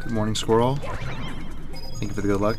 Good morning, squirrel. Thank you for the good luck.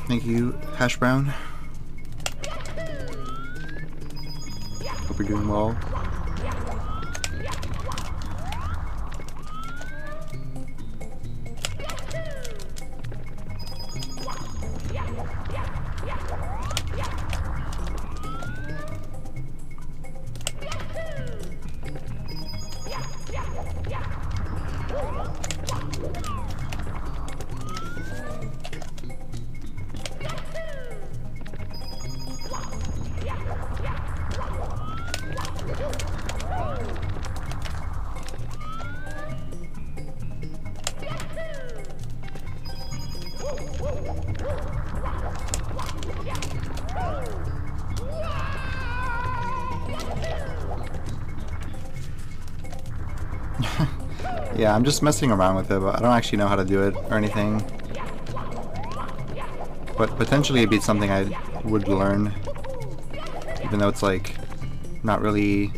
Thank you, Hash Brown. Hope you're doing well. Yeah, I'm just messing around with it, but I don't actually know how to do it or anything. But potentially it'd be something I would learn, even though it's like not really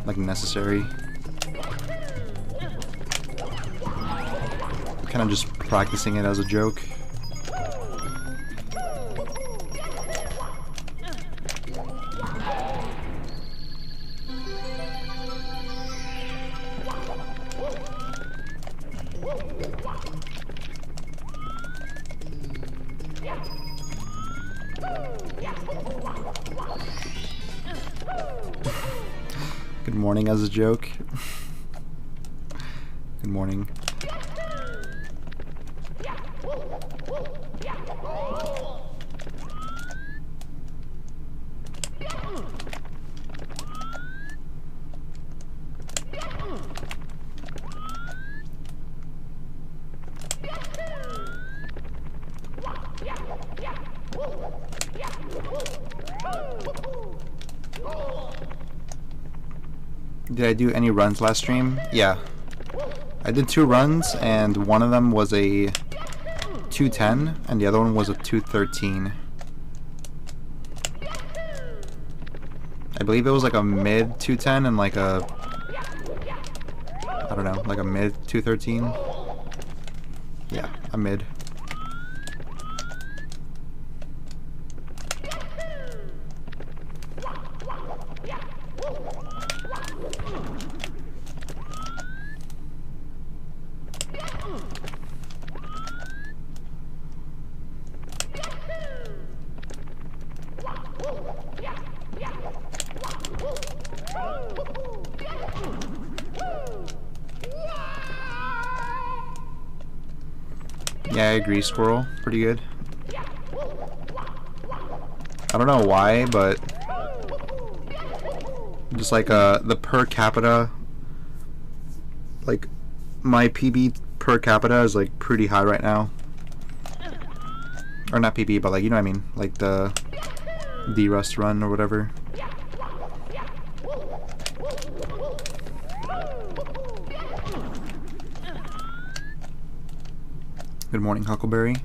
like necessary. Kind of just practicing it as a joke. Good morning as a joke. Good morning. Did I do any runs last stream? Yeah. I did 2 runs, and one of them was a 210, and the other one was a 213. I believe it was like a mid 210 and like a, I don't know, like a mid 213. Yeah, a mid. Yeah, I agree, Squirrel. Pretty good. I don't know why, but just like the per capita, like my PB per capita is like pretty high right now. Or not PB, but like, you know what I mean, like the derust run or whatever. Good morning, Huckleberry.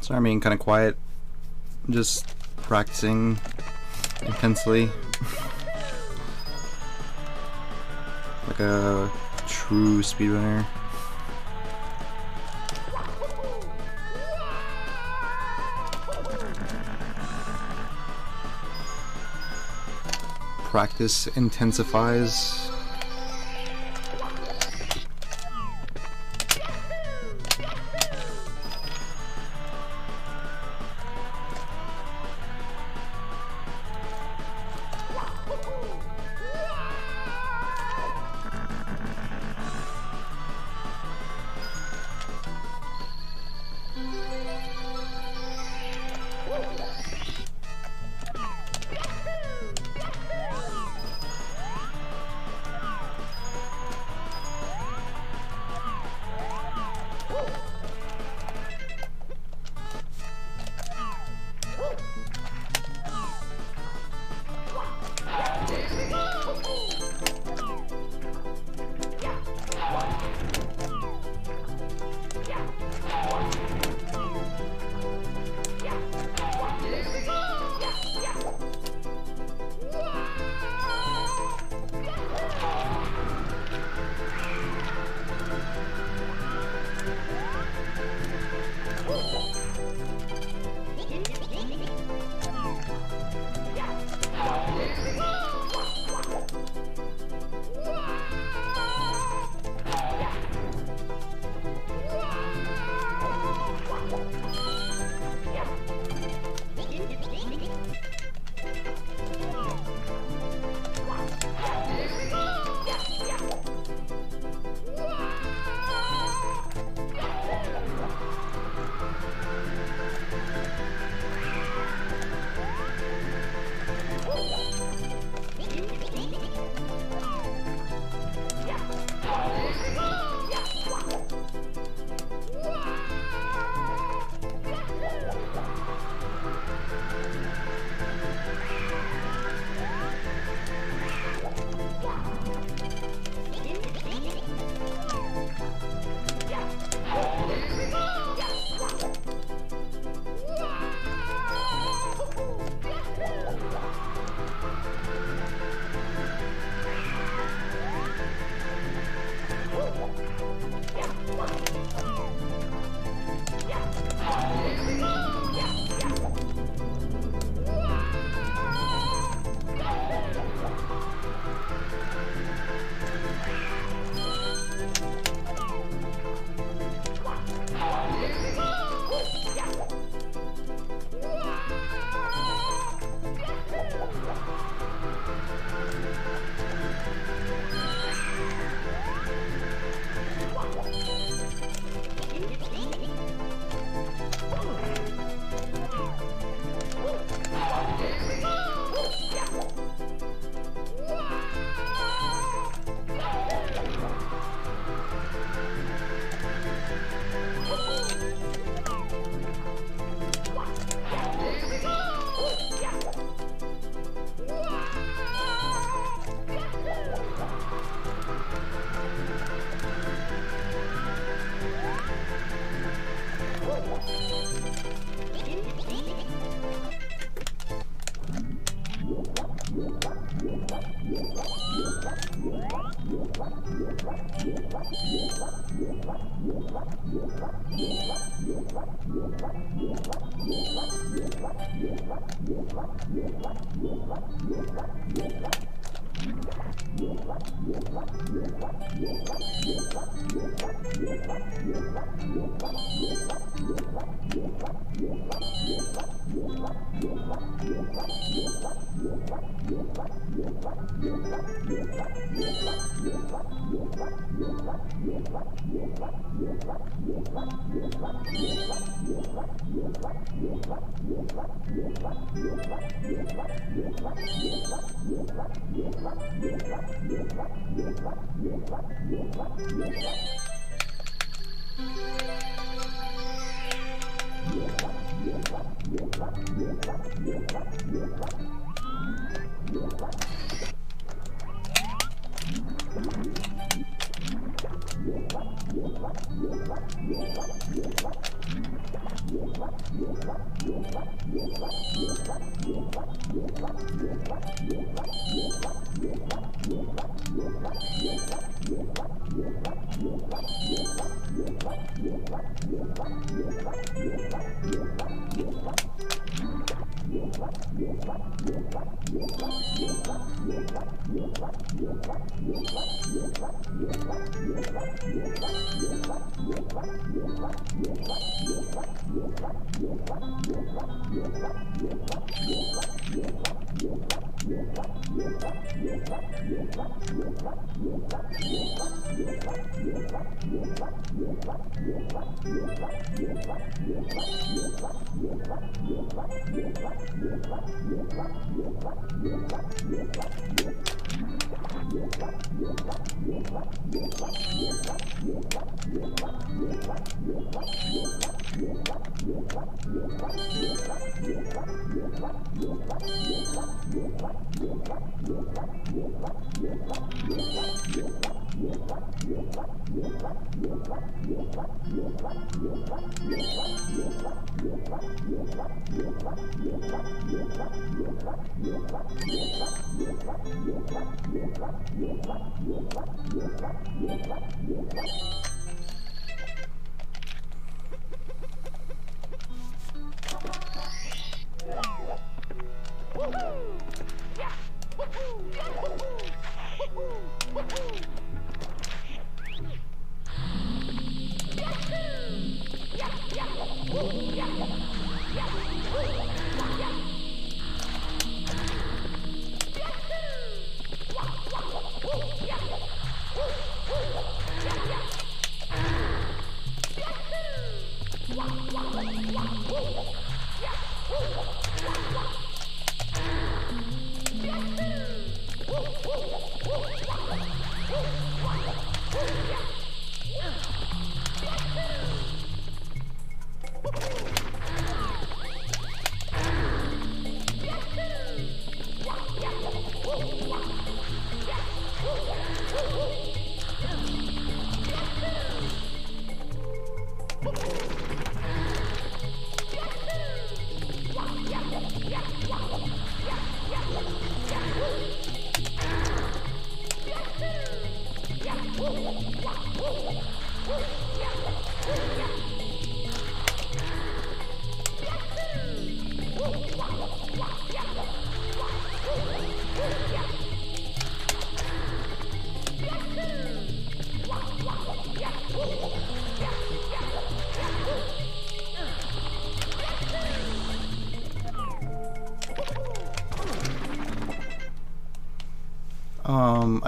Sorry I'm being kind of quiet. I'm just practicing intensely. Like a true speedrunner. Practice intensifies.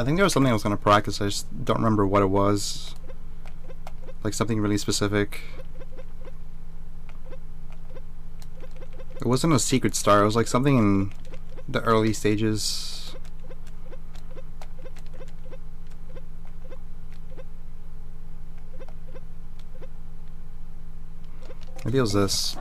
I think there was something I was going to practice, I just don't remember what it was. Like something really specific. It wasn't a secret star, it was like something in the early stages. Maybe it was this.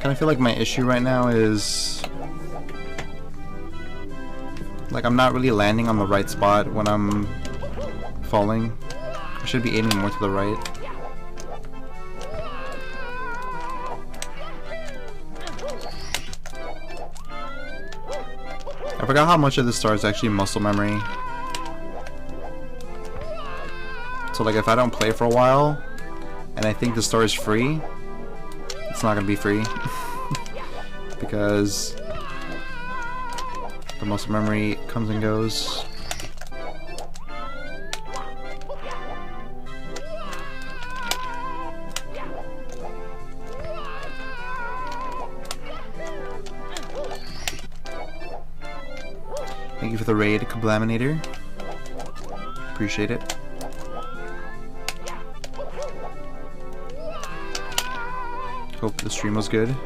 I feel like my issue right now is like I'm not really landing on the right spot when I'm falling. I should be aiming more to the right. I forgot how much of this star is actually muscle memory. So like if I don't play for a while and I think the star is free, it's not gonna be free. Because the muscle memory comes and goes. Thank you for the raid, Kablaminator. Appreciate it. Hope the stream was good.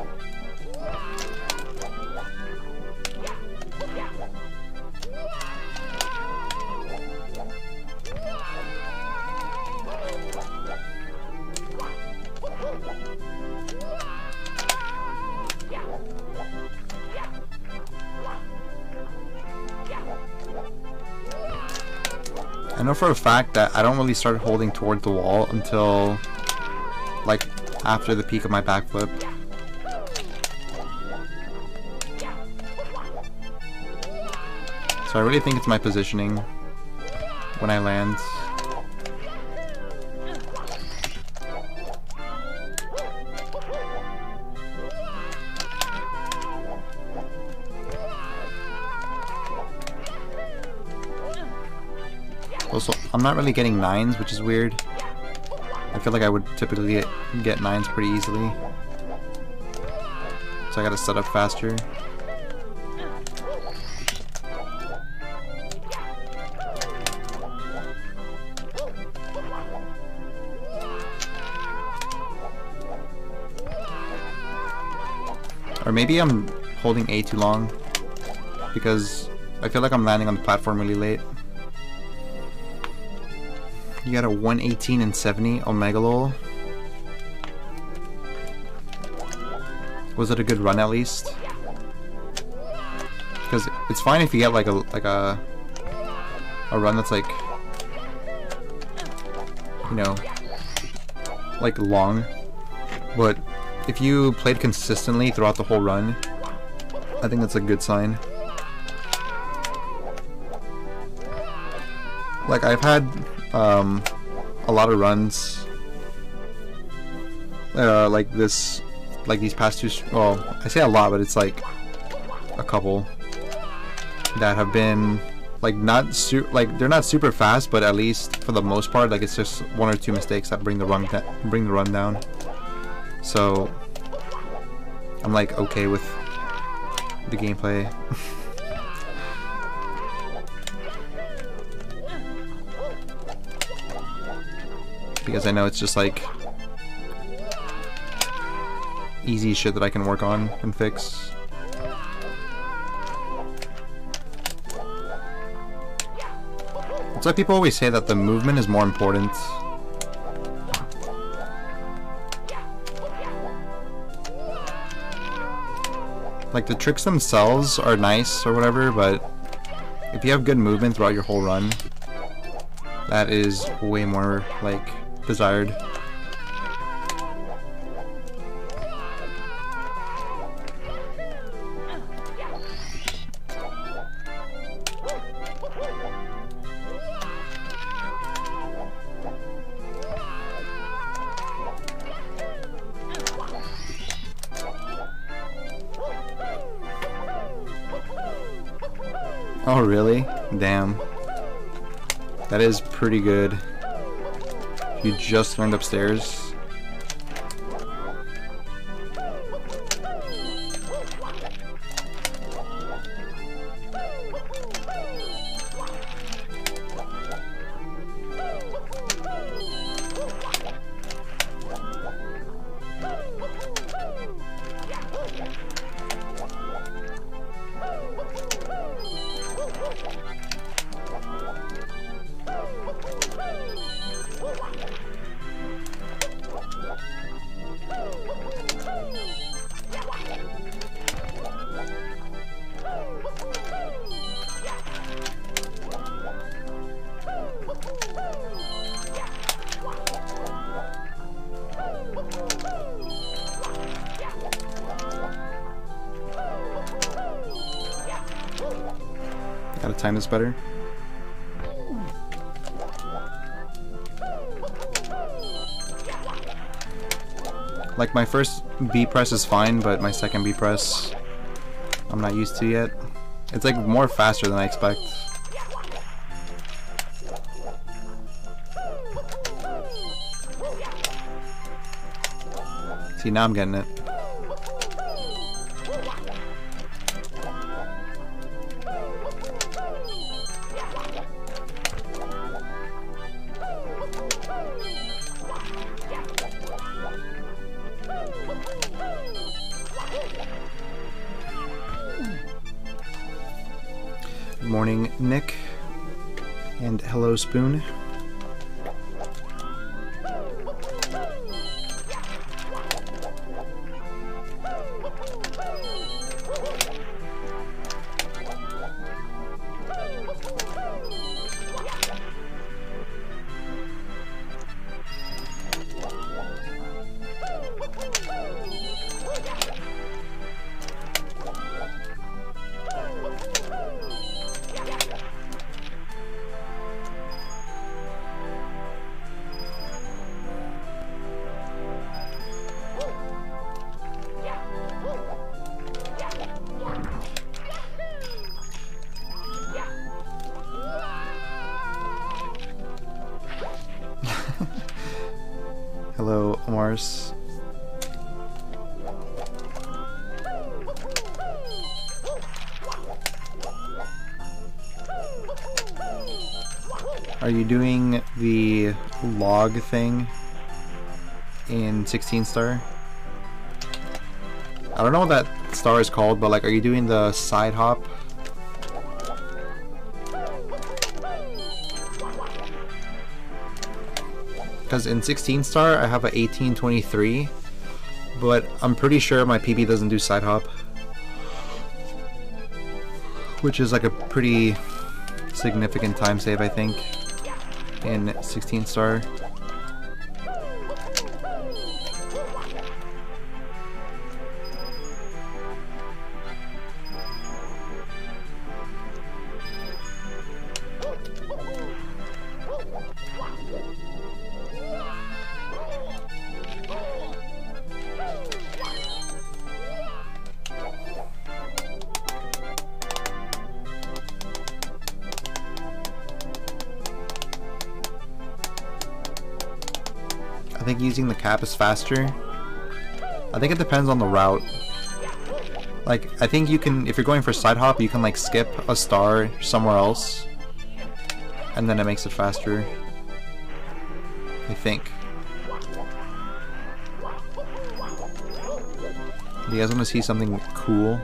I know for a fact that I don't really start holding towards the wall until like after the peak of my backflip. So I really think it's my positioning when I land. Also, I'm not really getting 9s, which is weird. I feel like I would typically get 9s pretty easily. So I gotta set up faster. Or maybe I'm holding A too long, because I feel like I'm landing on the platform really late. You got a 118 and 70 Omega Lol. Was it a good run at least? Because it's fine if you get like a run that's like, you know, like long, but if you played consistently throughout the whole run, I think that's a good sign. Like I've had a lot of runs like this, like these past two. Well, I say a lot, but it's like a couple that have been like like they're not super fast, but at least for the most part, like it's just 1 or 2 mistakes that bring the run down. So I'm like okay with the gameplay. Because I know it's just like easy shit that I can work on and fix. That's why people always say that the movement is more important. Like the tricks themselves are nice or whatever, but if you have good movement throughout your whole run, that is way more like desired. Oh really? Damn. That is pretty good. You just learned upstairs. Gotta time this better. Like my first B press is fine, but my second B press I'm not used to yet. It's like more faster than I expect. See, now I'm getting it. Good morning, Nick, and hello, Spoon. Hello, Mars. Are you doing the log thing in 16 star? I don't know what that star is called, but like, are you doing the side hop? Because in 16 star I have a 1823, but I'm pretty sure my PB doesn't do side hop, which is like a pretty significant time save, I think, in 16 star. I think using the cap is faster. I think it depends on the route. Like, I think you can, if you're going for side hop, you can like skip a star somewhere else, and then it makes it faster. I think. Do you guys want to see something cool?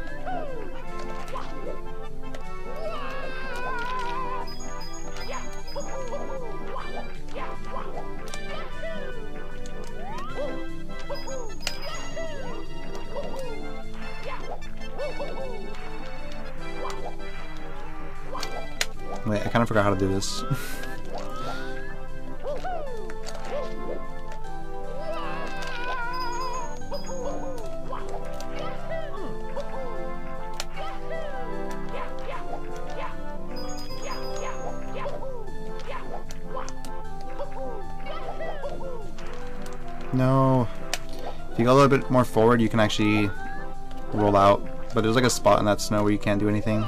Wait, I kind of forgot how to do this. No. If you go a little bit more forward, you can actually roll out. But there's like a spot in that snow where you can't do anything.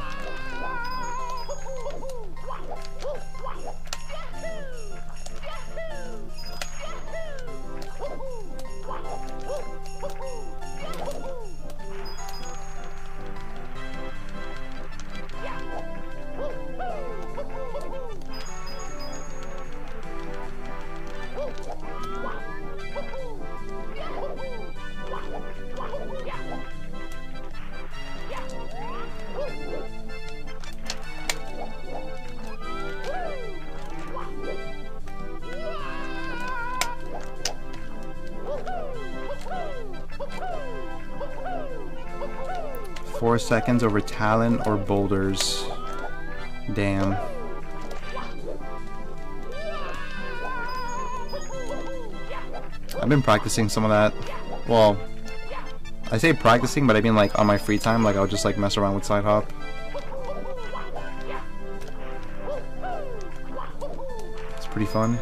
Four seconds over talent or boulders. Damn. I've been practicing some of that. Well, I say practicing, but I mean like on my free time, like I'll just like mess around with side hop. It's pretty fun.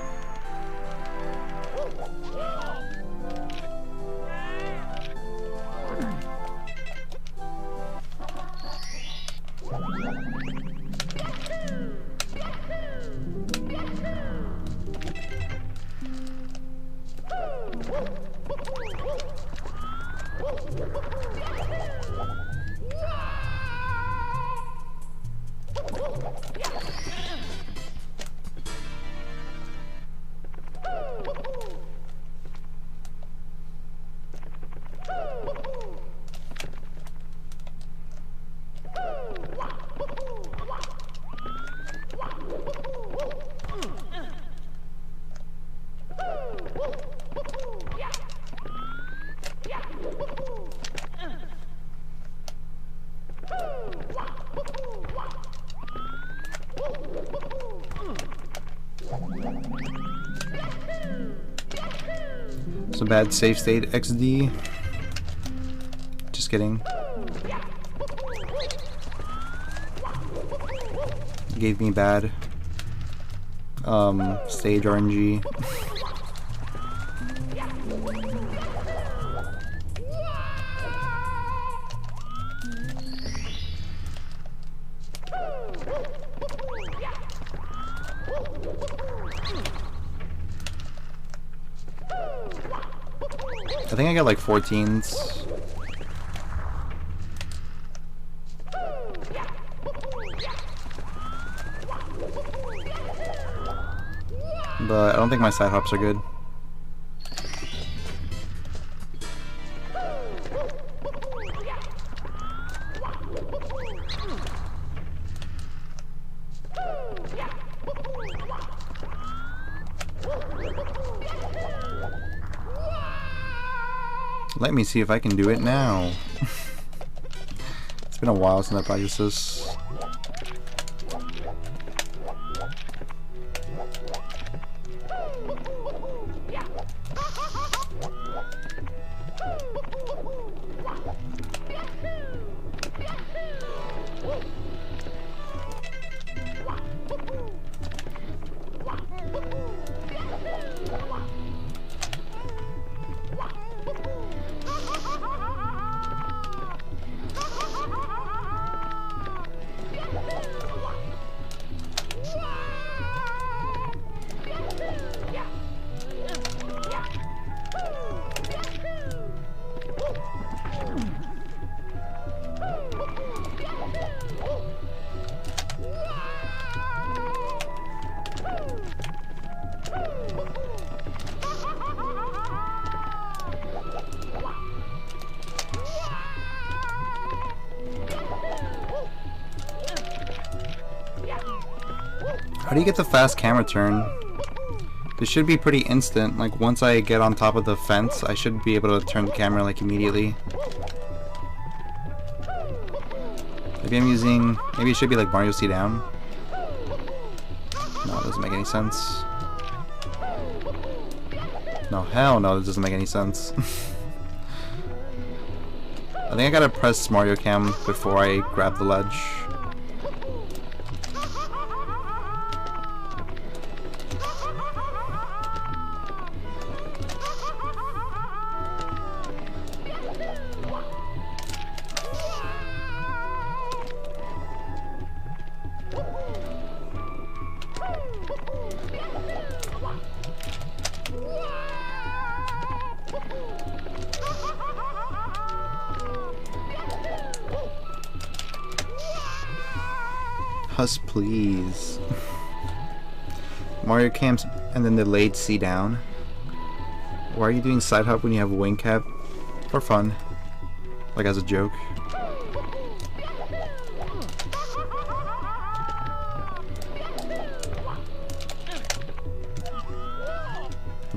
So bad save state XD. Just kidding. Gave me bad stage RNG. think I got like 14s. But I don't think my side hops are good. Let me see if I can do it now. It's been a while since I practiced this. How do you get the fast camera turn? This should be pretty instant. Like once I get on top of the fence, I should be able to turn the camera like immediately. Maybe I'm using... Maybe it should be like Mario C down. No, it doesn't make any sense. No, hell no, this doesn't make any sense. I think I gotta press Mario Cam before I grab the ledge. Please. Mario Cam's and then delayed C down. Why are you doing side hop when you have wing cap? For fun. Like as a joke.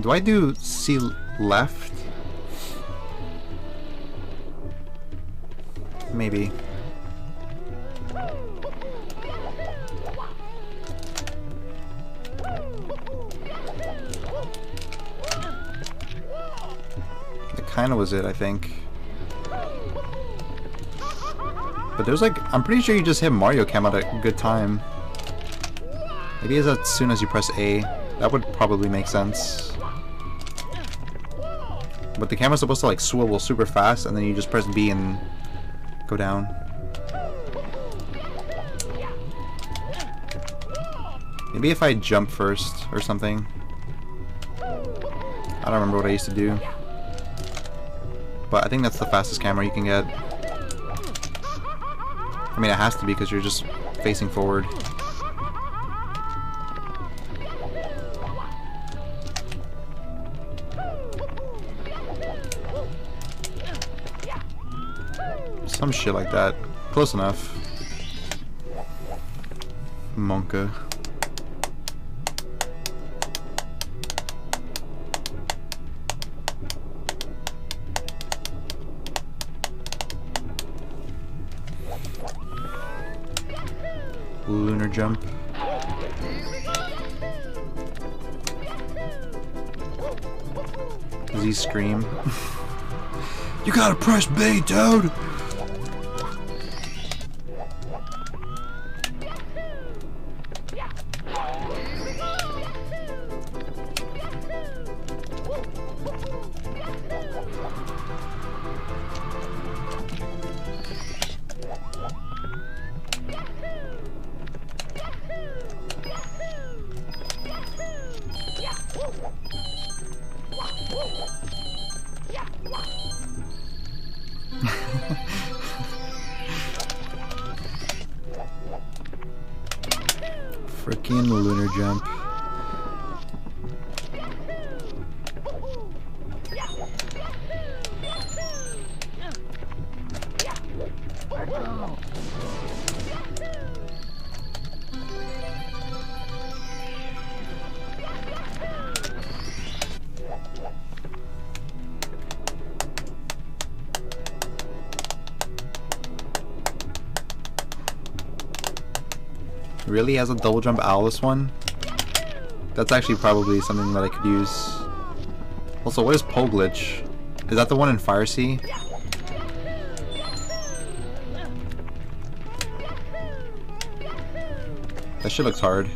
Do I do C left? Maybe. Kinda was it, I think. But there's like, I'm pretty sure you just hit Mario Cam at a good time. Maybe it's as soon as you press A. That would probably make sense. But the camera's supposed to like swivel super fast and then you just press B and go down. Maybe if I jump first or something. I don't remember what I used to do. But I think that's the fastest camera you can get. I mean, it has to be because you're just facing forward. Some shit like that. Close enough. Monka. Lunar jump. Does he scream? You gotta press B, dude! Freaking lunar jump. Really has a double jump owl this one? That's actually probably something that I could use. Also, what is pole glitch? Is that the one in Fire Sea? That shit looks hard.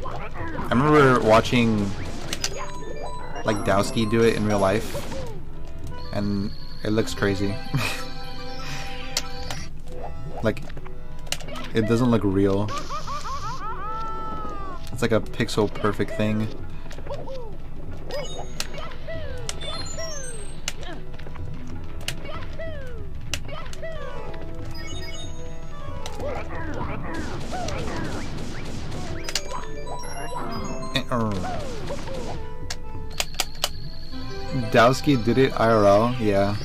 I remember watching like husTlie do it in real life, and it looks crazy. Like, it doesn't look real. It's like a pixel perfect thing. husTlie did it IRL, yeah.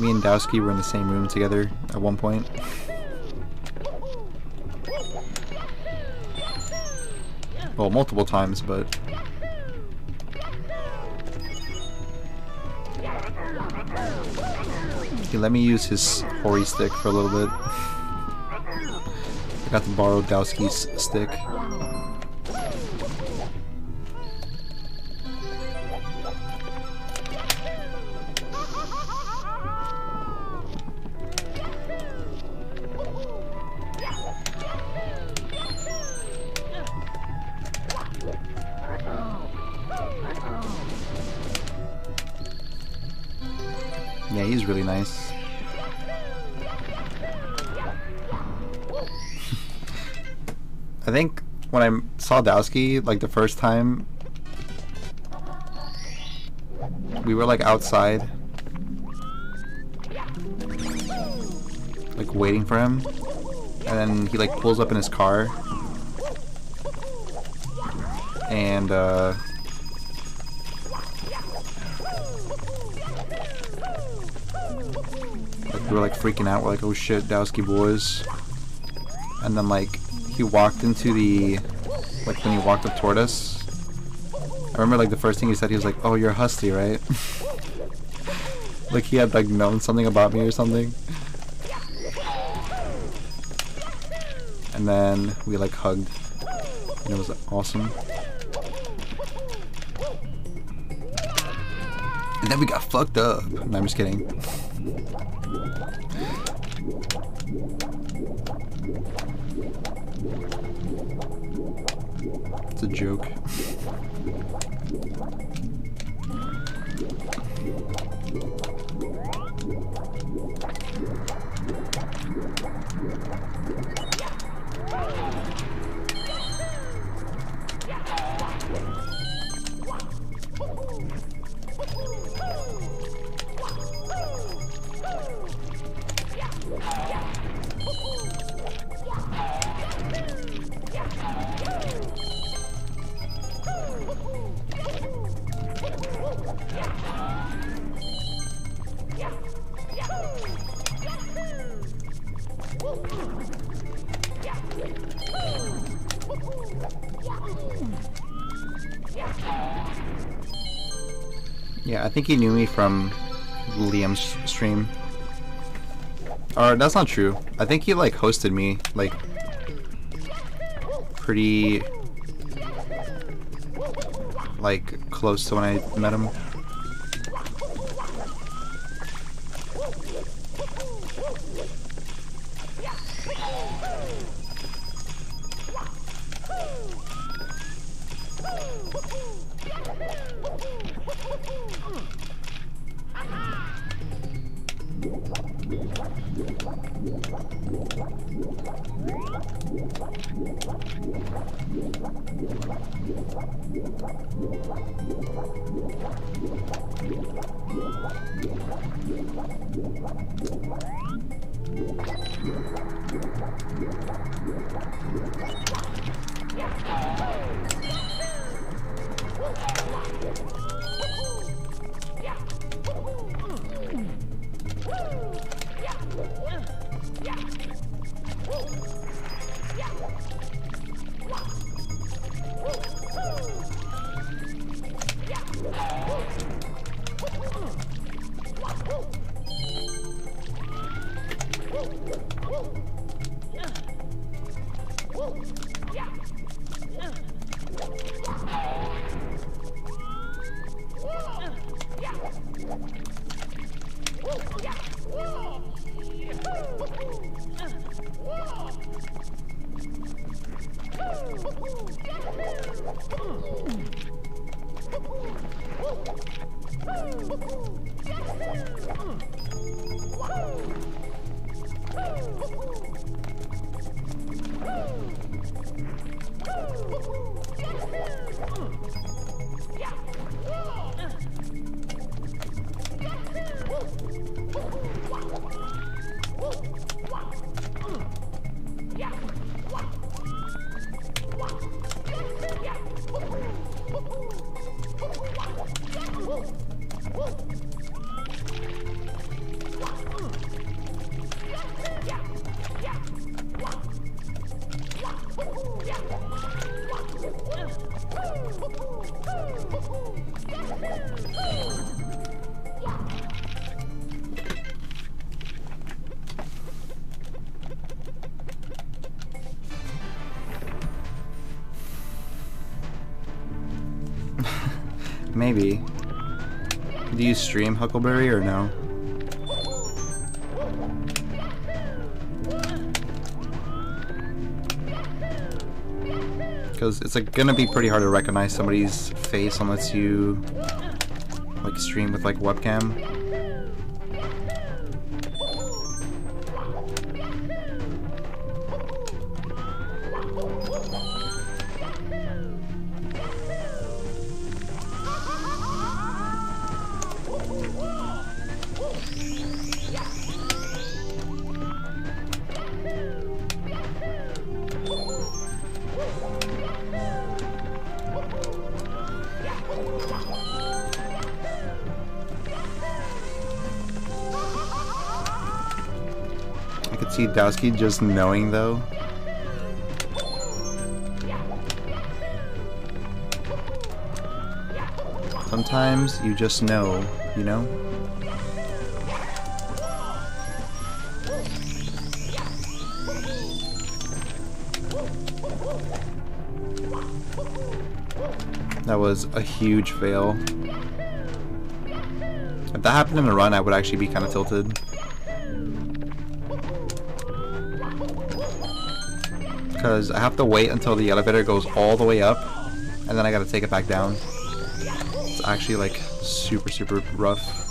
Me and husTlie were in the same room together at one point. Well, multiple times, but... He let me use his Hori stick for a little bit. I got to borrow husTlie's stick. Yeah, he's really nice. I think when I saw husTlie, like the first time, we were like outside, like waiting for him, and then he like pulls up in his car, and we were like freaking out. We're like, oh shit, husTlie boys. And then like he walked into the, like when he walked up toward us, I remember like the first thing he said, he was like, oh, you're husTlie, right? Like he had like known something about me or something. And then we like hugged, and it was awesome. And then we got fucked up. No, I'm just kidding. It's a joke. Yeah, I think he knew me from Liam's stream. Or that's not true. I think he like hosted me like pretty like close to when I met him. Maybe. Do you stream Huckleberry or no? Because it's like gonna be pretty hard to recognize somebody's face unless you like stream with like webcam. I could see Dowski just knowing though. Sometimes you just know, you know? That was a huge fail. If that happened in a run, I would actually be kind of tilted. Because I have to wait until the elevator goes all the way up, and then I gotta take it back down. It's actually like super, super rough.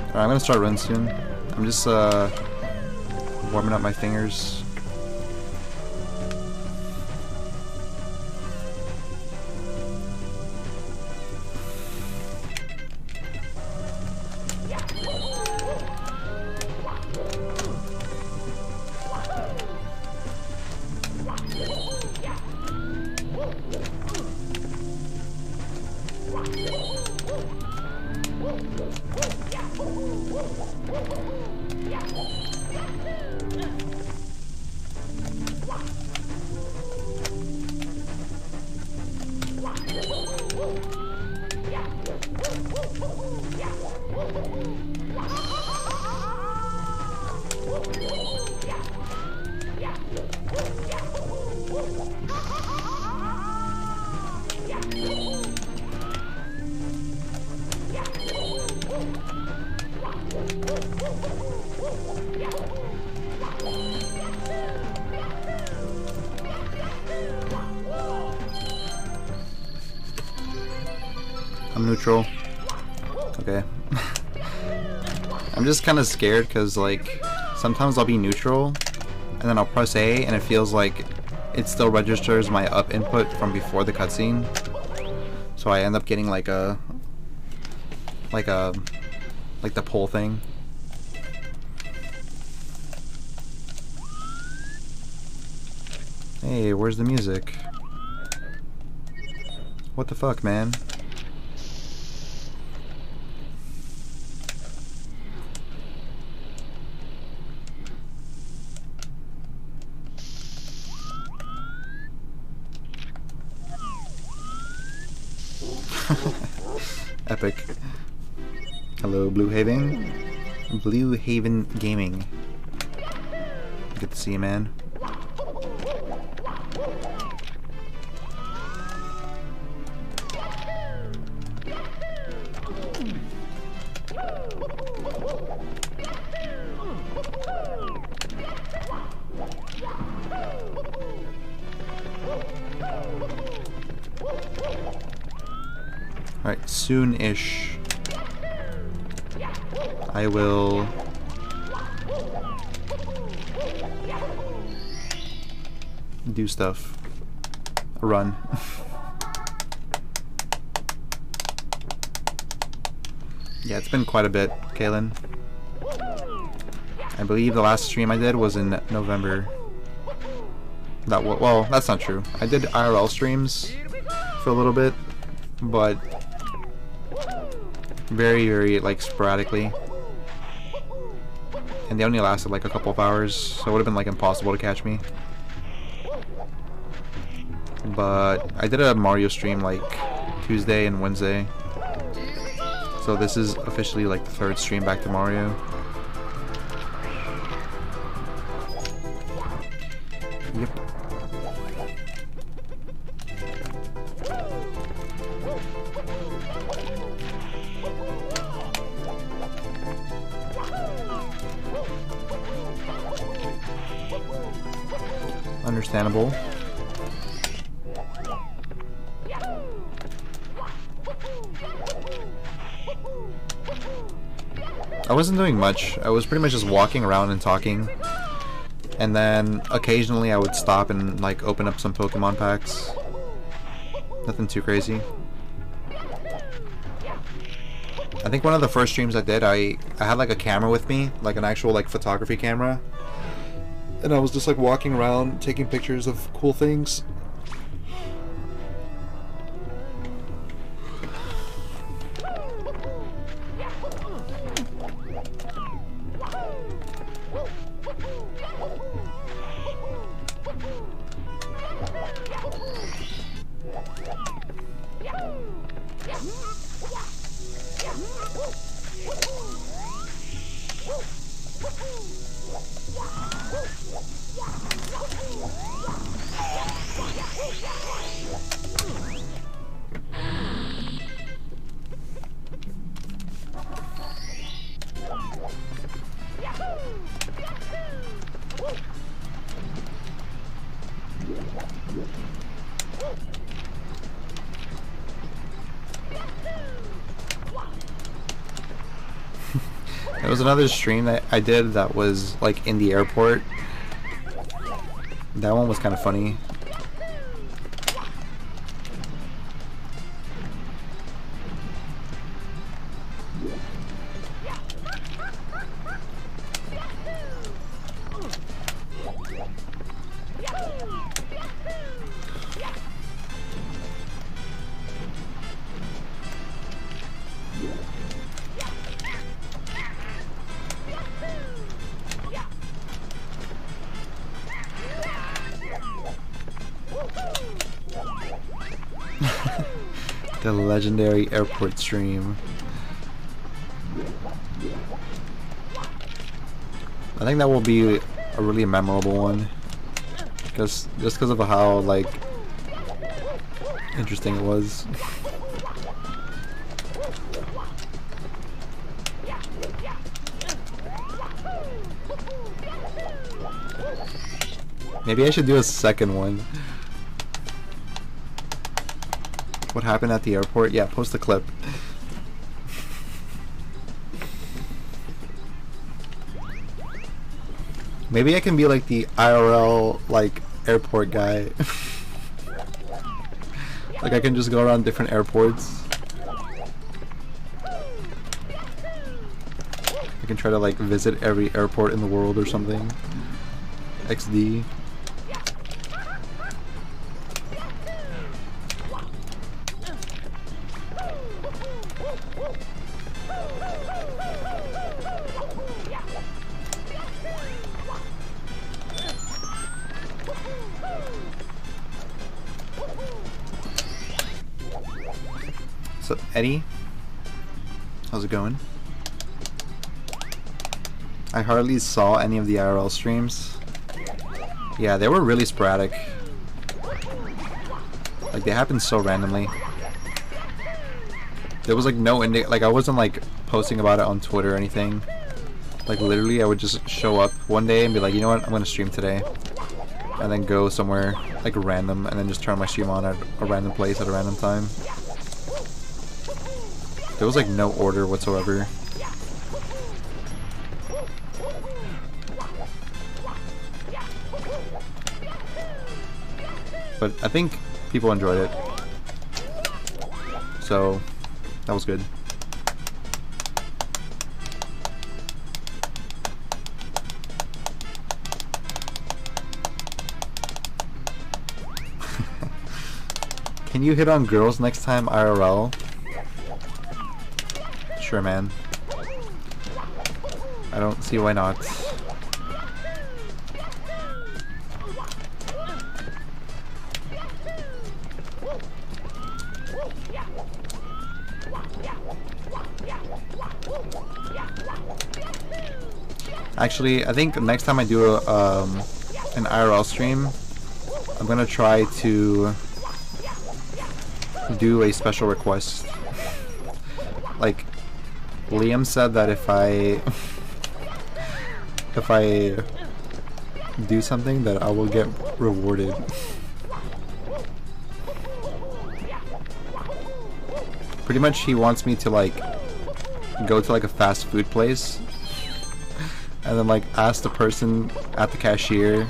Alright, I'm gonna start run soon. I'm just warming up my fingers. I'm neutral. Okay. I'm just kind of scared because, like, sometimes I'll be neutral and then I'll press A and it feels like it still registers my up input from before the cutscene. So I end up getting like the pull thing. Hey, where's the music? What the fuck, man? Epic. Hello, Blue Haven. Blue Haven Gaming. Good to see you, man. Alright, soon-ish I will do stuff. Run. Yeah, it's been quite a bit, Kaylin. I believe the last stream I did was in November. Well, that's not true. I did IRL streams for a little bit, but very like sporadically, and they only lasted like a couple of hours, so it would have been like impossible to catch me. But I did a Mario stream like Tuesday and Wednesday, so this is officially like the third stream back to Mario. Yep. Understandable. I wasn't doing much. I was pretty much just walking around and talking. And then occasionally I would stop and like open up some Pokemon packs. Nothing too crazy. I think one of the first streams I did, I had like a camera with me, like an actual like photography camera. And I was just like walking around taking pictures of cool things. There was another stream that I did that was like in the airport. That one was kind of funny. The legendary airport stream. I think that will be a really memorable one, just because of how like interesting it was. Maybe I should do a second one. What happened at the airport? Yeah, post the clip. Maybe I can be like the IRL like airport guy. Like I can just go around different airports. I can try to like visit every airport in the world or something. XD. What's up, Eddie? How's it going? I hardly saw any of the IRL streams. Yeah, they were really sporadic. Like, they happened so randomly. There was like no like I wasn't like posting about it on Twitter or anything. Like literally I would just show up one day and be like, you know what, I'm gonna stream today. And then go somewhere like random and then just turn my stream on at a random place at a random time. There was like no order whatsoever. But I think people enjoyed it. So that was good. Can you hit on girls next time IRL? Sure, man. I don't see why not. Actually, I think next time I do an IRL stream, I'm gonna try to do a special request. Like, Liam said that if I do something, that I will get rewarded. Pretty much, he wants me to like go to like a fast food place and then like ask the person at the cashier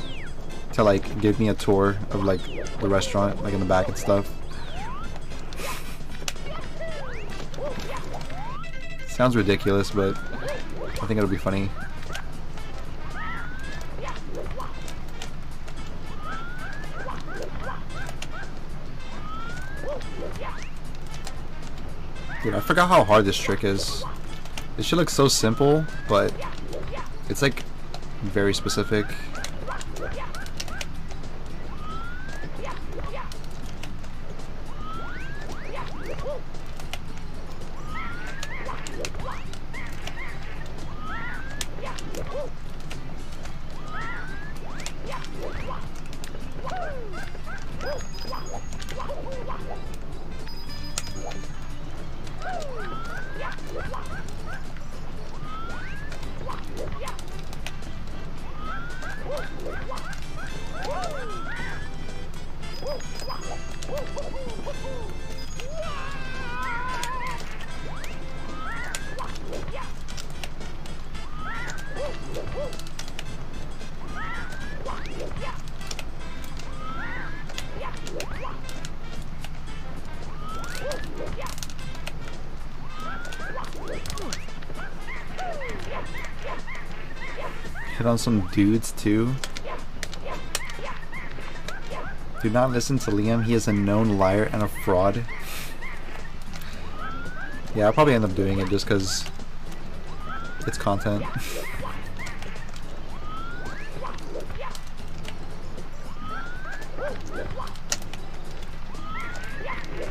to like give me a tour of like the restaurant, like in the back and stuff. Sounds ridiculous, but I think it'll be funny. Dude, I forgot how hard this trick is. It should look so simple, but it's like very specific. Hit on some dudes too. Do not listen to Liam, he is a known liar and a fraud. Yeah, I'll probably end up doing it just because it's content.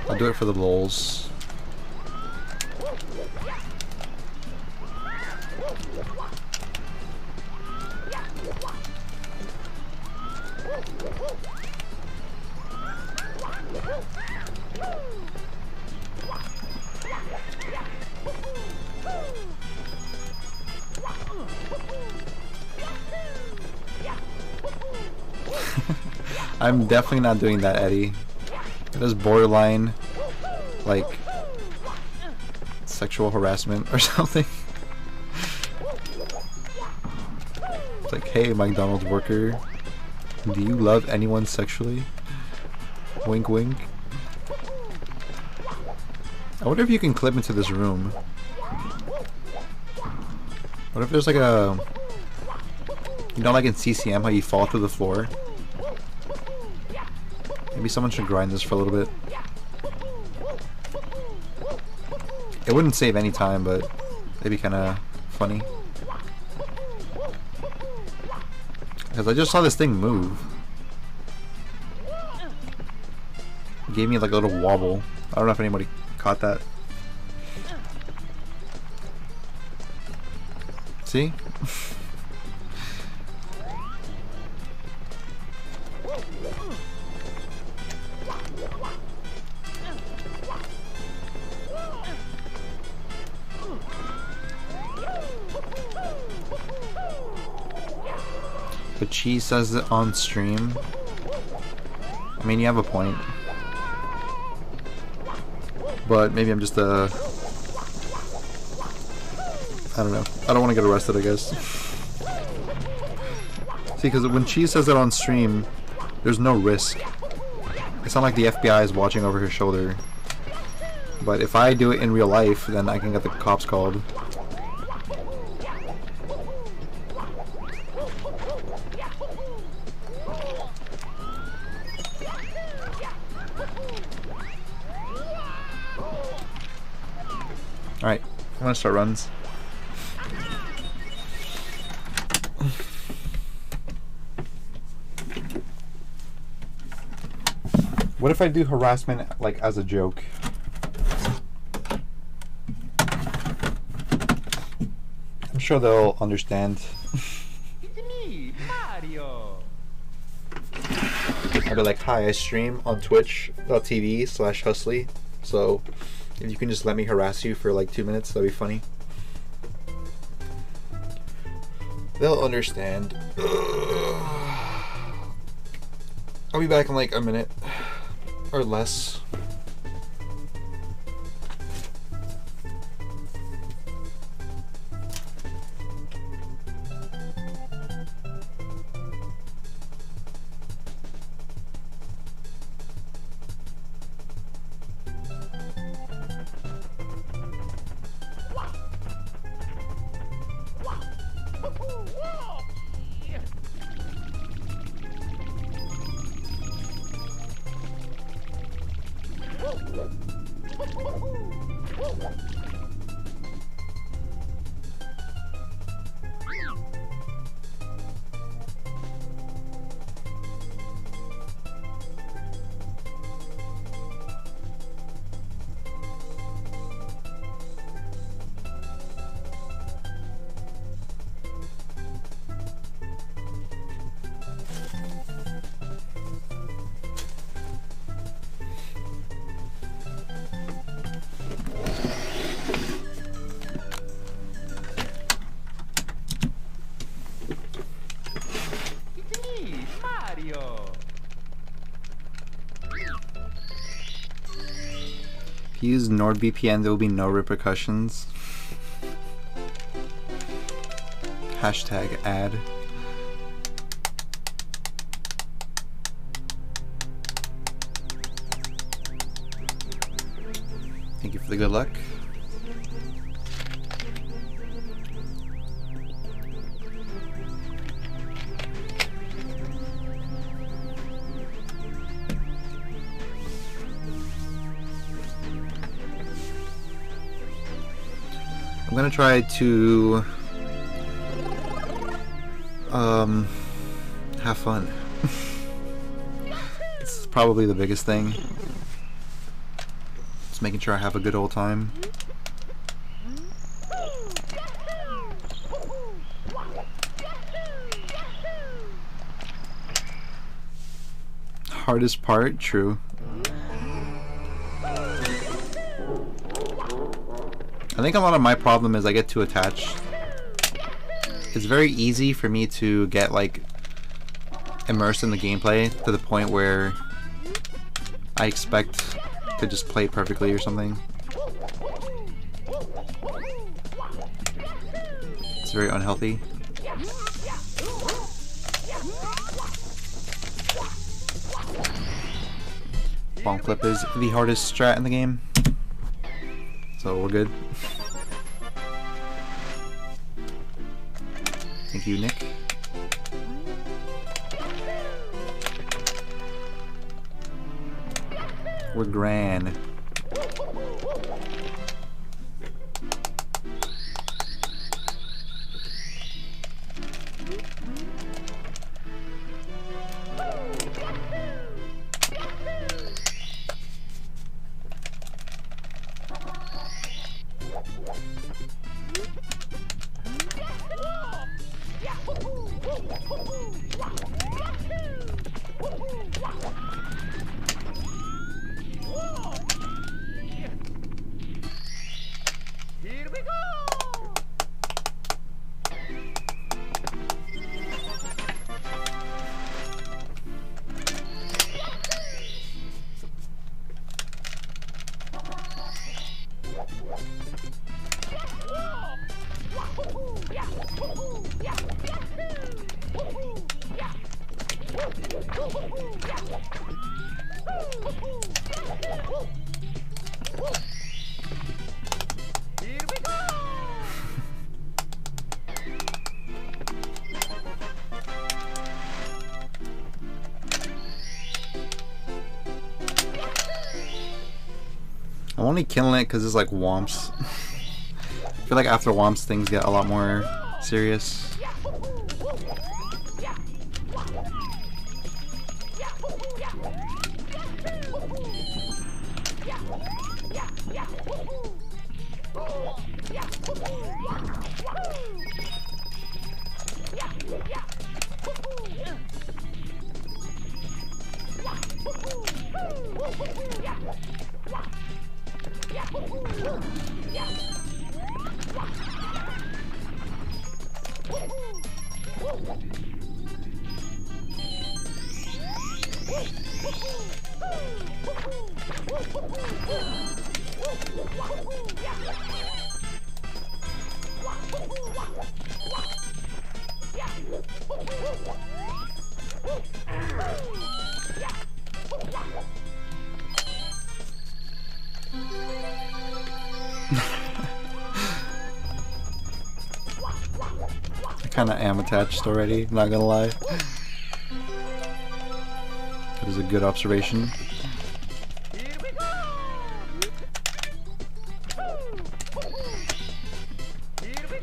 I'll do it for the lols. I'm definitely not doing that, Eddie. It is borderline, like, sexual harassment or something. It's like, hey, McDonald's worker, do you love anyone sexually? Wink, wink. I wonder if you can clip into this room. What if there's like a... You know, like in CCM, how you fall through the floor? Maybe someone should grind this for a little bit. It wouldn't save any time, but it'd be kind of funny. Because I just saw this thing move. It gave me like a little wobble. I don't know if anybody caught that. See? But Cheese says it on stream. I mean, you have a point. But maybe I'm just a... I don't know. I don't want to get arrested, I guess. See, because when Cheese says that on stream, there's no risk. It's not like the FBI is watching over his shoulder. But if I do it in real life, then I can get the cops called. Alright, I'm gonna start runs. What if I do harassment like as a joke? I'm sure they'll understand. It's me, Mario. I'll be like, hi, I stream on twitch.tv/husTlie, so if you can just let me harass you for like 2 minutes, that'd be funny. They'll understand. I'll be back in like a minute or less. If you use NordVPN, there will be no repercussions. Hashtag ad. Thank you for the good luck. I'm gonna try to have fun. It's probably the biggest thing. Just making sure I have a good old time. Hardest part, true. I think a lot of my problem is I get too attached. It's very easy for me to get like immersed in the gameplay to the point where I expect to just play perfectly or something. It's very unhealthy. Bomb clip is the hardest strat in the game, so we're good. Thank you, Nick. We're grand. Here we go! Here we go! I'm only killing it because it's like womps. I feel like after womps things get a lot more serious. I kinda am attached already, not gonna lie. That is a good observation.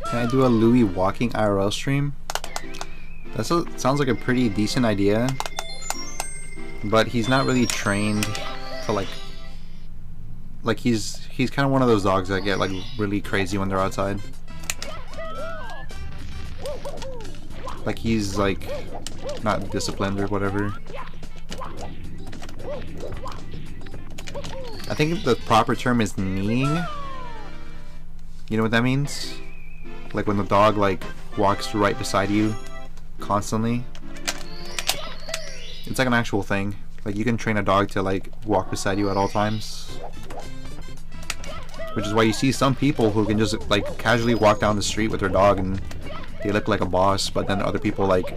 Can I do a Louis walking IRL stream? That sounds like a pretty decent idea, but he's not really trained to like he's kind of one of those dogs that get like really crazy when they're outside. Like he's like not disciplined or whatever. I think the proper term is kneeing. You know what that means? Like when the dog like walks right beside you constantly. It's like an actual thing. Like you can train a dog to like walk beside you at all times. Which is why you see some people who can just like casually walk down the street with their dog and they look like a boss, but then other people like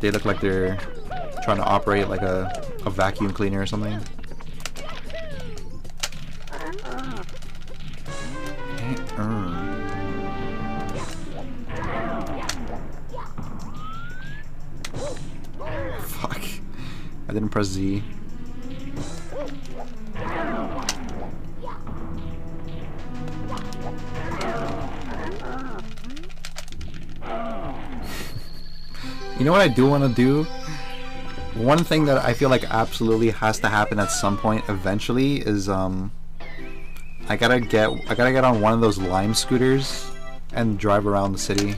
they look like they're trying to operate like a vacuum cleaner or something. Fuck. I didn't press Z. You know what I do want to do? One thing that I feel like absolutely has to happen at some point eventually is I gotta get on one of those Lime scooters and drive around the city.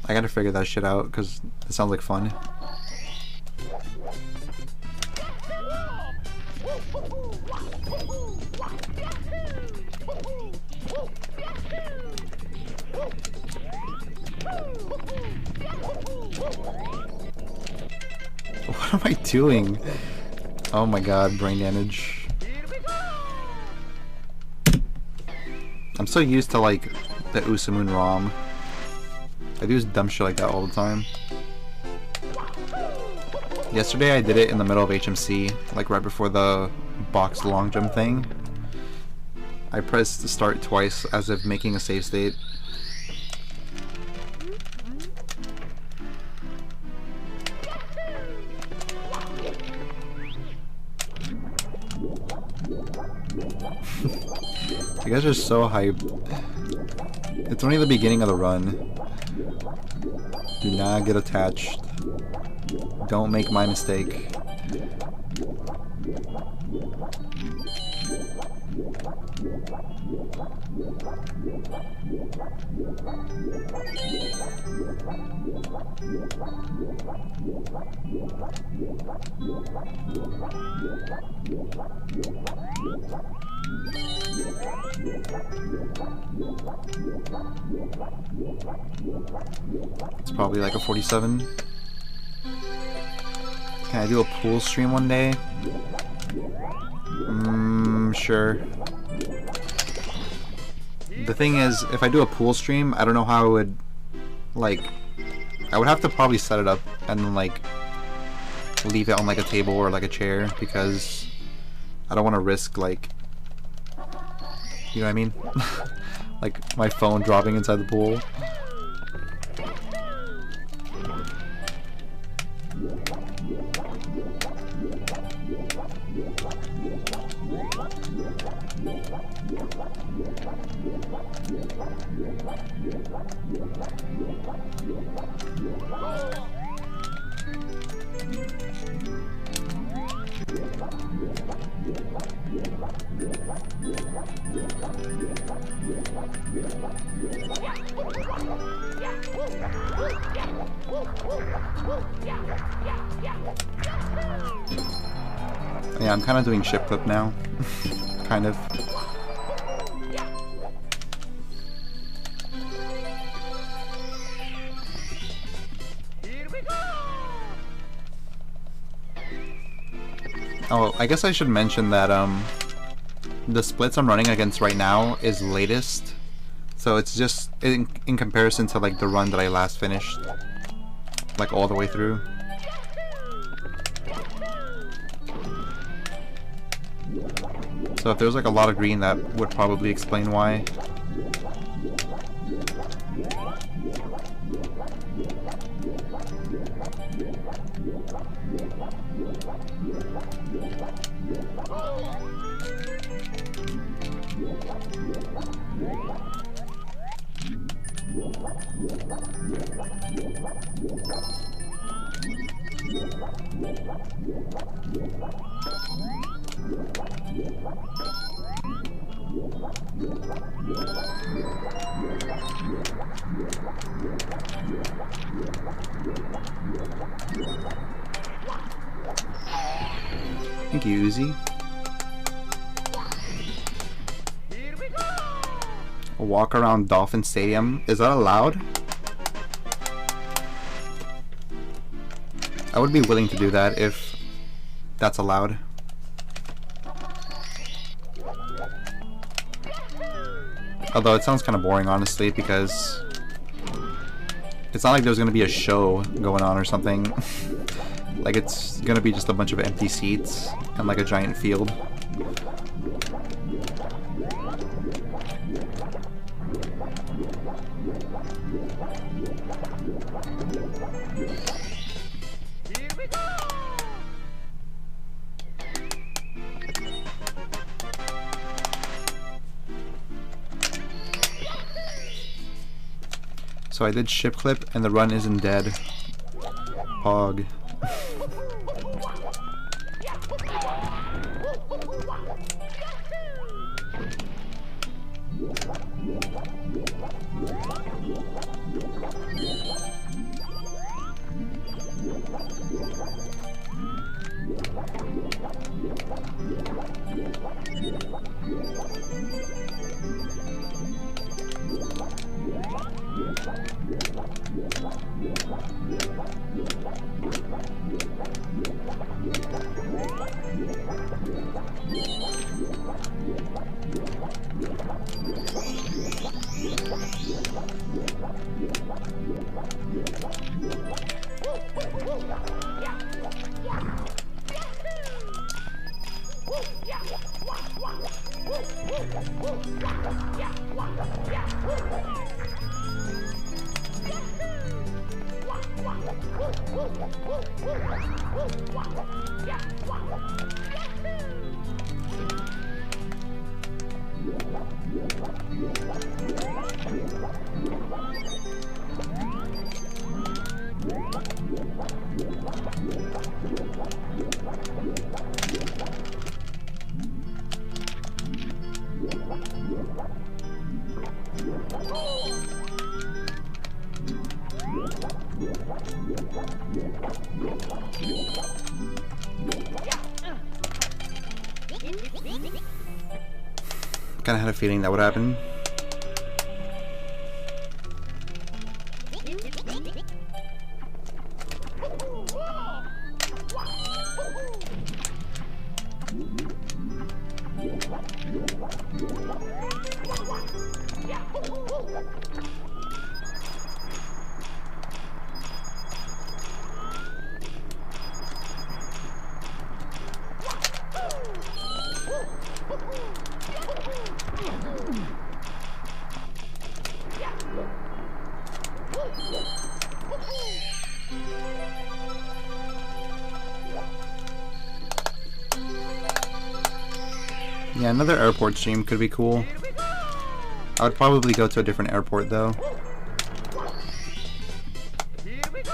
I gotta figure that shit out because it sounds like fun. What am I doing? Oh my god, brain damage. I'm so used to like the Usamun ROM. I do dumb shit like that all the time. Yesterday I did it in the middle of HMC, like right before the box long jump thing. I pressed start twice as if making a save state. You guys are so hyped. It's only the beginning of the run. Do not get attached. Don't make my mistake. It's probably like a 47. Can I do a pool stream one day? Sure. The thing is, if I do a pool stream, I don't know how I would, like, I would have to probably set it up and then, like, leave it on, like, a table or, like, a chair, because I don't want to risk, like, you know what I mean? Like, my phone dropping inside the pool. Yeah, I'm kind of doing ship clip now. Kind of. Oh, I guess I should mention that the splits I'm running against right now is latest. So it's just in comparison to like the run that I last finished. Like all the way through. So if there's like a lot of green, that would probably explain why. Thank you, Uzi. A walk around Dolphin Stadium. Is that allowed? I would be willing to do that if that's allowed. Although it sounds kind of boring, honestly, because it's not like there's going to be a show going on or something. Like, it's going to be just a bunch of empty seats and like a giant field. So I did ship clip and the run isn't dead. Pog. Kind of had a feeling that would happen. Yeah, another airport stream could be cool. I would probably go to a different airport though. Here we go!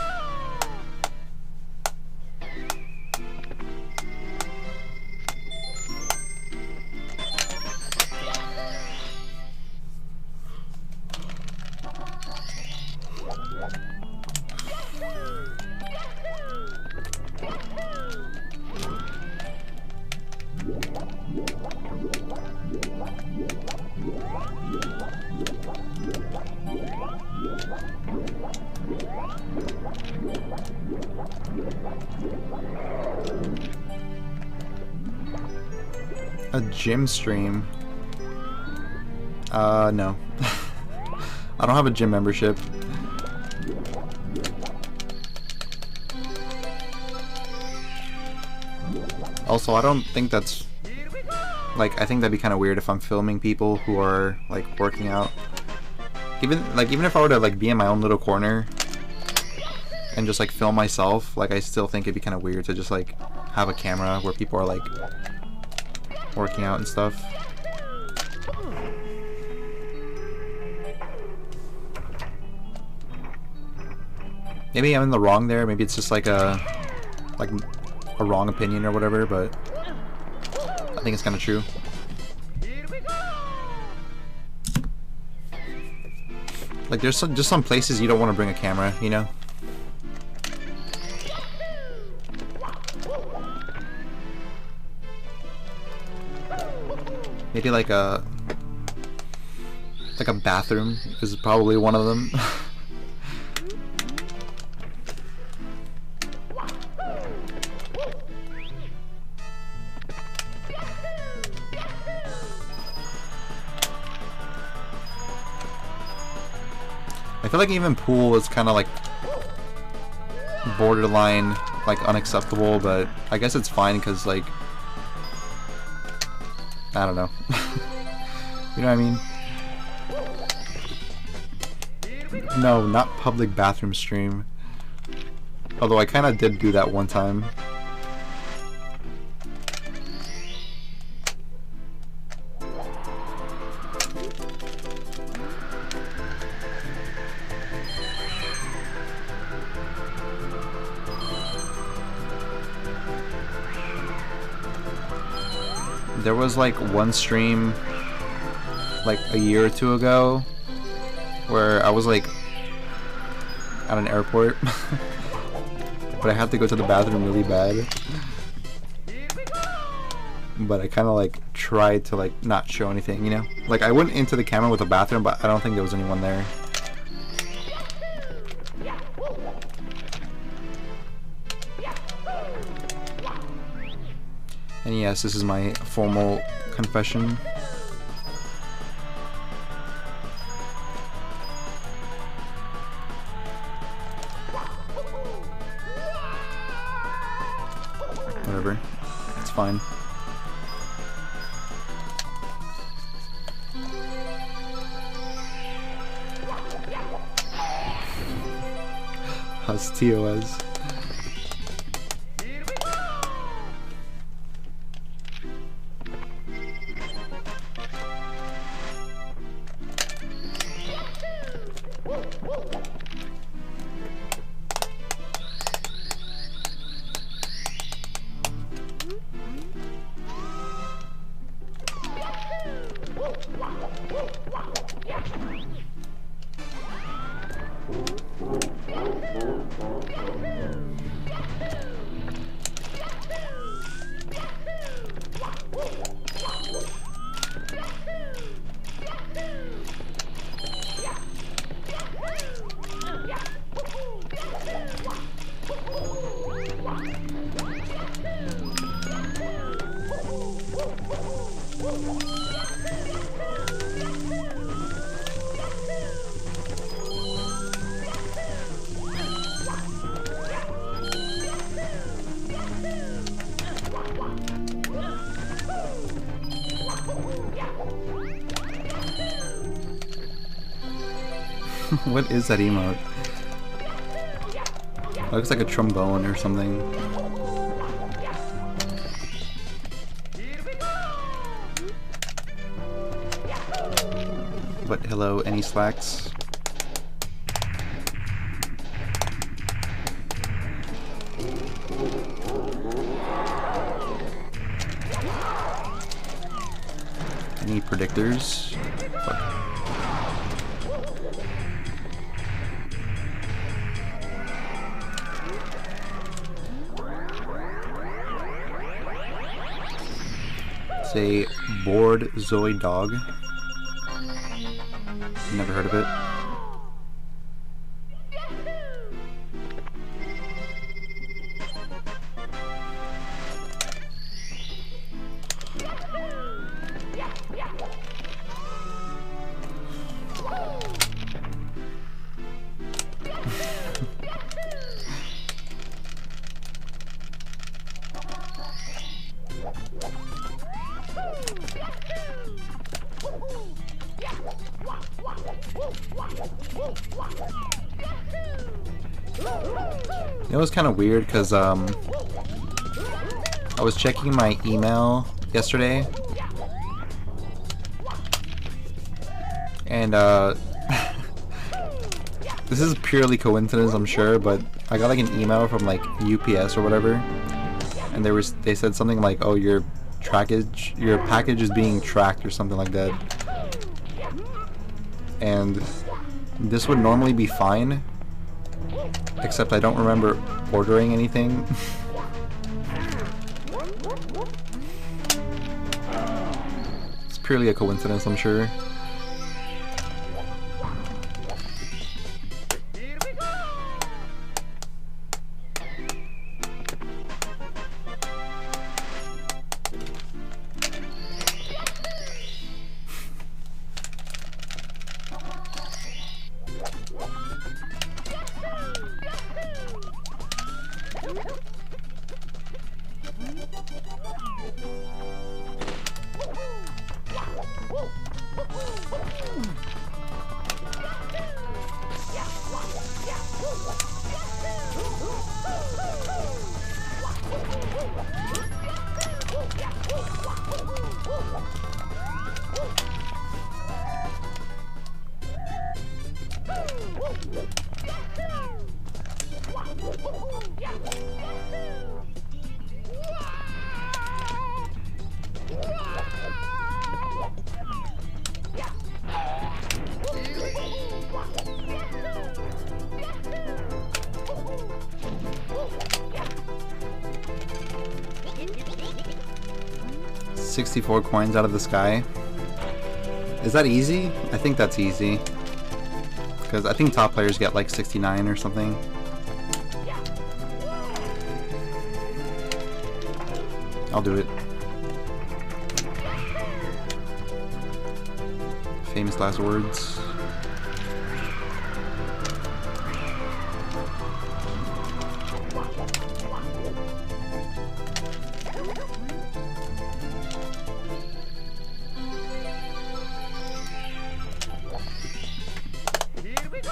A gym stream? No. I don't have a gym membership. Also, I don't think that's... Like, I think that'd be kind of weird if I'm filming people who are, like, working out. Even if I were to, like, be in my own little corner and just, like, film myself, like, I still think it'd be kind of weird to just, like, have a camera where people are, like, working out and stuff. Maybe I'm in the wrong there. Maybe it's just like a wrong opinion or whatever, but I think it's kind of true. Like, there's just some places you don't want to bring a camera, you know? Maybe like a bathroom is probably one of them. I feel like even pool is kind of like borderline like unacceptable, but I guess it's fine because like I don't know. You know what I mean? No, not public bathroom stream. Although I kind of did do that one time. There was like one stream like a year or two ago where I was like at an airport but I had to go to the bathroom really bad, but I kind of like tried to like not show anything, you know, like I went into the camera with a bathroom but I don't think there was anyone there. And yes, this is my formal confession. Whatever. It's fine. husTlie. Here we go! What is that emote? It looks like a trombone or something. But hello, any slacks? Any predictors? Fuck. Say bored Zoe dog. Never heard of it. It was kind of weird because I was checking my email yesterday and this is purely coincidence, I'm sure, but I got like an email from like UPS or whatever, and they said something like, "Oh, your package is being tracked" or something like that. And this would normally be fine, except I don't remember ordering anything. It's purely a coincidence, I'm sure. Here we go! 64 coins out of the sky. Is that easy? I think that's easy. Because I think top players get like 69 or something. I'll do it. Famous last words. Here we go!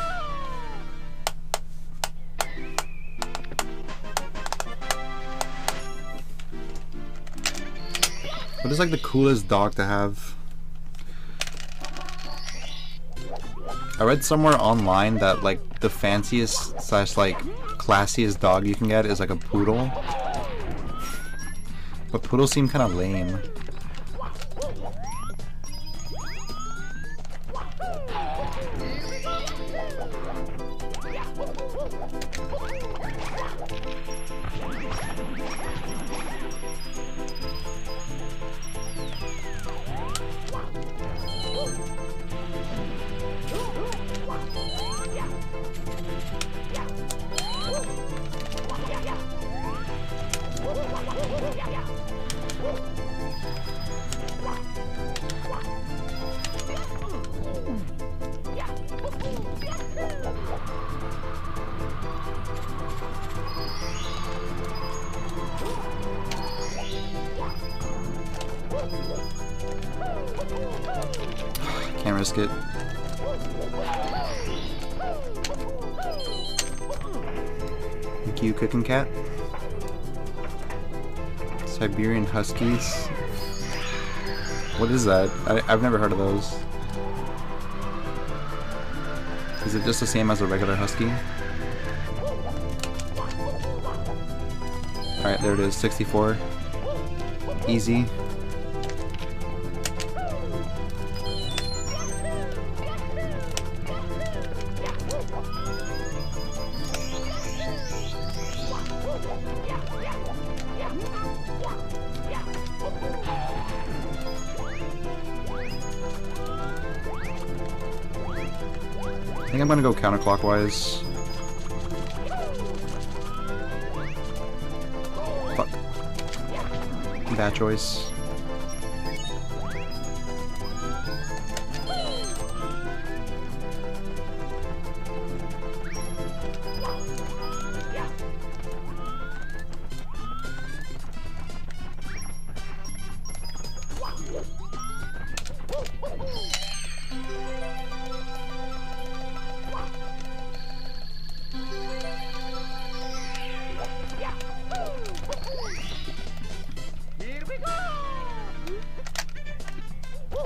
is like the coolest dog to have? I read somewhere online that like the fanciest slash like classiest dog you can get is like a poodle. But poodles seem kind of lame. Can't risk it. Thank you, Cooking Cat. Siberian Huskies. What is that? I've never heard of those. Is it just the same as a regular Husky? Alright, there it is, 64. Easy. I think I'm gonna go counterclockwise. Fuck. Bad choice.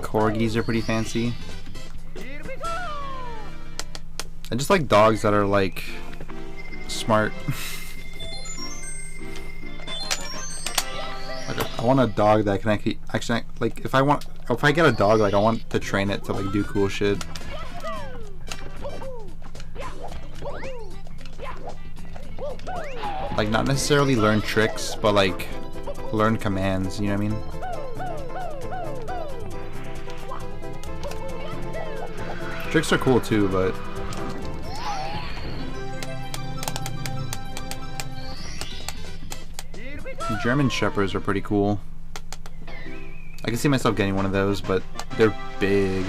Corgis are pretty fancy. I just like dogs that are like smart. Like, I want a dog that can actually like if I get a dog, like I want to train it to like do cool shit. Like not necessarily learn tricks, but like learn commands, you know what I mean? Tricks are cool too, but German Shepherds are pretty cool. I can see myself getting one of those, but they're big.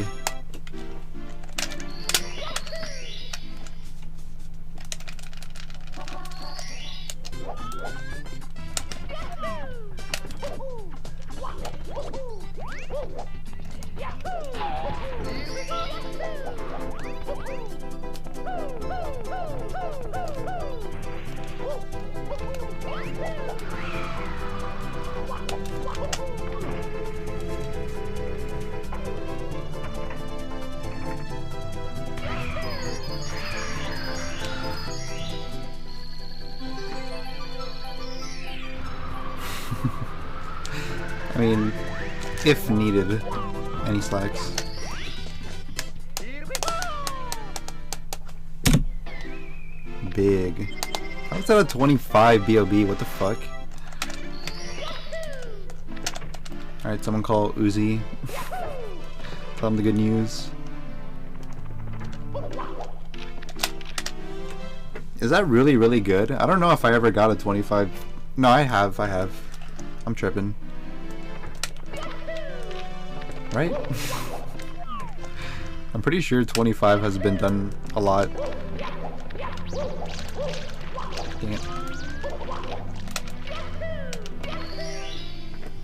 I mean, if needed, any slacks. Big. How's that a 25 BOB? What the fuck? Alright, someone call Uzi. Tell him the good news. Is that really, really good? I don't know if I ever got a 25. No, I have. I'm tripping. Right? I'm pretty sure 25 has been done a lot. Dang it.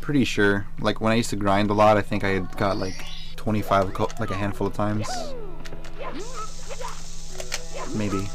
Pretty sure. Like when I used to grind a lot, I think I had got like 25 like a handful of times. Maybe.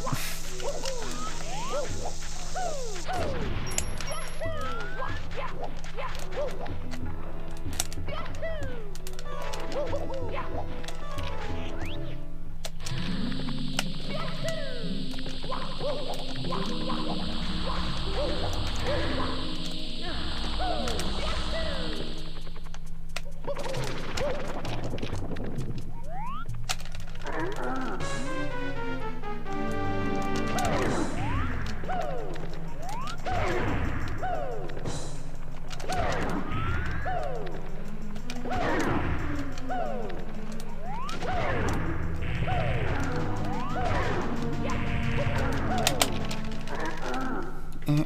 Here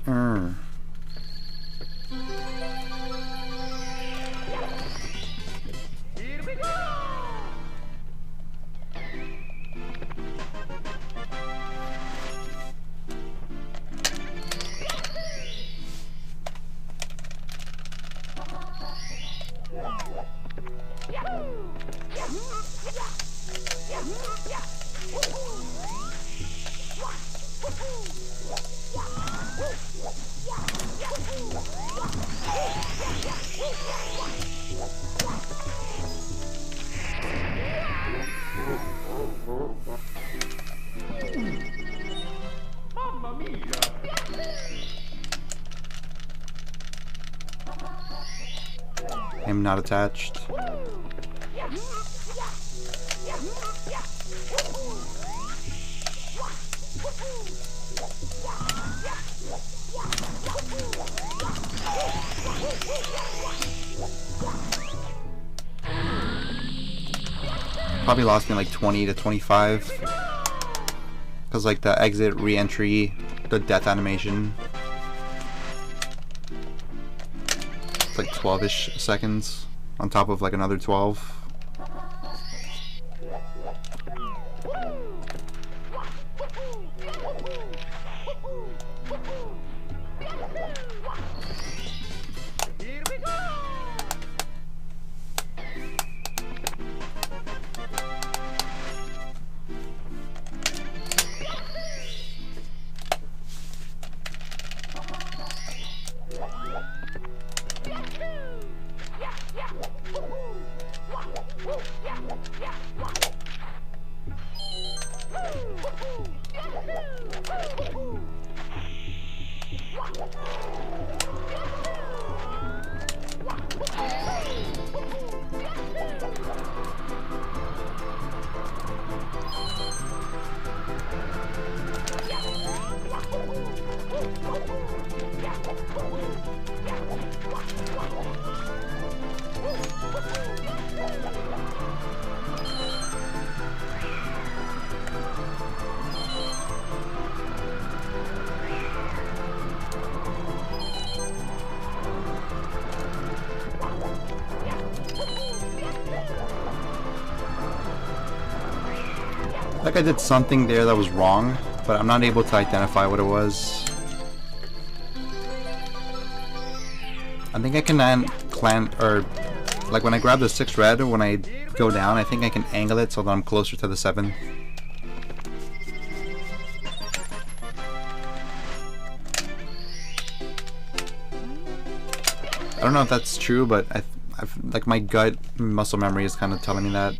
we go! Mamma mia! I'm not attached. Probably lost me like 20 to 25. Because like the exit, re-entry, the death animation. It's like 12-ish seconds on top of like another 12. Here we go! Like I did something there that was wrong, but I'm not able to identify what it was. I think I can or like when I grab the 6 red, when I go down, I think I can angle it so that I'm closer to the 7. I don't know if that's true, but I've like my gut muscle memory is kind of telling me that.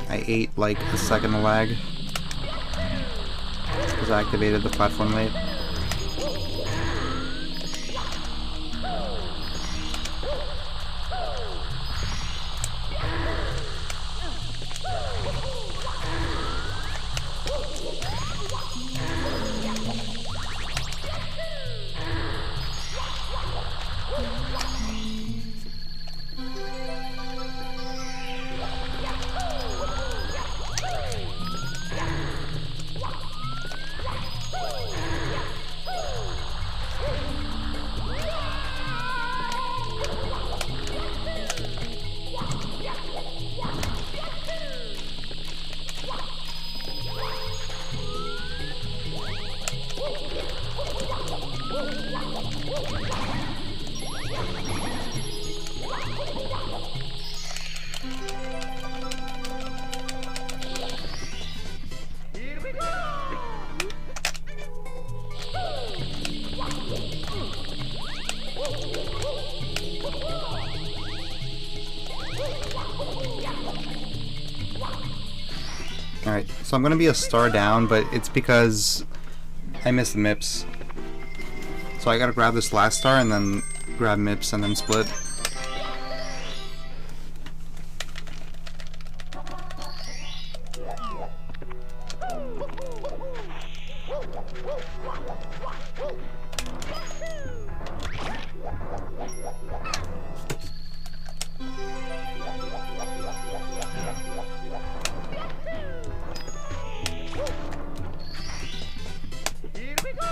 I ate like a second of lag because I activated the platform late. Alright, so I'm gonna be a star down, but it's because I missed the MIPS. So I gotta grab this last star and then grab MIPS and then split. Here we go!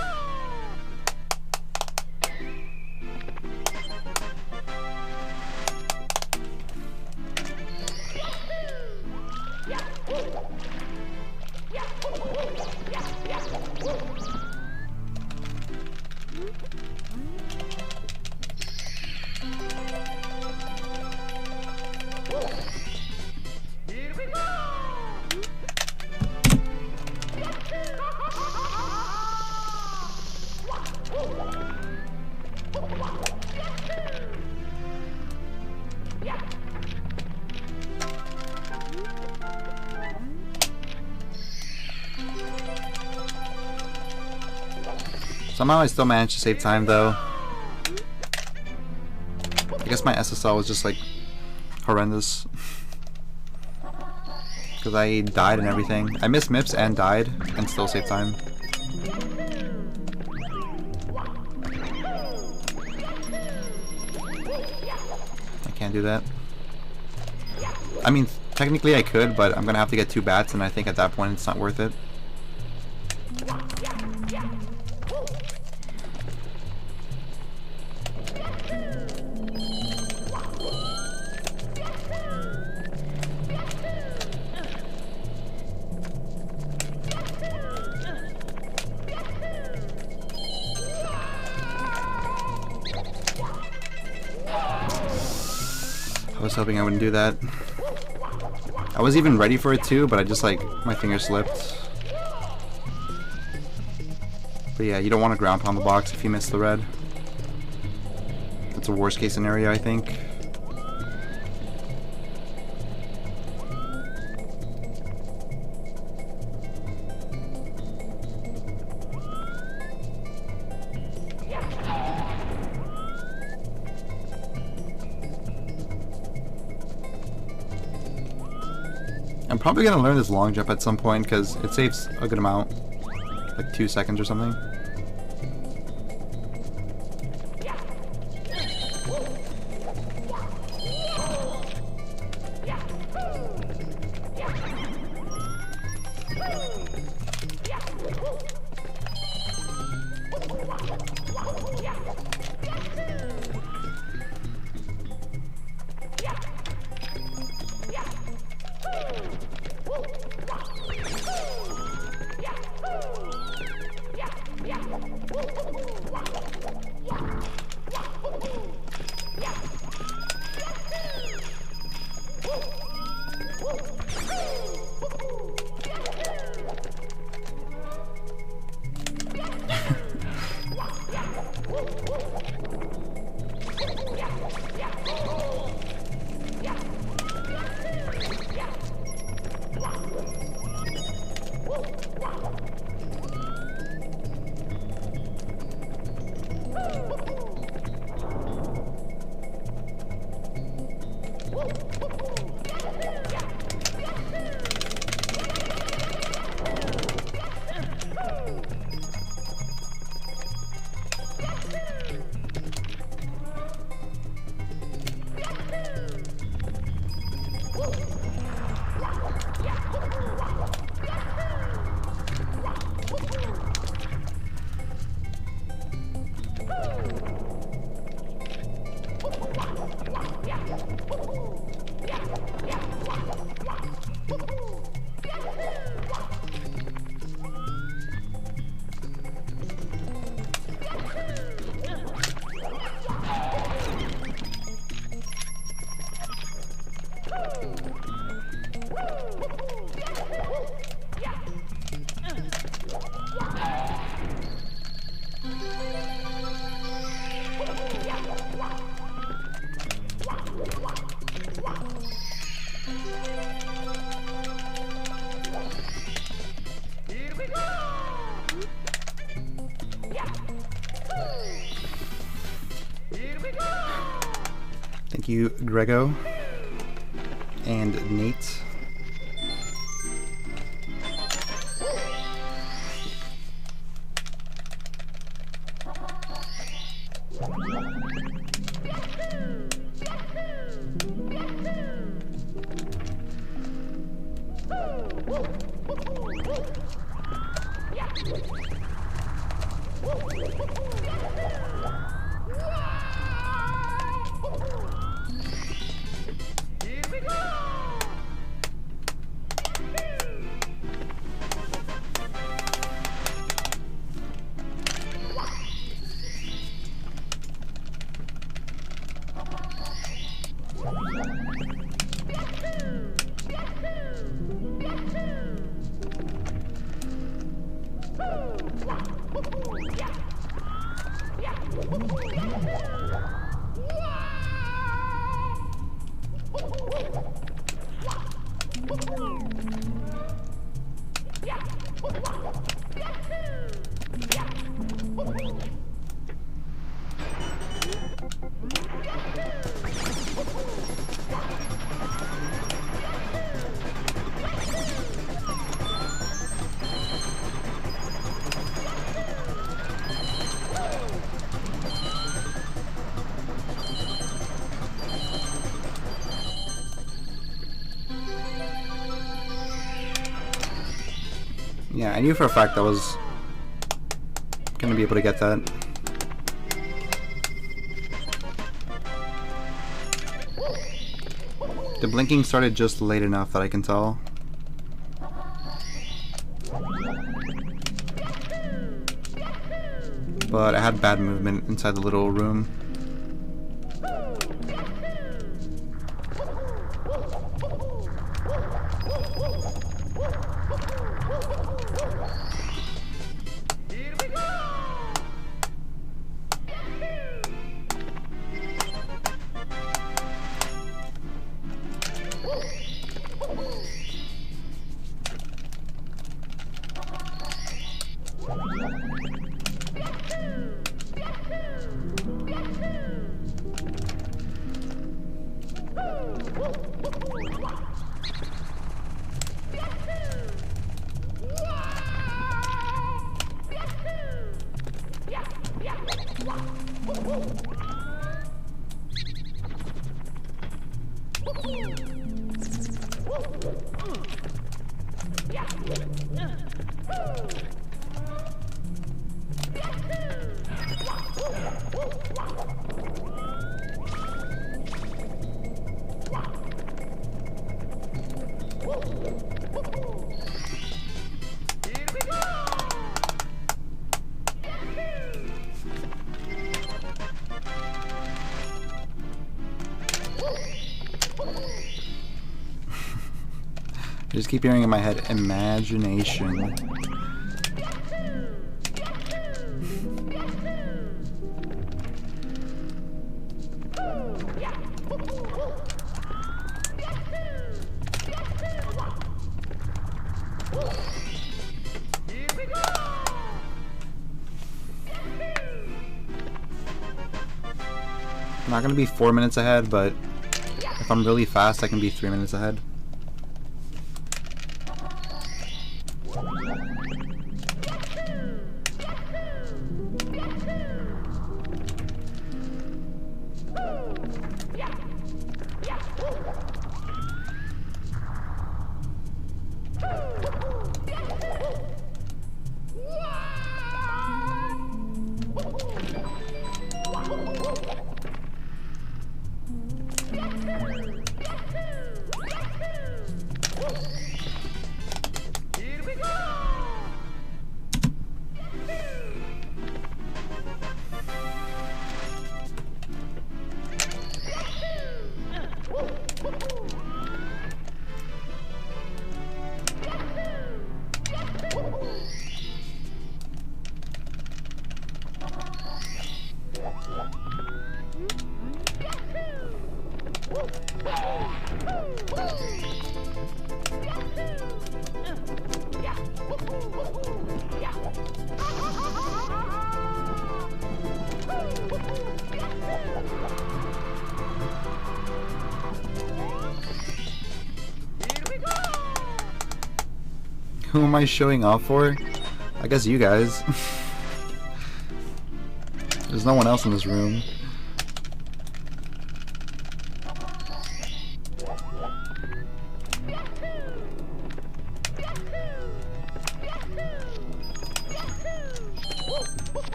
Here we go! Somehow I still managed to save time though. I guess my SSL was just like horrendous. Because I died and everything. I missed MIPS and died and still saved time. I can't do that. I mean, technically I could, but I'm gonna have to get 2 bats and I think at that point it's not worth it. I was hoping I wouldn't do that. I was even ready for it too, but I just like, my finger slipped. But yeah, you don't want to ground pound the box if you miss the red. That's a worst case scenario, I think. I'm probably gonna learn this long jump at some point because it saves a good amount, like 2 seconds or something. Thank you, Grego and Nate. Yeah, I knew for a fact I was gonna be able to get that. The blinking started just late enough that I can tell. But I had bad movement inside the little room. I just keep hearing in my head, imagination. I'm not gonna be 4 minutes ahead, but if I'm really fast, I can be 3 minutes ahead. Who am I showing off for? I guess you guys. There's no one else in this room.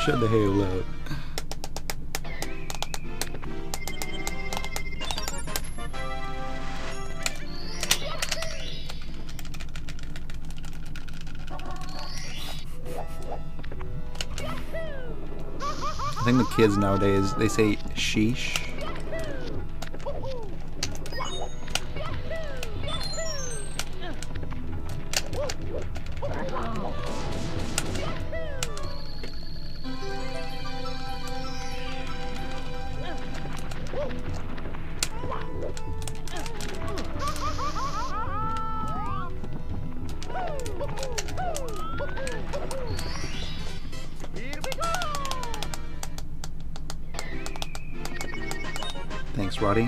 Shut the hell up. I think the kids nowadays, they say sheesh. Thanks, Roddy.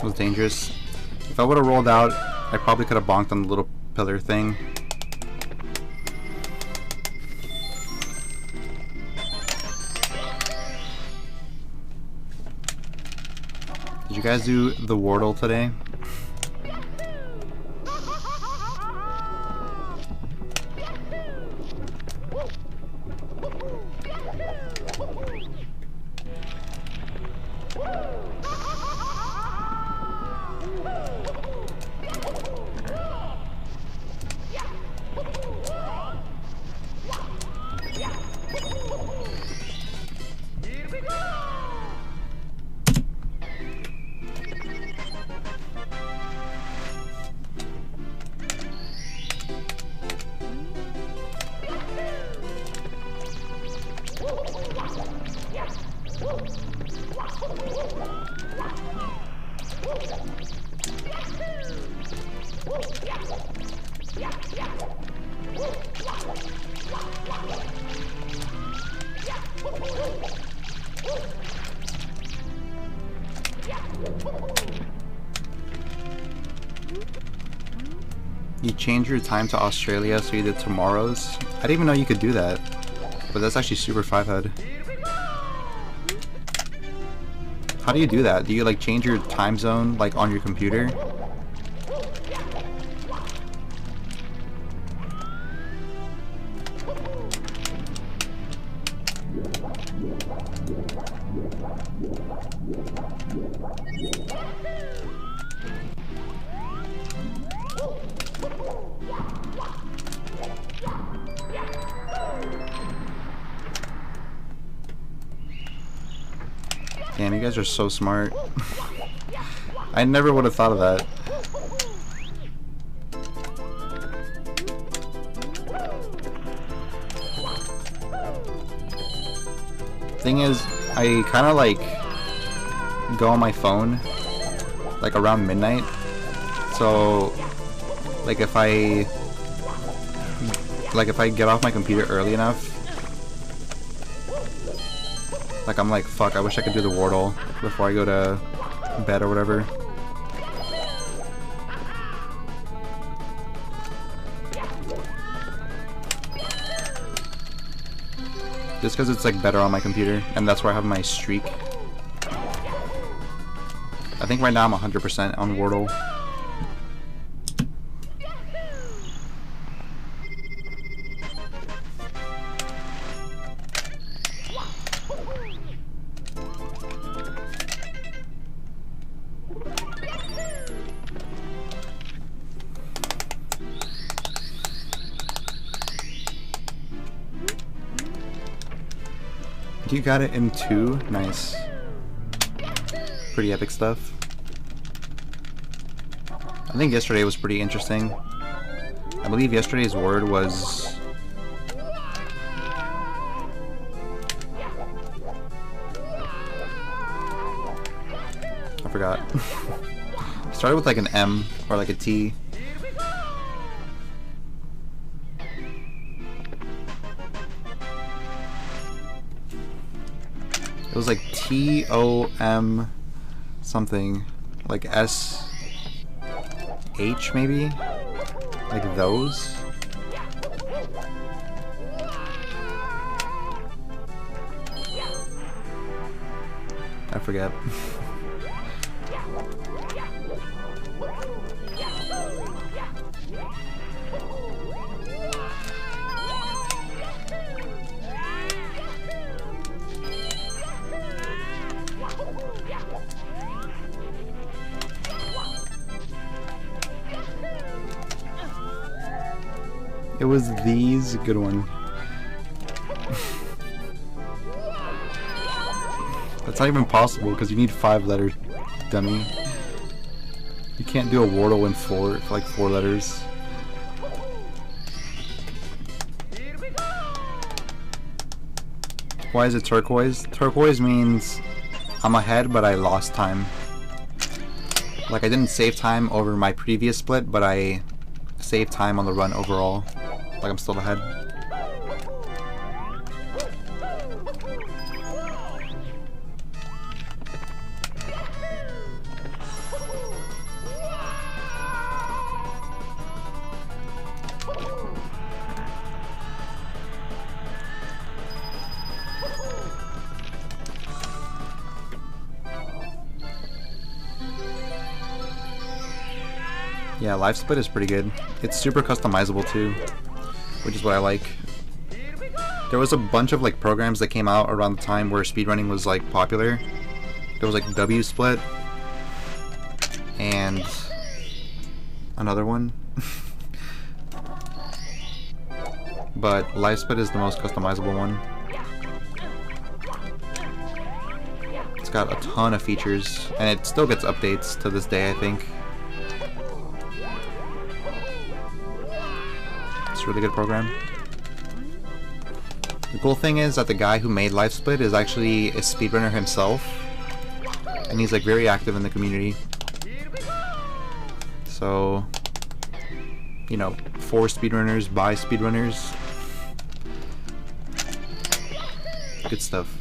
Was dangerous. If I would have rolled out, I probably could have bonked on the little pillar thing. Did you guys do the Wardle today? You change your time to Australia so you did tomorrow's? I didn't even know you could do that. But that's actually super 5-head. How do you do that? Do you like change your time zone like on your computer? Damn, you guys are so smart. I never would have thought of that. Thing is, I kind of like go on my phone like around midnight. So like if I get off my computer early enough, like I'm like, fuck, I wish I could do the Wardle before I go to bed or whatever. Just because it's like better on my computer, and that's where I have my streak. I think right now I'm 100% on Wardle. You got it in 2? Nice. Pretty epic stuff. I think yesterday was pretty interesting. I believe yesterday's word was... I forgot. Started with like an M or like a T. It was like T-O-M something, like S-H maybe? Like those? I forget. It was these, good one. That's not even possible because you need 5 letters, dummy. You can't do a Wardle in 4 for like 4 letters. Why is it turquoise? Turquoise means I'm ahead but I lost time. Like I didn't save time over my previous split, but I saved time on the run overall. Like I'm still ahead. Yeah, live split is pretty good. It's super customizable too, which is what I like. There was a bunch of like programs that came out around the time where speedrunning was like popular. There was like W split and another one. But live split is the most customizable one. It's got a ton of features and it still gets updates to this day, I think. Really good program. The cool thing is that the guy who made Live Split is actually a speedrunner himself, and he's like very active in the community. So, you know, for speedrunners, by speedrunners. Good stuff.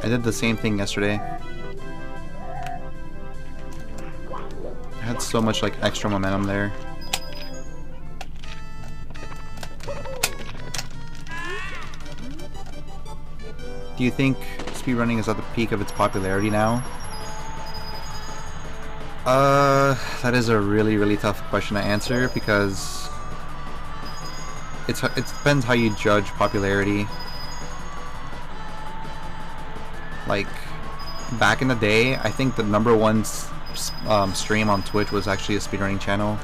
I did the same thing yesterday. I had so much like extra momentum there. Do you think speedrunning is at the peak of its popularity now? That is a really tough question to answer because it depends how you judge popularity. Like, back in the day, I think the #1 stream on Twitch was actually a speedrunning channel.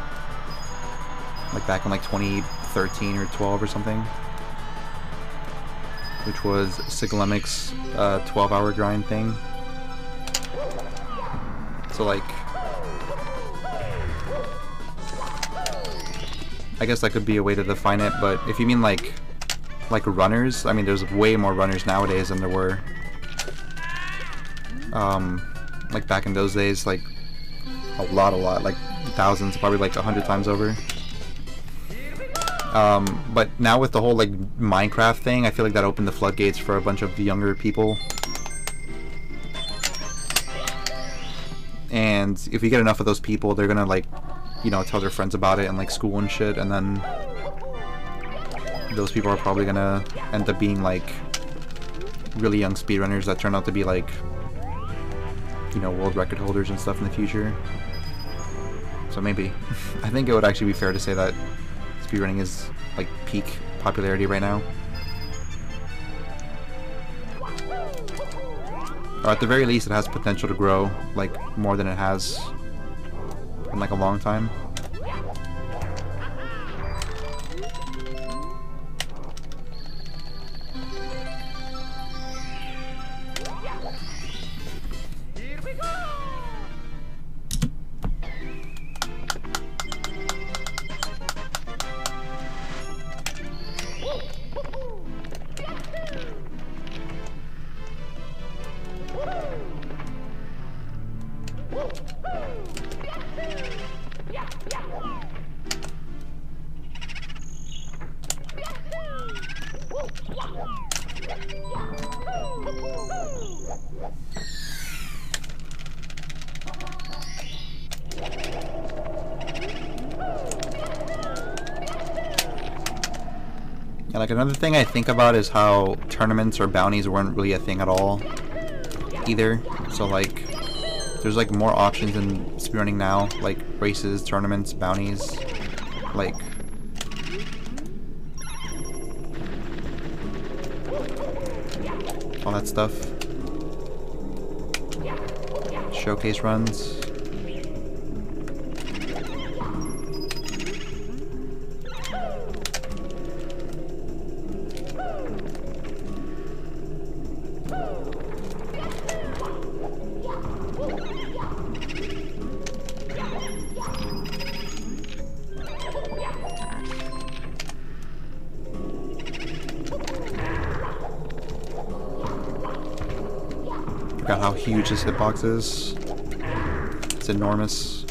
Like back in like 2013 or 12 or something. Which was Siglemic's 12-hour grind thing. So like, I guess that could be a way to define it, but if you mean like runners, I mean there's way more runners nowadays than there were. Like back in those days, like a lot, like thousands, probably like 100 times over. But now with the whole like Minecraft thing, I feel like that opened the floodgates for a bunch of younger people. And if you get enough of those people, they're gonna like, you know, tell their friends about it in like school and shit, and then those people are probably gonna end up being like really young speedrunners that turn out to be like, you know, world record holders and stuff in the future. So maybe. I think it would actually be fair to say that speedrunning is like peak popularity right now. Or at the very least it has potential to grow like more than it has in like a long time. Yeah, like another thing I think about is how tournaments or bounties weren't really a thing at all either. So like there's like more options in speedrunning now, like races, tournaments, bounties, like all that stuff. Showcase runs. Forgot how huge this hitbox is. It's enormous.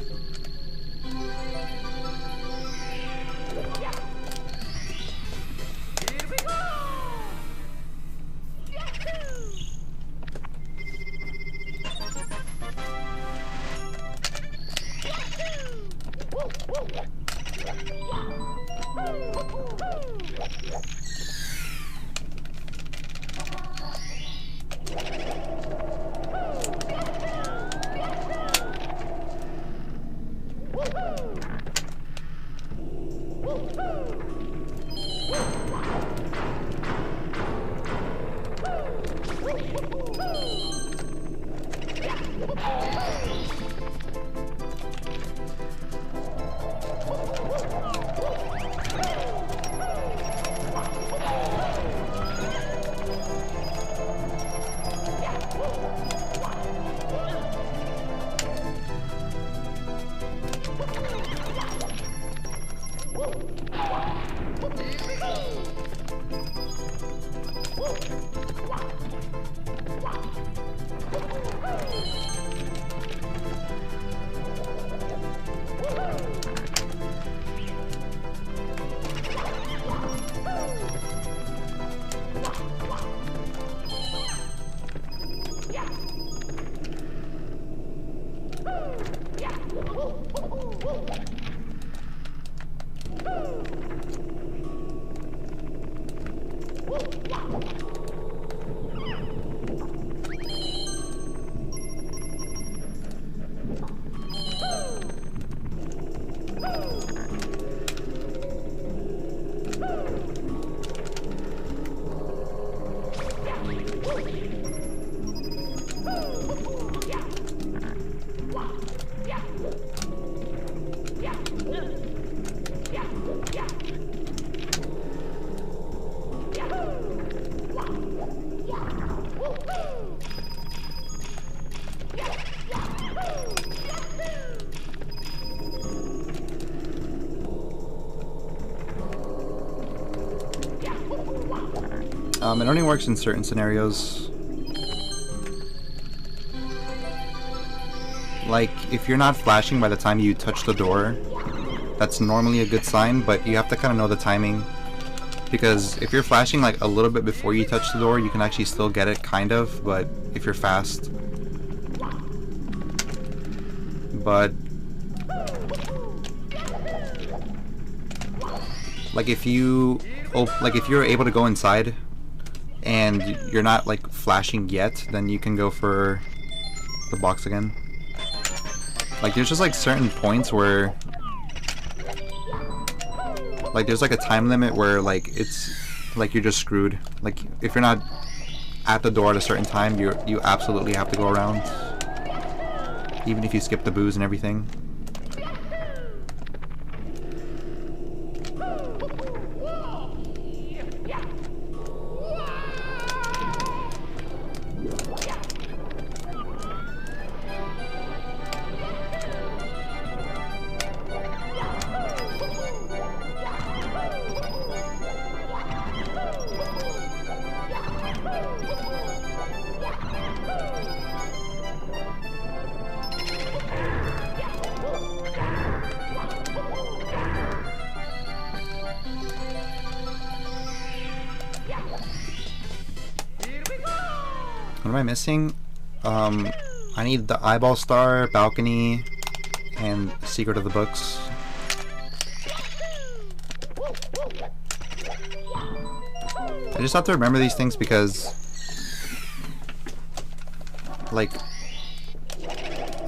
It only works in certain scenarios. Like, if you're not flashing by the time you touch the door, that's normally a good sign, but you have to kind of know the timing. Because if you're flashing like a little bit before you touch the door, you can actually still get it, kind of, but if you're fast. But like if you're able to go inside and you're not like flashing yet, then you can go for the box again. Like there's just like certain points where like there's like a time limit where like it's like you're just screwed. Like if you're not at the door at a certain time, you absolutely have to go around, even if you skip the booze and everything. What am I missing? I need the eyeball star, balcony, and secret of the books. I just have to remember these things because, like,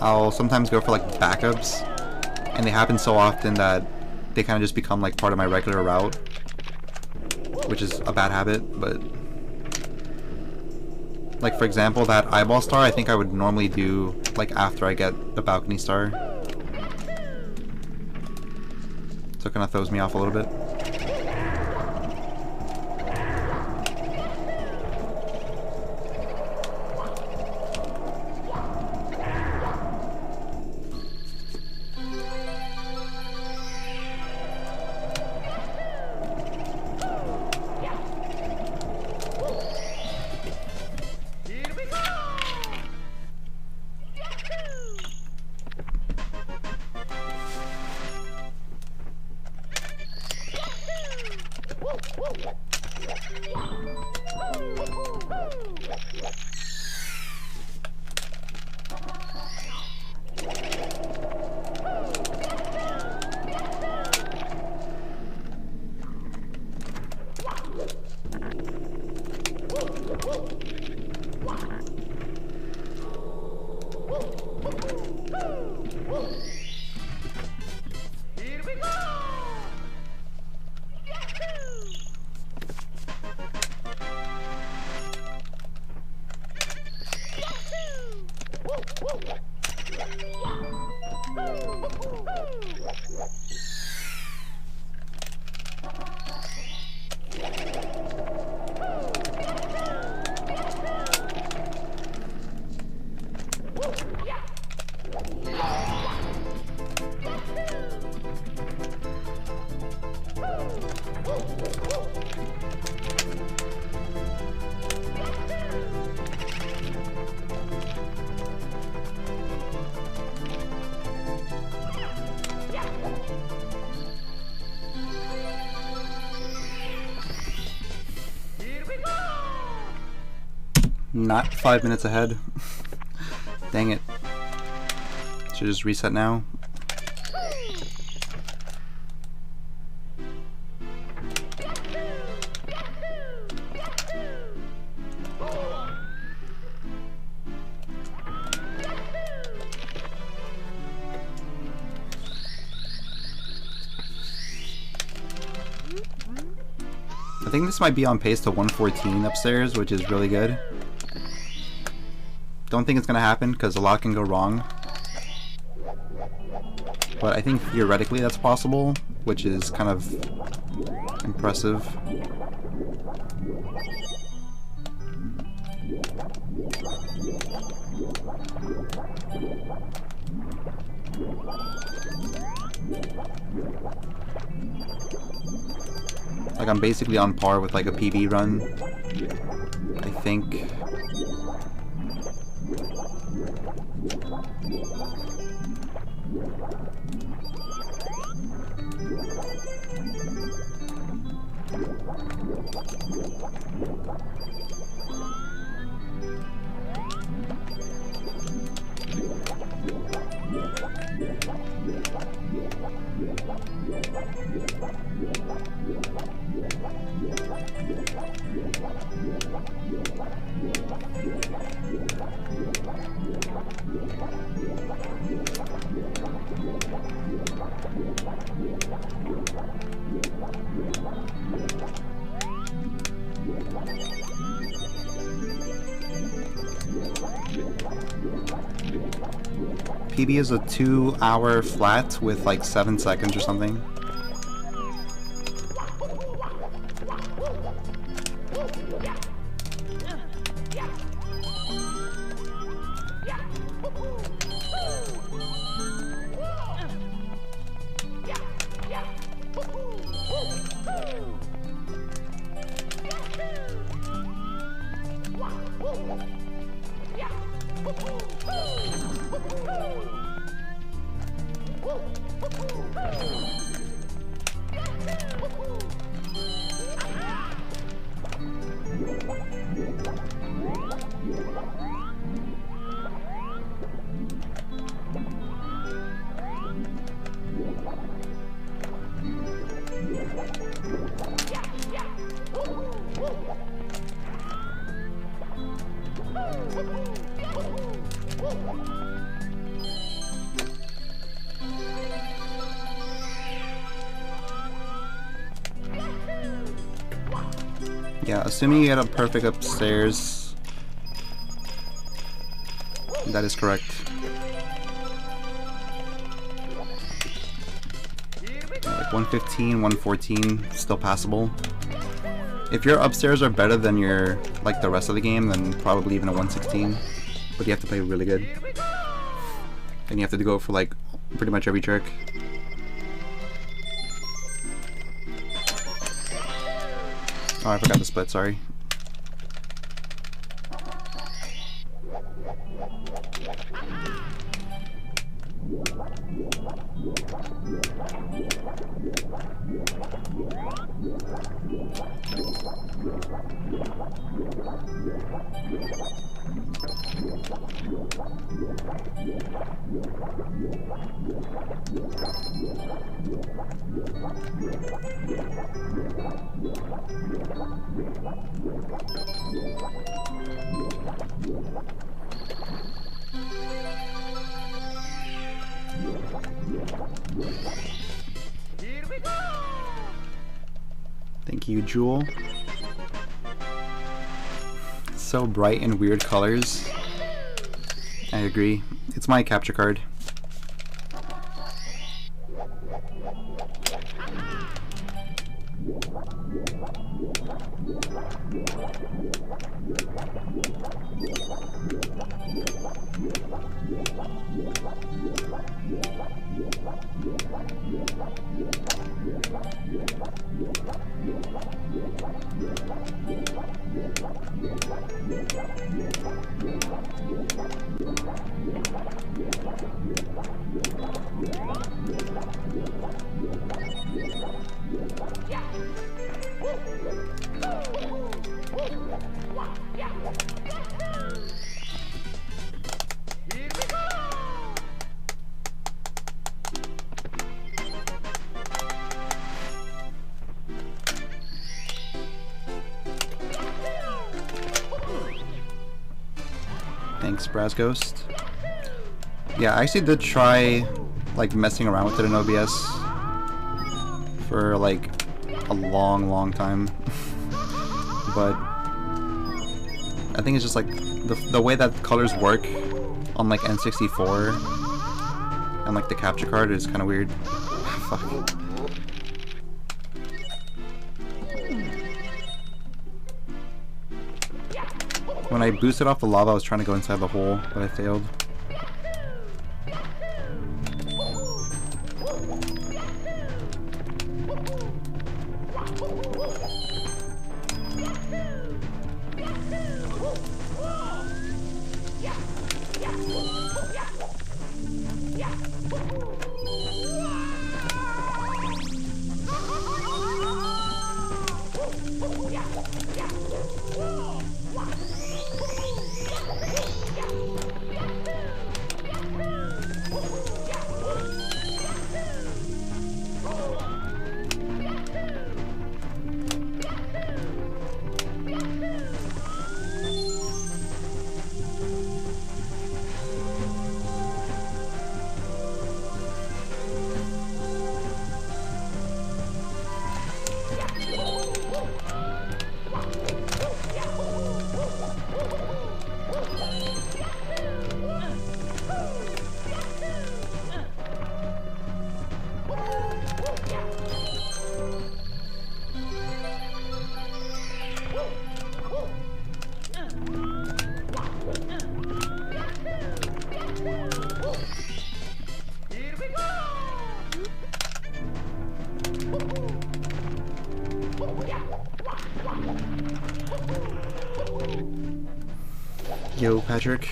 I'll sometimes go for like backups, and they happen so often that they kind of just become like part of my regular route, which is a bad habit, but like for example that eyeball star I think I would normally do like after I get the balcony star, so it kind of throws me off a little bit. Not 5 minutes ahead. Dang it. Should just reset now. I think this might be on pace to 114 upstairs, which is really good. Don't think it's gonna happen because a lot can go wrong, but I think theoretically that's possible, which is kind of impressive. Like I'm basically on par with like a PB run. think. PB is a 2-hour flat with like 7 seconds or something. Yeah, assuming you get a perfect upstairs, that is correct. Like 115, 114, still passable. If your upstairs are better than your, like, the rest of the game, then probably even a 116. But you have to play really good. And you have to go for, like, pretty much every trick. Oh, I forgot the split, sorry. Thank you, Jewel. So bright and weird colors. I agree. It's my capture card. Thanks, Brasghost. Yeah, I actually did try, like, messing around with it in OBS for, like, a long time. But I think it's just, like, the way that colors work on, like, N64 and, like, the capture card is kind of weird. Fuck. When I boosted off the lava, I was trying to go inside the hole, but I failed. Yo, Patrick.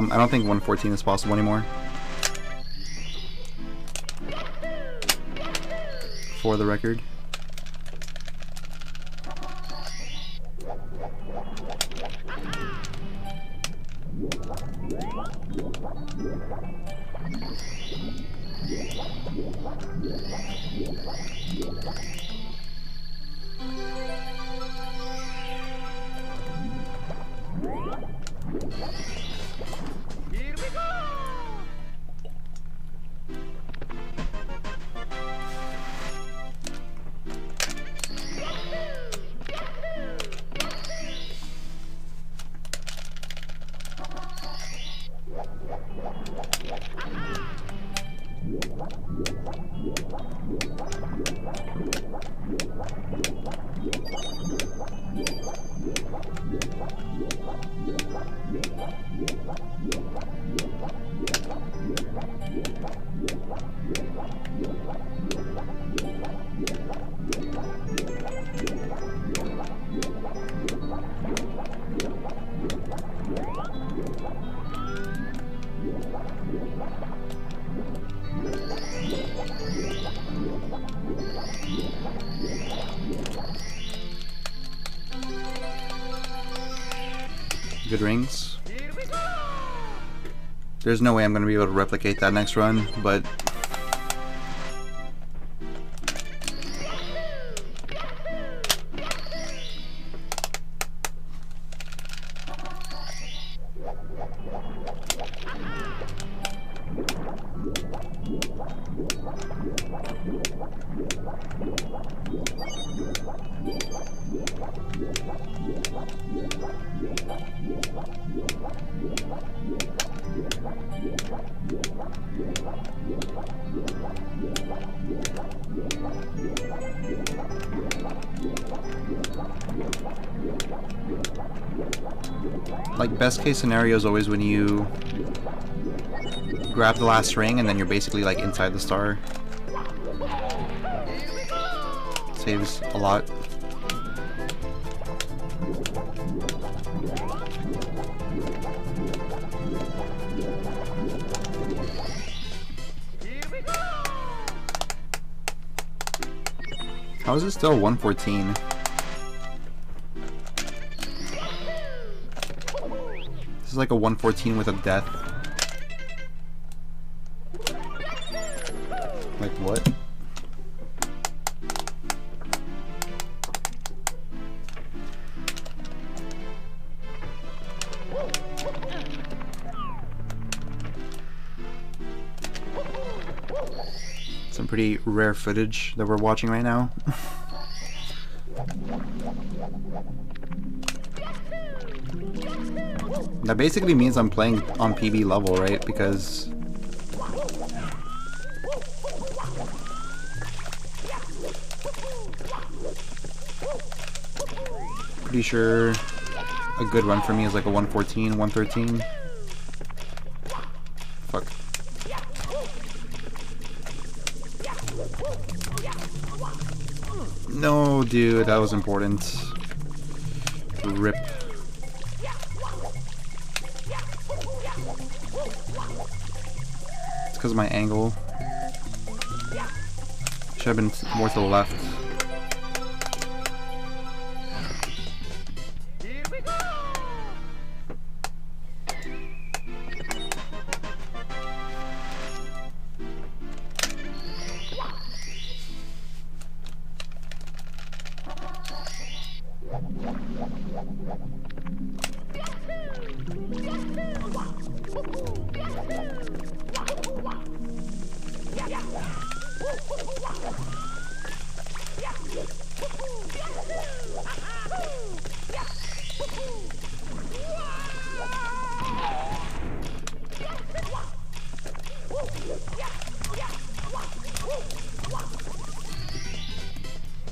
I don't think 114 is possible anymore. For the record. Good rings. There's no way I'm going to be able to replicate that next run, but like best case scenario is always when you grab the last ring and then you're basically like inside the star. Saves a lot. How is it still 114? This is like a 114 with a death. Like what? Some pretty rare footage that we're watching right now. That basically means I'm playing on PB level, right? Because pretty sure a good run for me is like a 114, 113. Fuck. No, dude, that was important. Rip. It's because of my angle. Should have been more to the left. Here we go!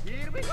Here we go!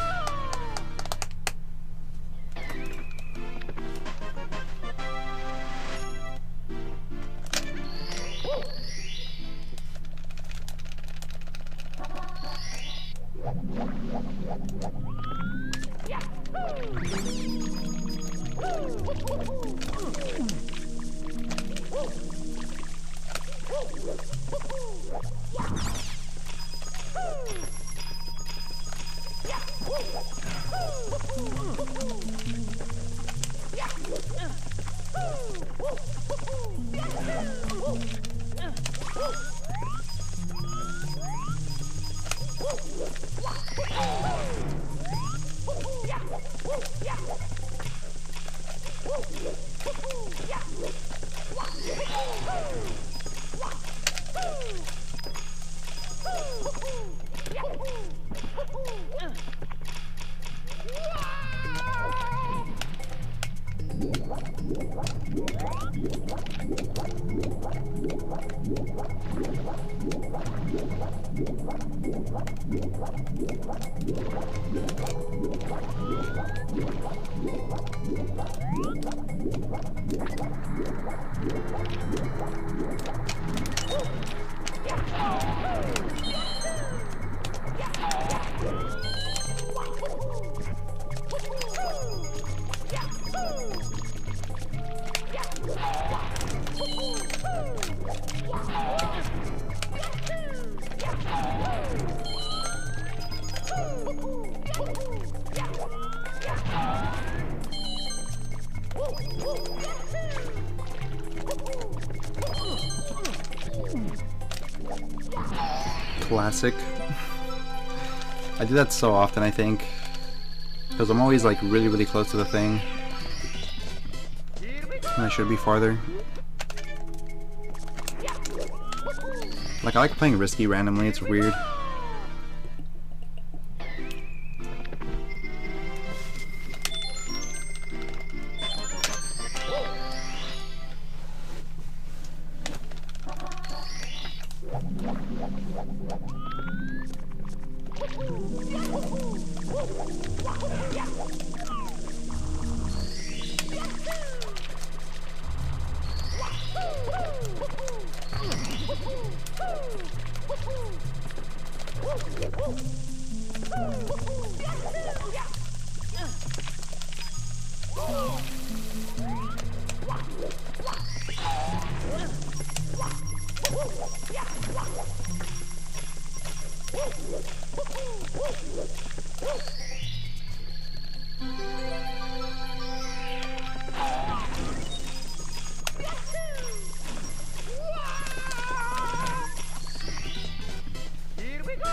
Classic. I do that so often, I think. Because I'm always like really, really close to the thing. And I should be farther. Like, I like playing risky randomly, it's weird. Here we go!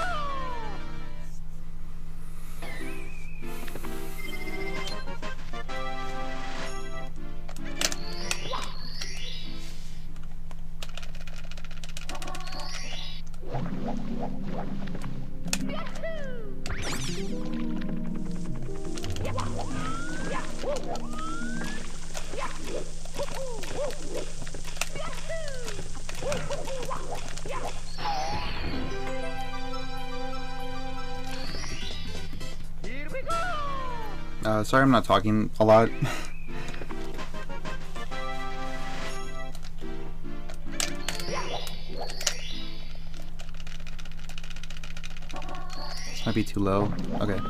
Sorry I'm not talking a lot. This might be too low. Okay.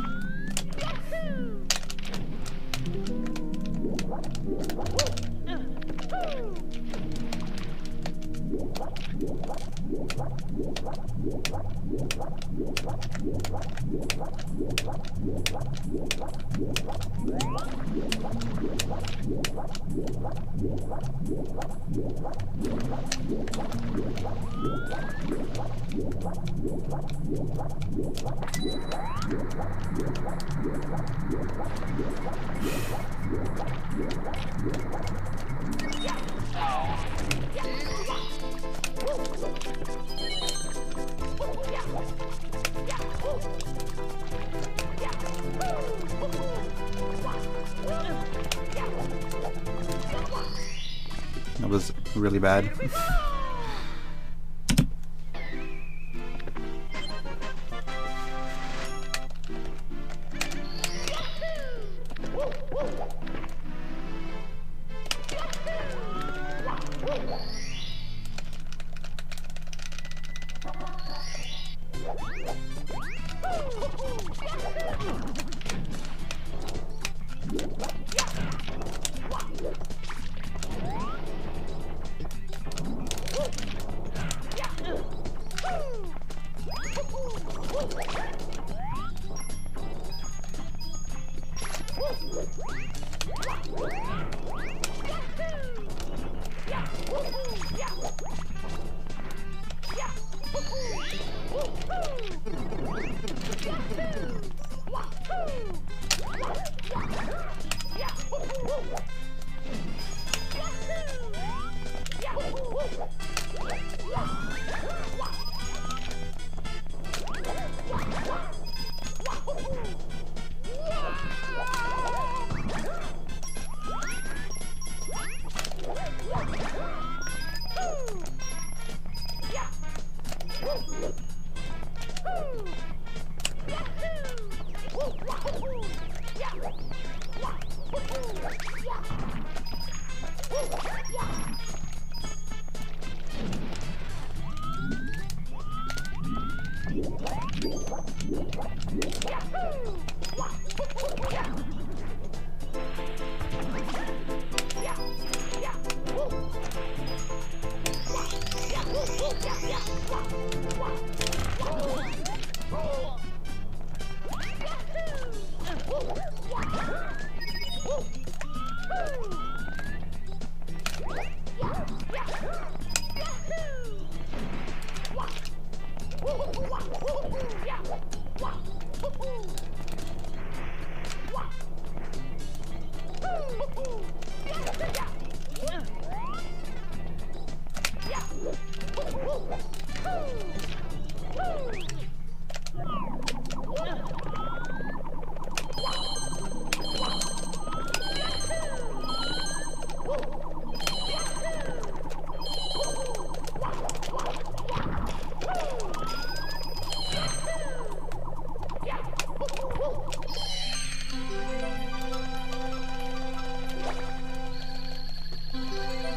That was really bad.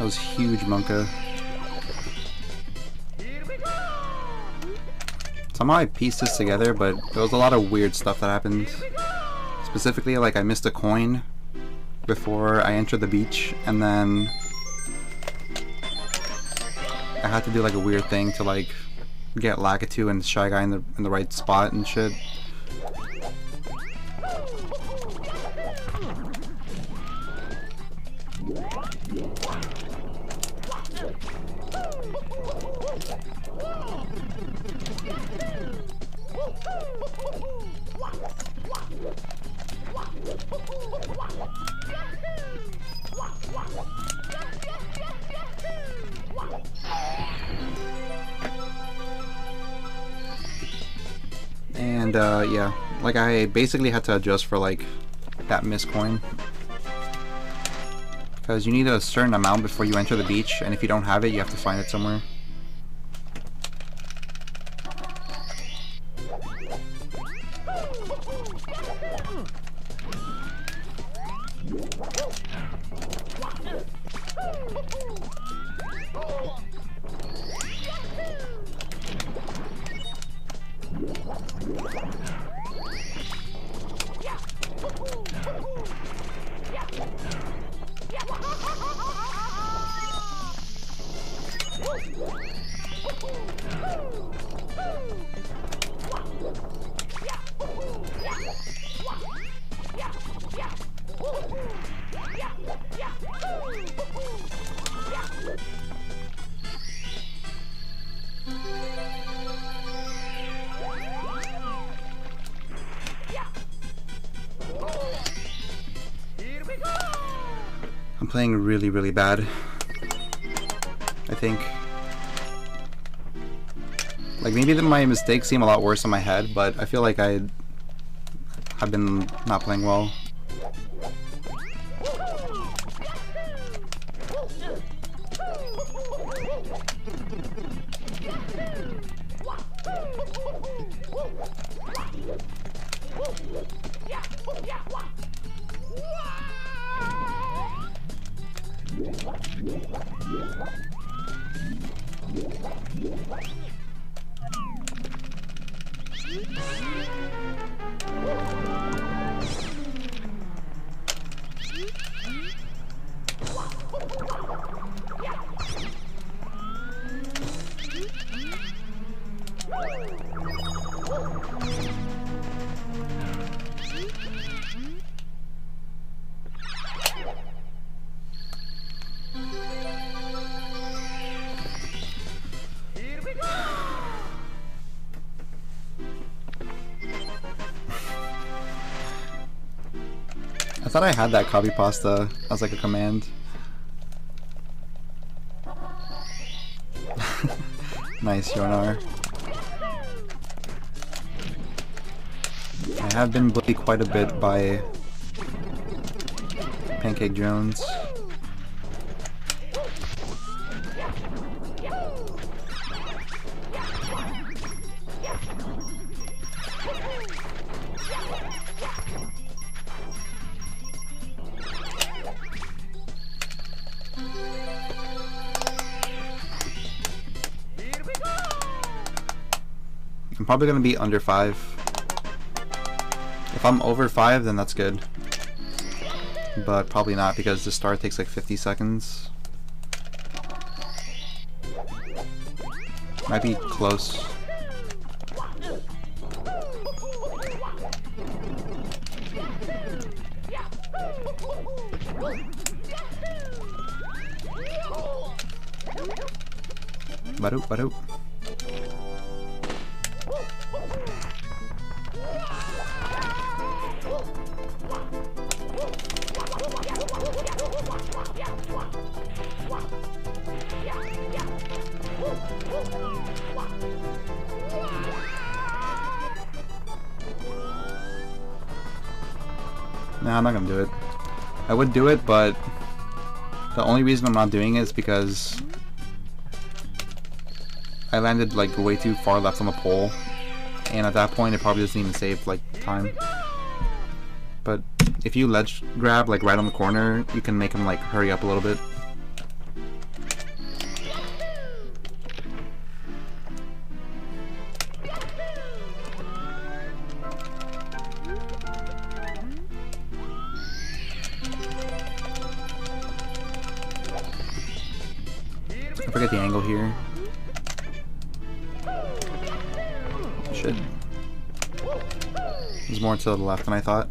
That was huge, Monka. Somehow I pieced this together, but there was a lot of weird stuff that happened. Specifically, like I missed a coin before I entered the beach, and then I had to do like a weird thing to like get Lakitu and Shy Guy in the right spot and shit. And yeah, like I basically had to adjust for like that missed coin, because you need a certain amount before you enter the beach, and if you don't have it, you have to find it somewhere. playing really, really bad. I think. Like, maybe my mistakes seem a lot worse in my head, but I feel like I have been not playing well. I thought I had that copy pasta as like a command. Nice, Yonar. I have been bullied quite a bit by Pancake Jones. I'm probably gonna be under 5. If I'm over 5, then that's good. But probably not, because the start takes like 50 seconds. Might be close. Badoop, badoop. Nah, I'm not gonna do it. I would do it, but the only reason I'm not doing it is because I landed like way too far left on the pole, and at that point it probably doesn't even save like time. But if you ledge grab like right on the corner, you can make him like hurry up a little bit. I forget the angle here. Shit. There's more to the left than I thought.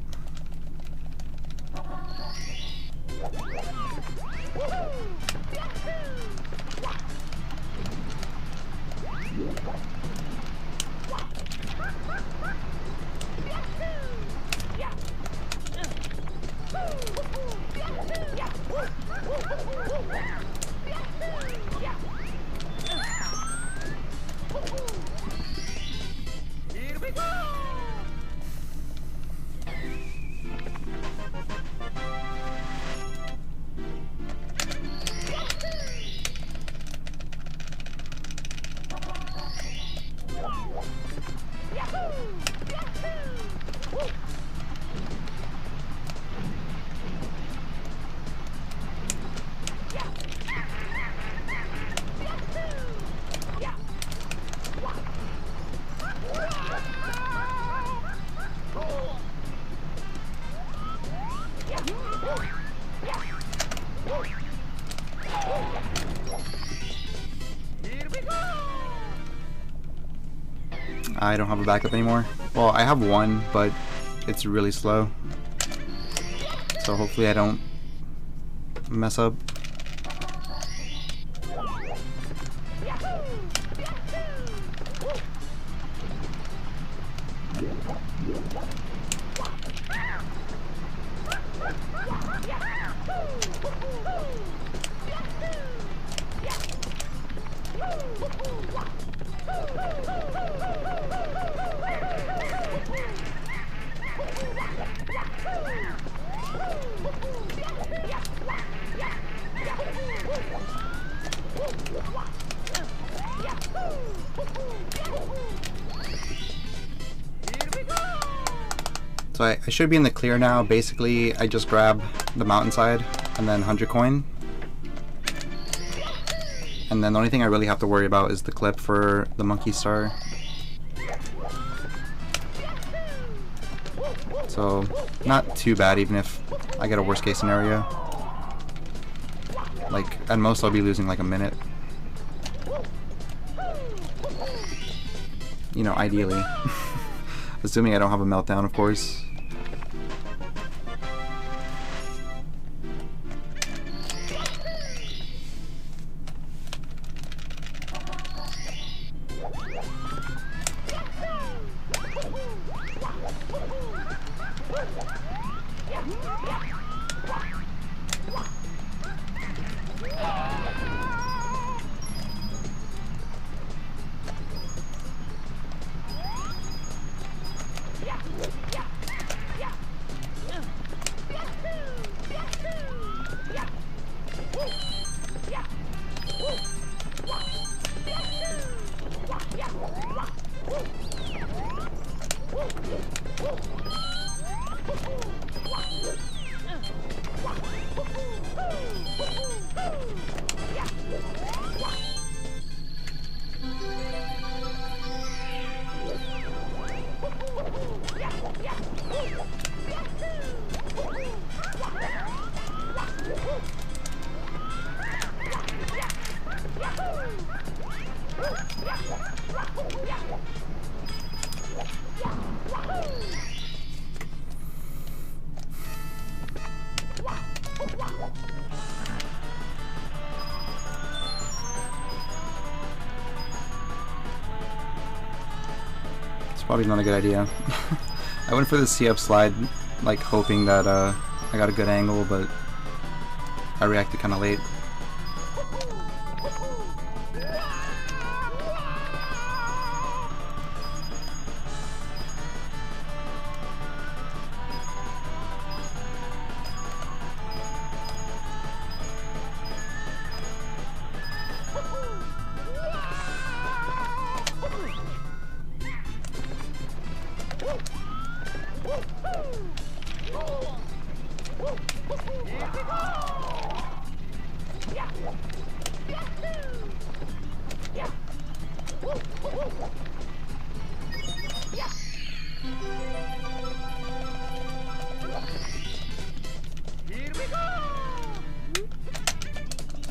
I don't have a backup anymore. Well, I have one, but it's really slow. So hopefully I don't mess up. So I should be in the clear now. Basically, I just grab the mountainside and then 100 coin. And then the only thing I really have to worry about is the clip for the monkey star. So, not too bad even if I get a worst case scenario. Like, at most I'll be losing like a minute. You know, ideally. Assuming I don't have a meltdown, of course. It's probably not a good idea. I went for the C-up slide, like hoping that I got a good angle, but I reacted kind of late.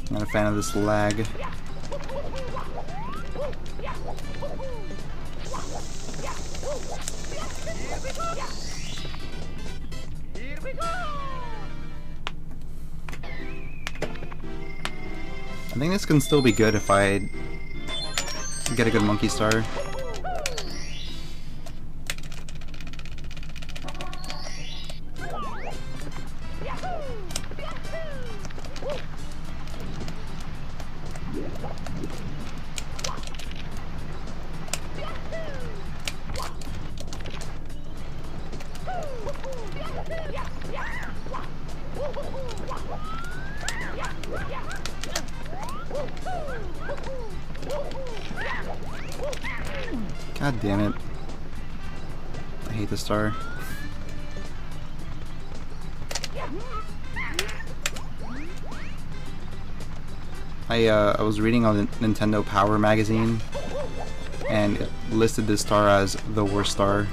Not a fan of this lag. I think this can still be good if I get a good monkey star. God damn it. I hate this star. I was reading on the Nintendo Power magazine and it listed this star as the worst star.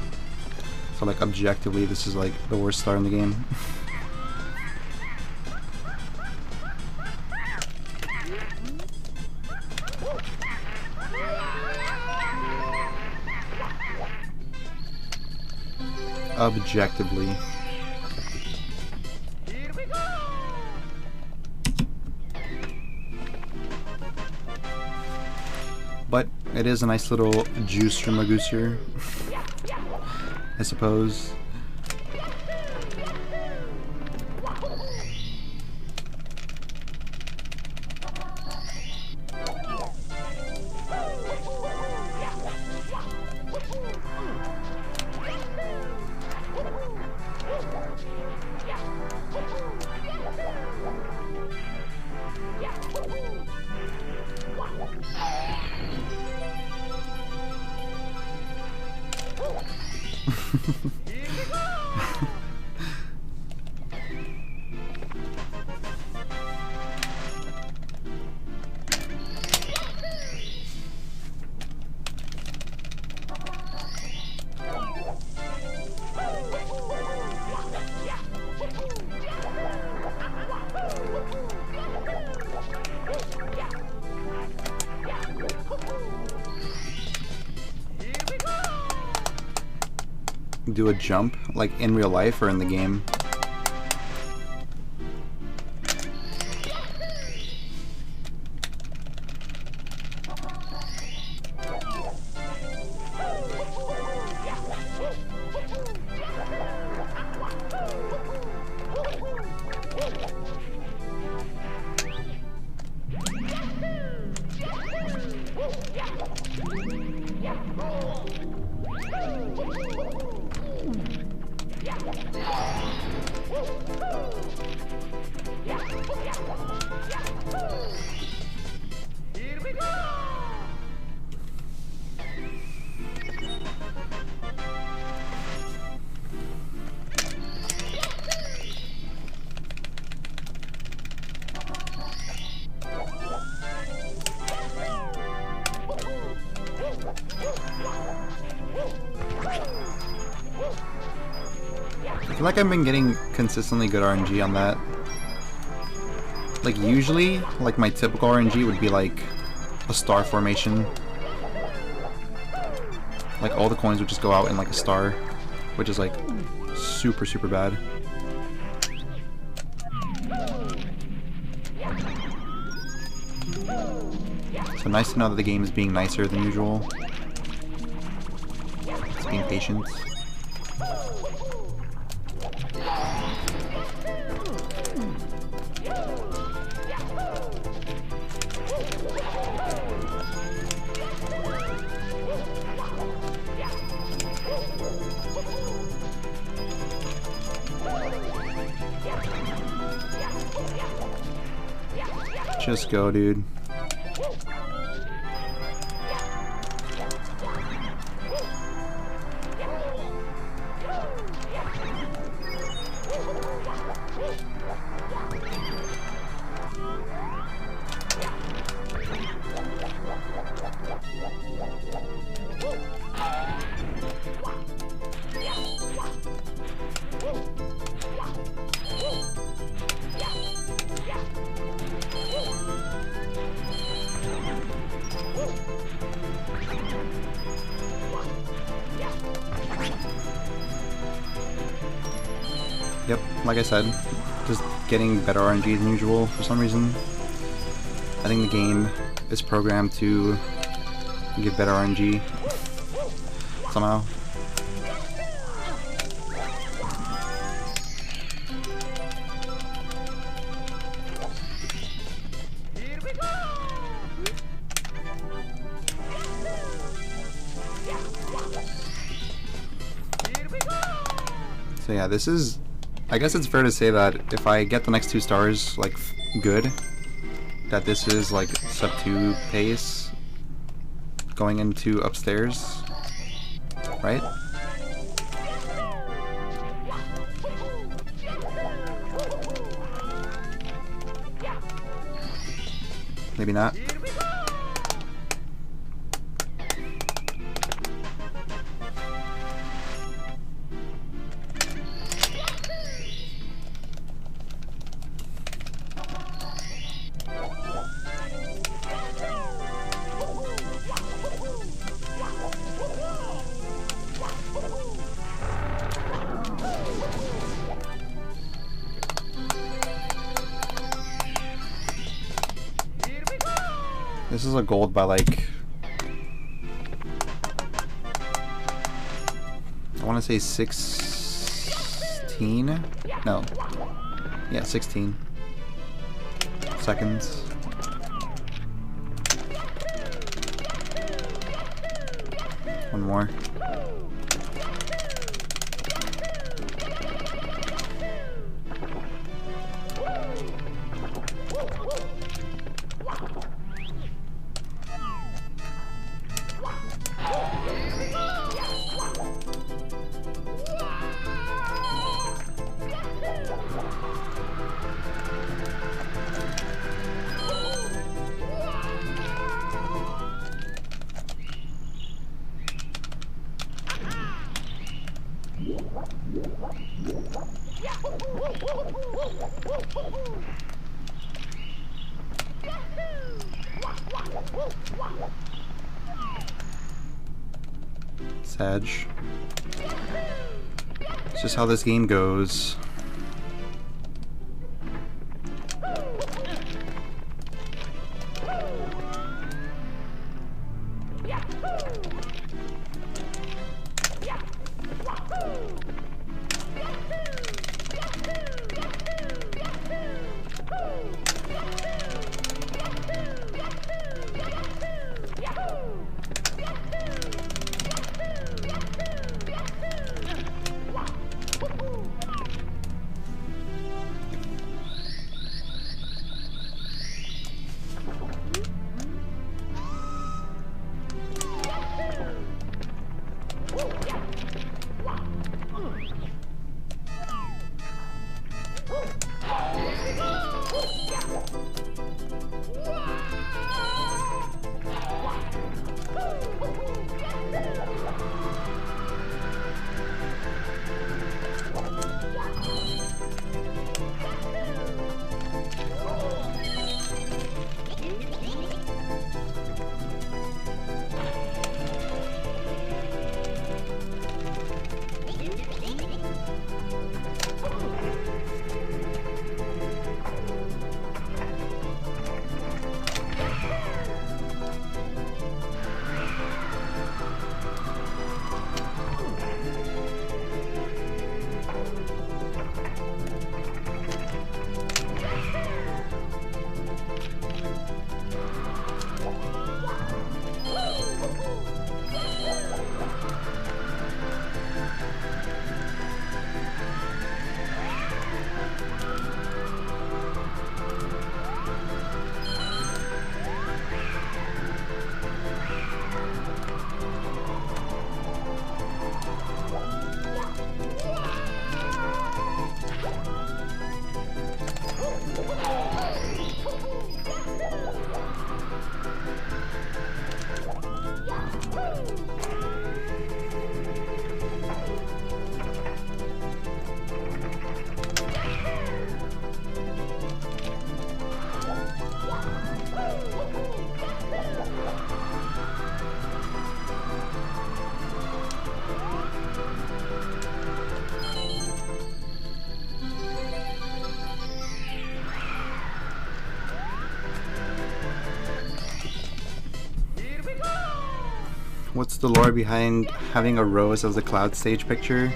So like objectively this is like the worst star in the game. Objectively. But it is a nice little juice from a goosier, I suppose. do a jump, like in real life or in the game. Here we go! I feel like I've been getting consistently good RNG on that. Like usually, like my typical RNG would be like a star formation. Like all the coins would just go out in like a star, which is like super, super bad. So nice to know that the game is being nicer than usual. It's being patient. Just go, dude. Yep, like I said, just getting better RNG than usual for some reason. I think the game is programmed to give better RNG somehow. Here we go! Here we go! So yeah, this is... I guess it's fair to say that if I get the next 2 stars, like, good, that this is, like, sub 2 pace going into upstairs, right? Maybe not. This is a gold by like, I want to say 16? No. Yeah, 16 seconds. One more. Sag. It's just how this game goes. What's the lore behind having a rose as the cloud stage picture?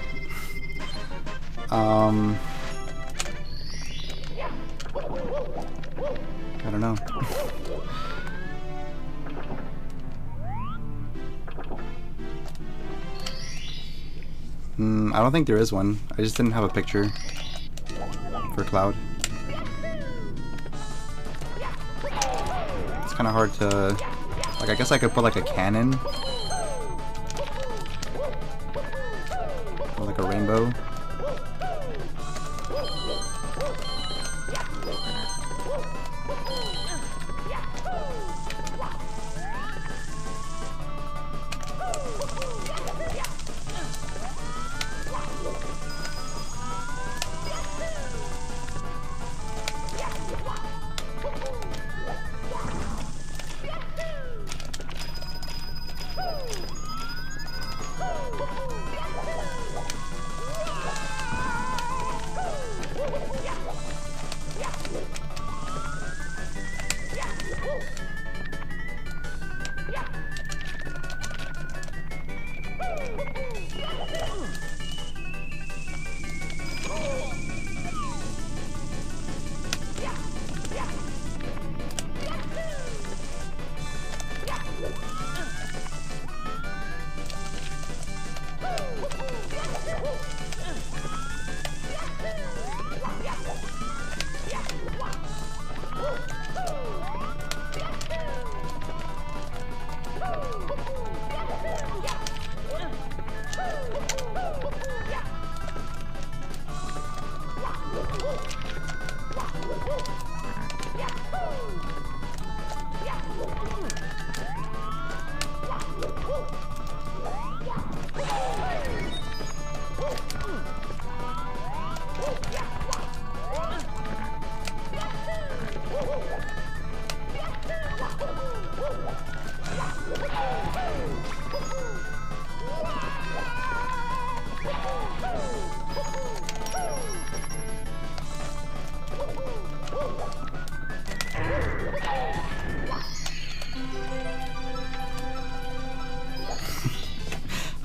I don't know. I don't think there is one. I just didn't have a picture for Cloud. It's kind of hard to... like, I guess I could put like a cannon. Or like a rainbow.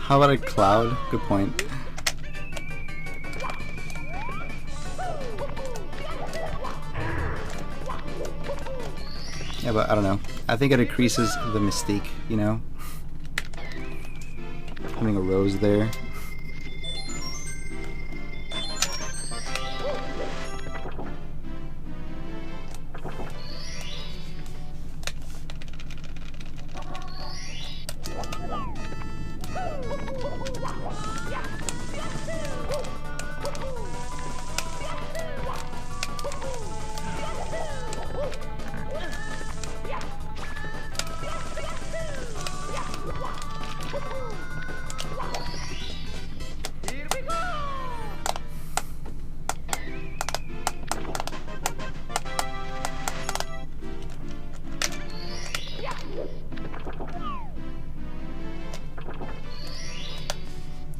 How about a cloud? Good point. Yeah, but I don't know. I think it increases the mystique, you know? Having a rose there.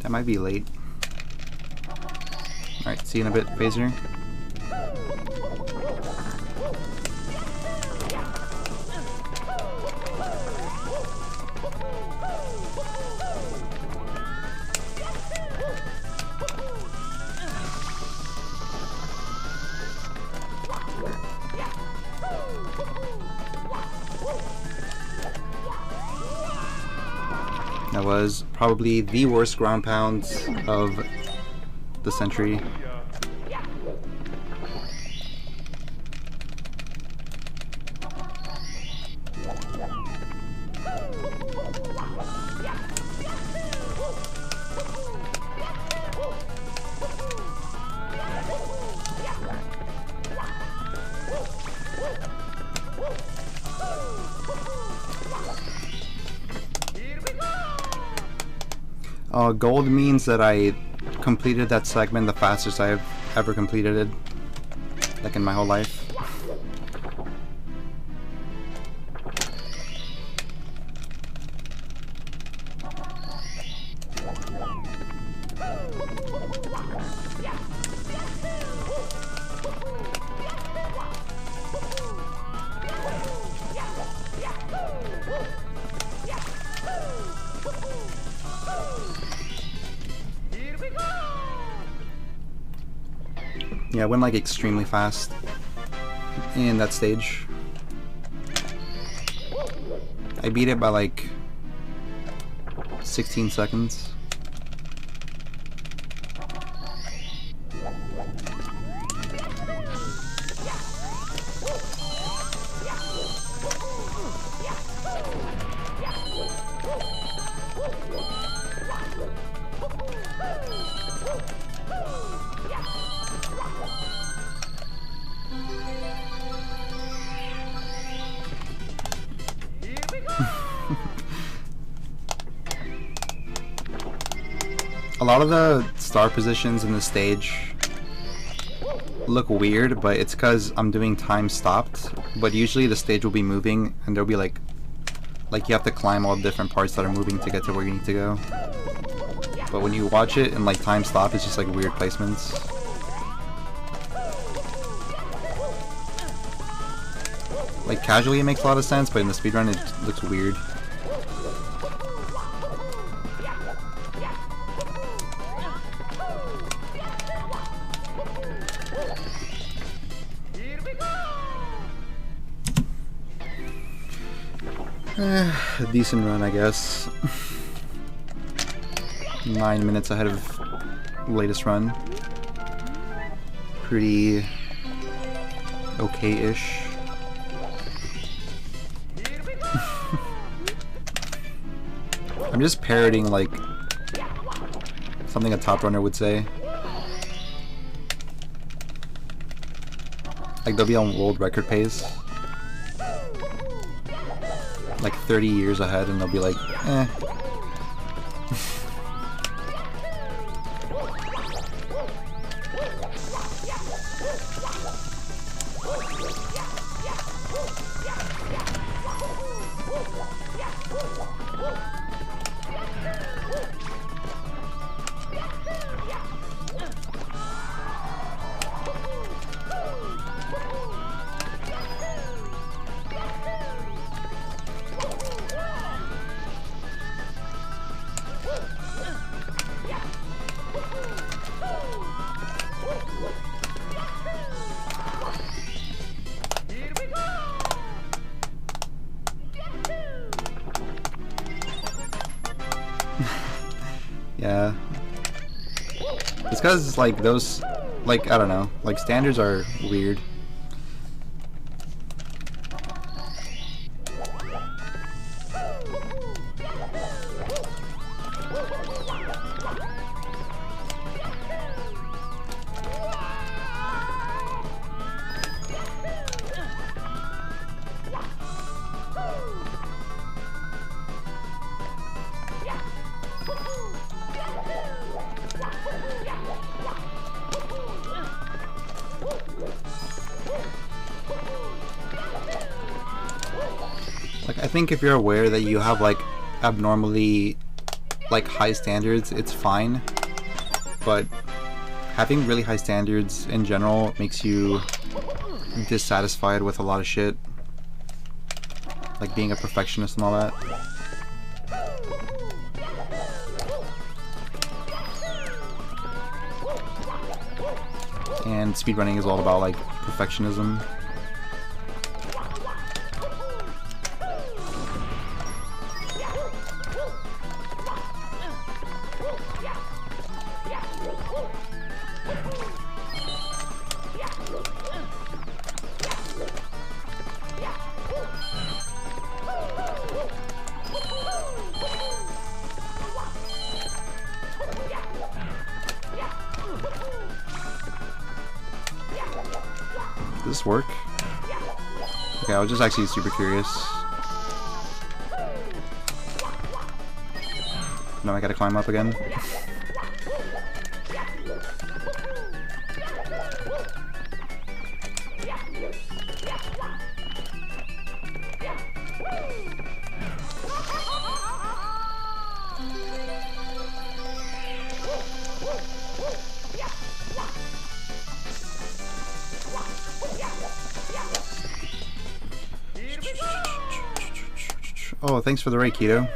That might be late. Alright, see you in a bit, Phaser. That was probably the worst ground pound of the century. Gold means that I completed that segment the fastest I've ever completed it, like in my whole life. Yeah, I went like extremely fast in that stage. I beat it by like 16 seconds. A lot of the star positions in the stage look weird, but it's because I'm doing time stopped. But usually the stage will be moving and there'll be like you have to climb all the different parts that are moving to get to where you need to go. But when you watch it and like time stop, it's just like weird placements. Like casually it makes a lot of sense, but in the speedrun it looks weird. A decent run, I guess. 9 minutes ahead of latest run. Pretty okay-ish. I'm just parroting like something a top runner would say. Like they'll be on world record pace. Like 30 years ahead and they'll be like, eh. because like those, like I don't know, like standards are weird. Like, I think if you're aware that you have like abnormally like high standards, it's fine. But having really high standards in general makes you dissatisfied with a lot of shit. Like being a perfectionist and all that. And speedrunning is all about like perfectionism. Does this work? Okay, I was just actually super curious. Now I gotta climb up again. Oh, thanks for the raid, Keto.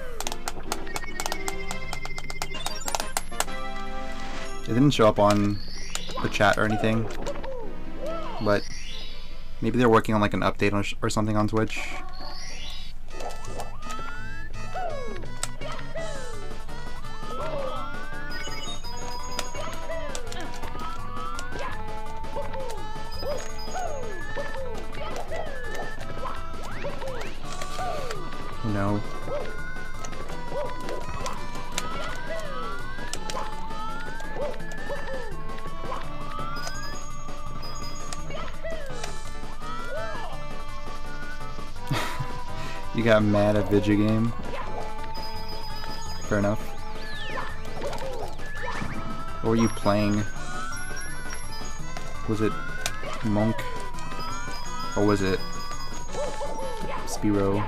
It didn't show up on the chat or anything, but maybe they're working on like an update or something on Twitch. No. You got mad at Vidya game? Fair enough. What were you playing? Was it Monk? Or was it Spiro?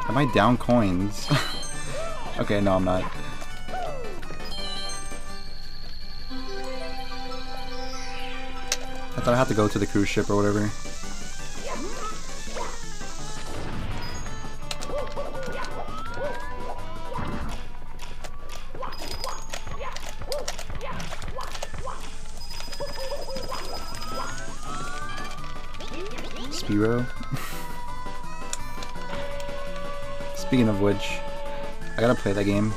Am I down coins? Okay, no, I'm not. I thought I had to go to the cruise ship or whatever. Spiro. Speaking of which, I gotta play that game.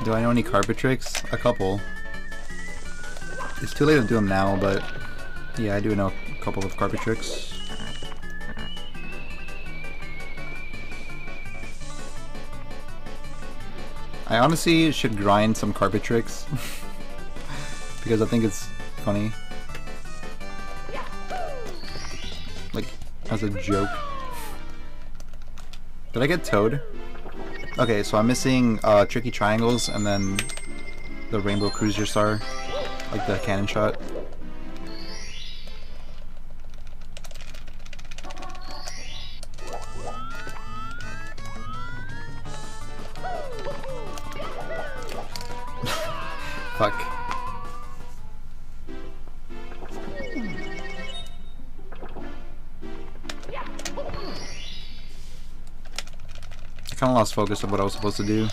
Do I know any carpet tricks? A couple. It's too late to do them now, but yeah, I do know a couple of carpet tricks. I honestly should grind some carpet tricks because I think it's funny. Like, as a joke. Did I get Toad? Okay, so I'm missing tricky triangles and then the rainbow cruiser star, like the cannon shot. Fuck. I kinda lost focus of what I was supposed to do.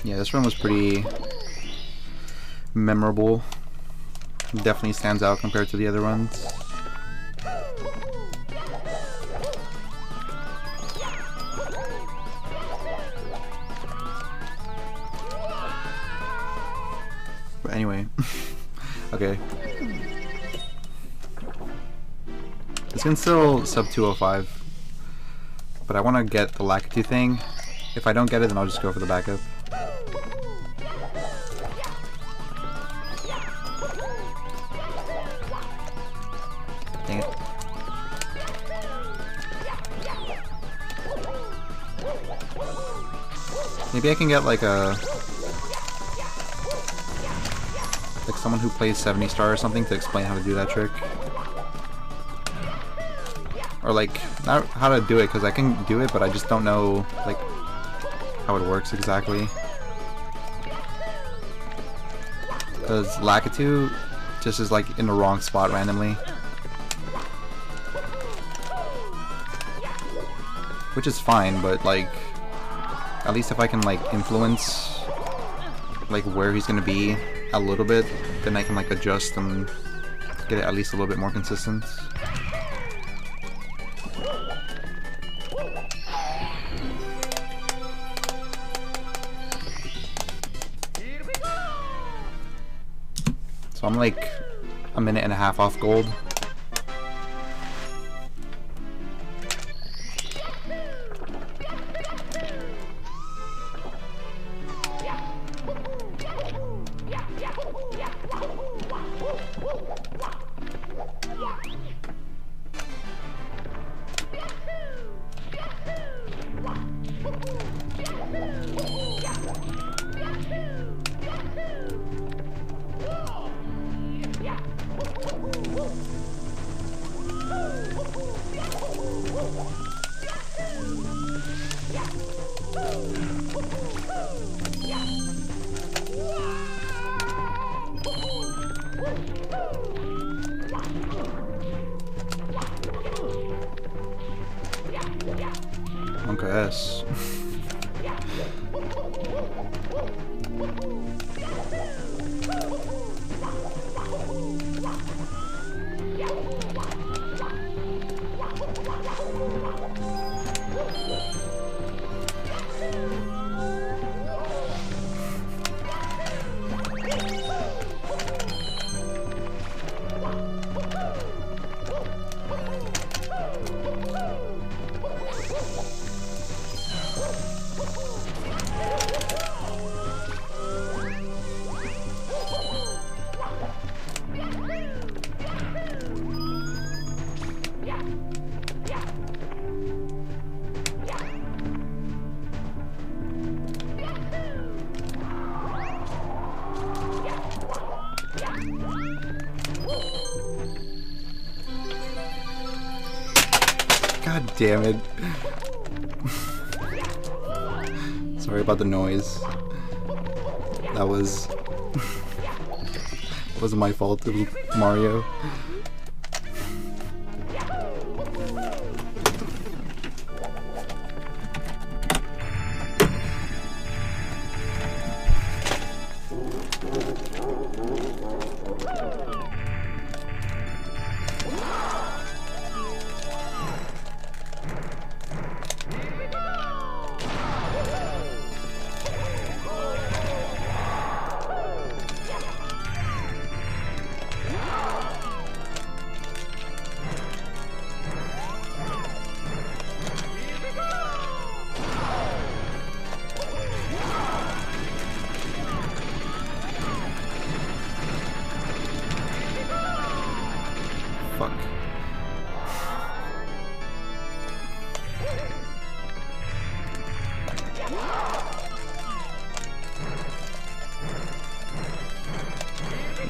Yeah, this run was pretty memorable. Definitely stands out compared to the other runs. But anyway, okay. This can still sub 205, but I want to get the Lakitu thing. If I don't get it, then I'll just go for the backup. Dang it. Maybe I can get like someone who plays 70 star or something to explain how to do that trick. Or like, not how to do it, because I can do it, but I just don't know like how it works exactly. Because Lakitu just is like in the wrong spot randomly. Which is fine, but like, at least if I can like influence like where he's gonna be a little bit, then I can like adjust and get it at least a little bit more consistent. So I'm like a minute and a half off gold. Yes. God damn it. Sorry about the noise. That was... it wasn't my fault, it was Mario. Fuck.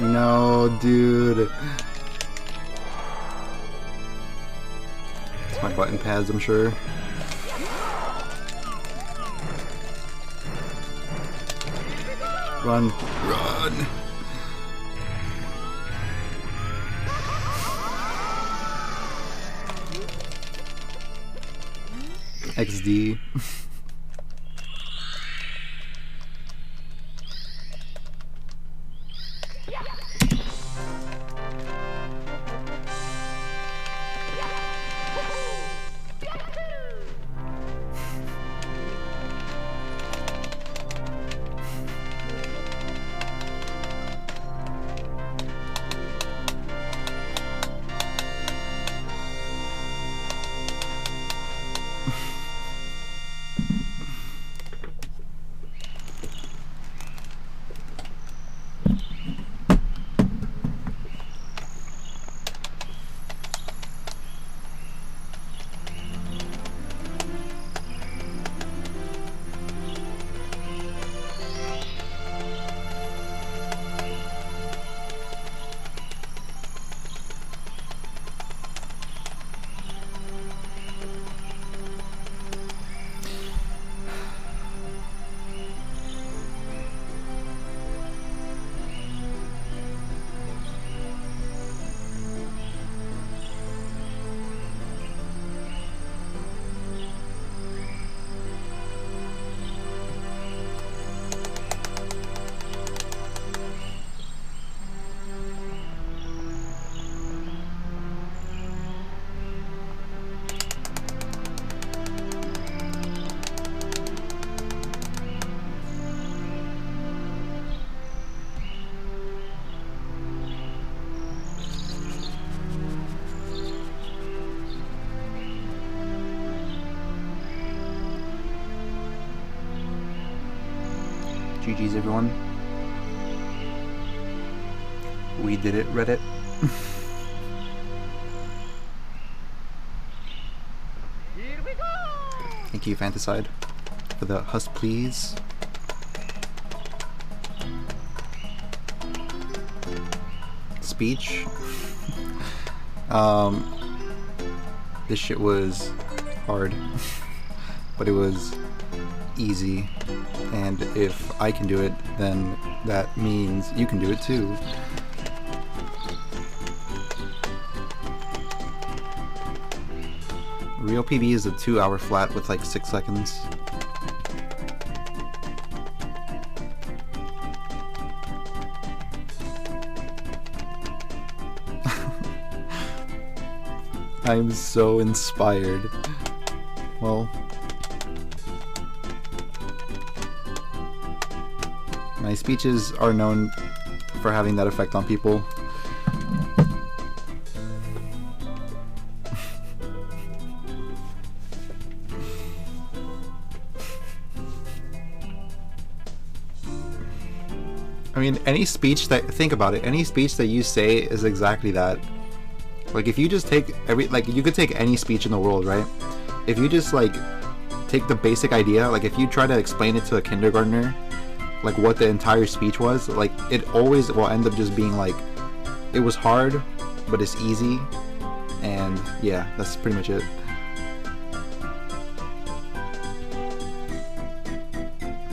No, dude. It's my button pads, I'm sure. Run. Run! XD. GG's everyone. We did it, Reddit. Here we go! Thank you, Fantaside, for the husTlie. Speech. This shit was hard, but it was easy, and if I can do it, then that means you can do it too. Real PB is a 2-hour flat with like 6 seconds. I'm so inspired. Well, my speeches are known for having that effect on people. I mean, any speech that, think about it, any speech that you say is exactly that. Like, if you just take you could take any speech in the world, right? If you just, like, take the basic idea, like, if you try to explain it to a kindergartner, like, what the entire speech was, like, it always will end up just being, like, it was hard, but it's easy, and, yeah, that's pretty much it.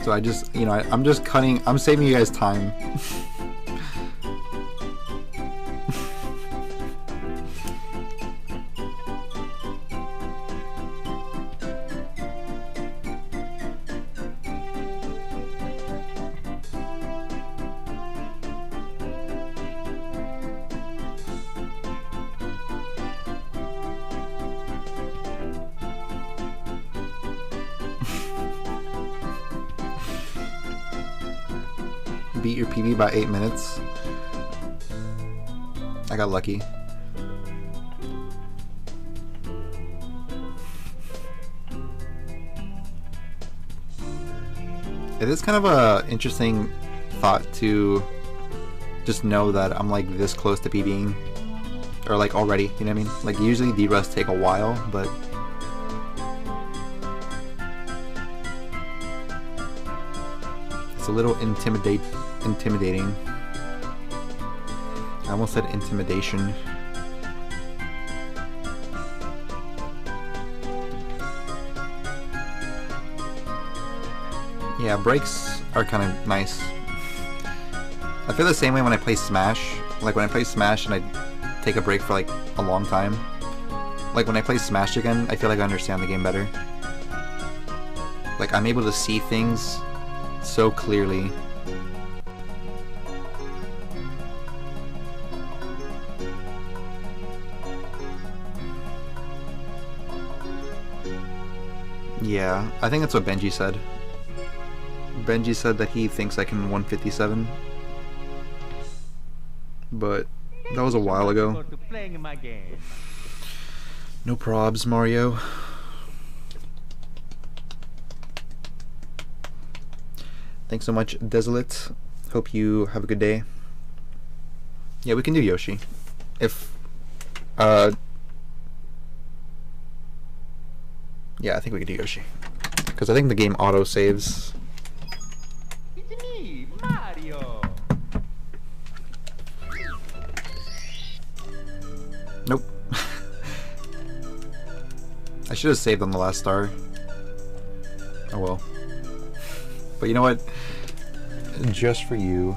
So I just, you know, I'm just cutting, I'm saving you guys time. Beat your PB by 8 minutes. I got lucky. It is kind of a interesting thought to just know that I'm like this close to PBing, or like already, you know what I mean? Like usually derusts take a while, but it's a little intimidating. I almost said intimidation. Yeah, breaks are kind of nice. I feel the same way when I play Smash. Like when I play Smash and I take a break for like a long time. Like when I play Smash again, I feel like I understand the game better. Like I'm able to see things so clearly. Yeah, I think that's what Benji said. Benji said that he thinks I can 157. But that was a while ago. No probs, Mario. Thanks so much, Desolate. Hope you have a good day. Yeah, we can do Yoshi. If, yeah, I think we can do Yoshi. Because I think the game auto-saves. It's me, Mario. Nope. I should have saved on the last star. Oh well. But you know what? Just for you.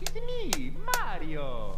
It's me, Mario.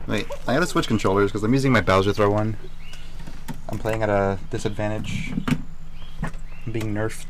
Wait, I gotta switch controllers because I'm using my Bowser throw one. I'm playing at a disadvantage. I'm being nerfed.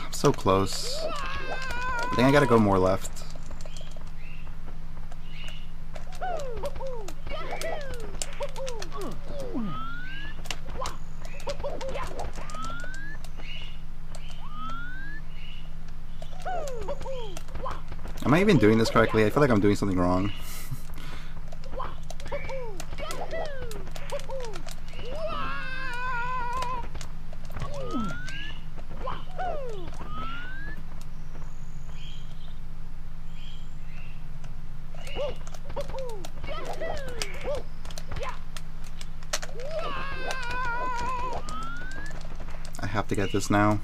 I'm so close. I think I gotta go more left. Am I even doing this correctly? I feel like I'm doing something wrong. I have to get this now.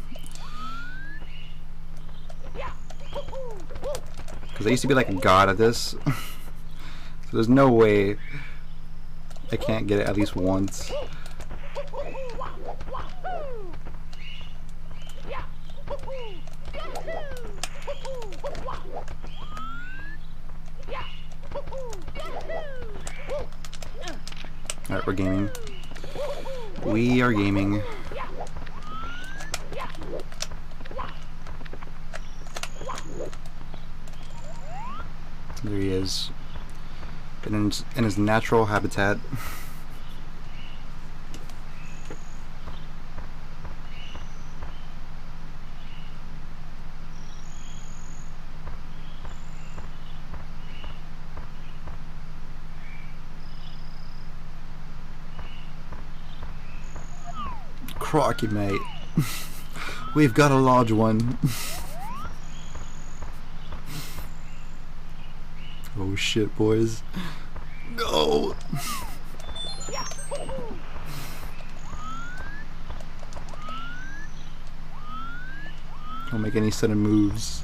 Because I used to be like a god at this. So there's no way I can't get it at least once. Alright, we're gaming. We are gaming. There he is. In his natural habitat. Crocky, mate. We've got a large one. Oh shit, boys. No! Don't make any sudden moves.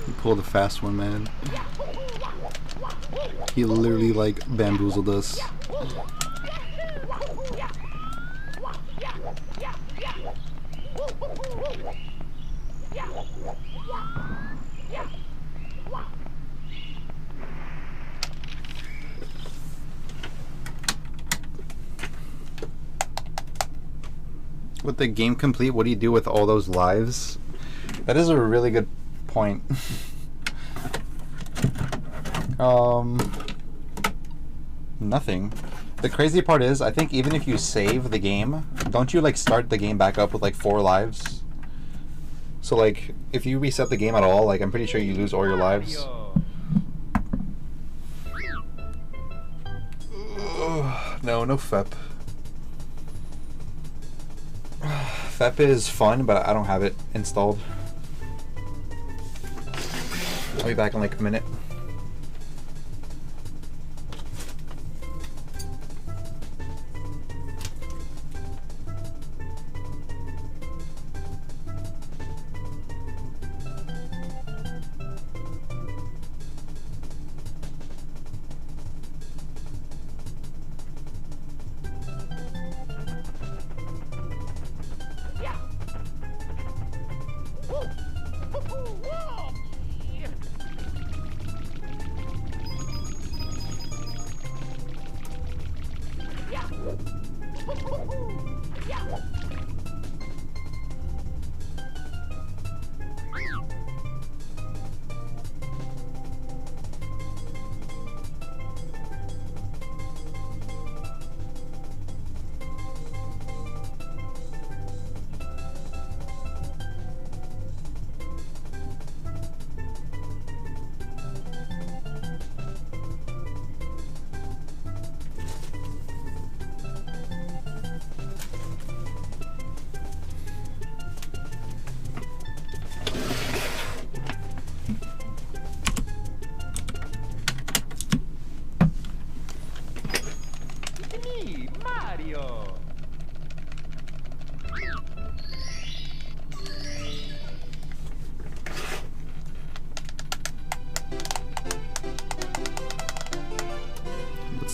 He pulled a fast one, man. He literally like bamboozled us. With the game complete, what do you do with all those lives? That is a really good point. Nothing. The crazy part is, I think even if you save the game, don't you like start the game back up with like 4 lives? So like, if you reset the game at all, like I'm pretty sure you lose all your lives. No FEP. FEP is fun, but I don't have it installed. I'll be back in like a minute.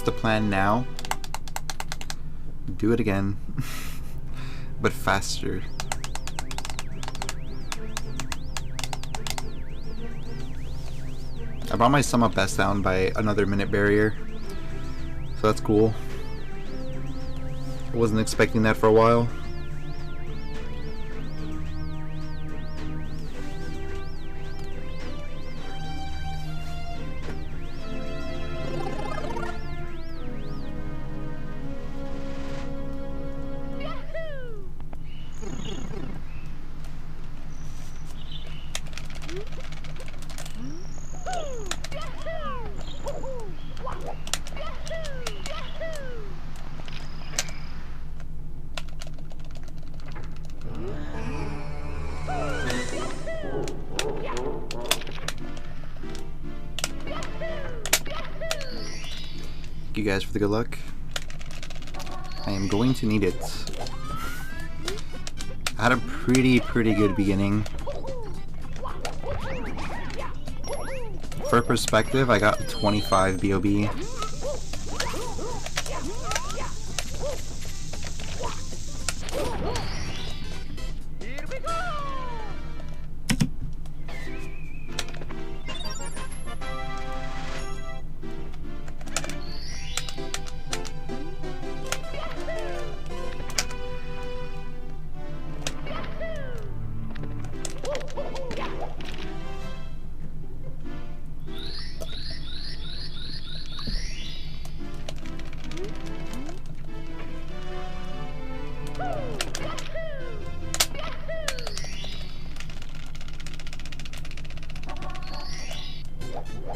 the plan now. Do it again. But faster. I brought my sum up best down by another minute barrier. So that's cool. I wasn't expecting that for a while. Thank you guys for the good luck. I am going to need it. I had a pretty good beginning. For perspective, I got 25 BOB.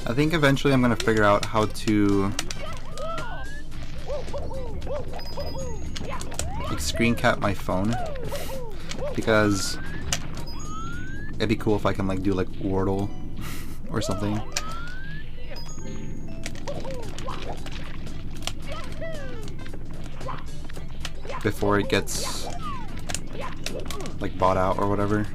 I think eventually I'm gonna figure out how to like screen cap my phone, because it'd be cool if I can like do like Wordle or something. Before it gets like bought out or whatever.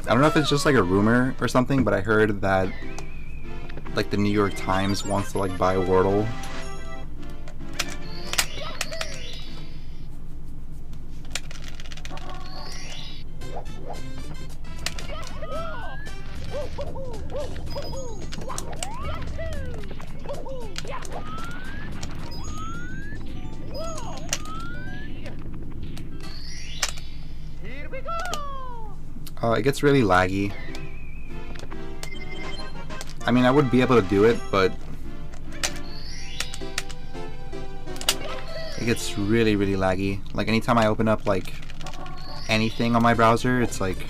I don't know if it's just like a rumor or something, but I heard that like the New York Times wants to like buy Wordle. It gets really laggy. I mean, I would be able to do it, but it gets really laggy. Like anytime I open up like anything on my browser, it's like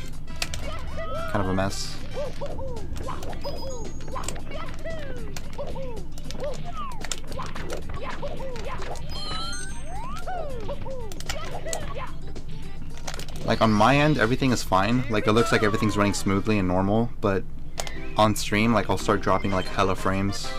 kind of a mess. Like on my end, everything is fine. Like it looks like everything's running smoothly and normal, but on stream, like I'll start dropping like hella frames.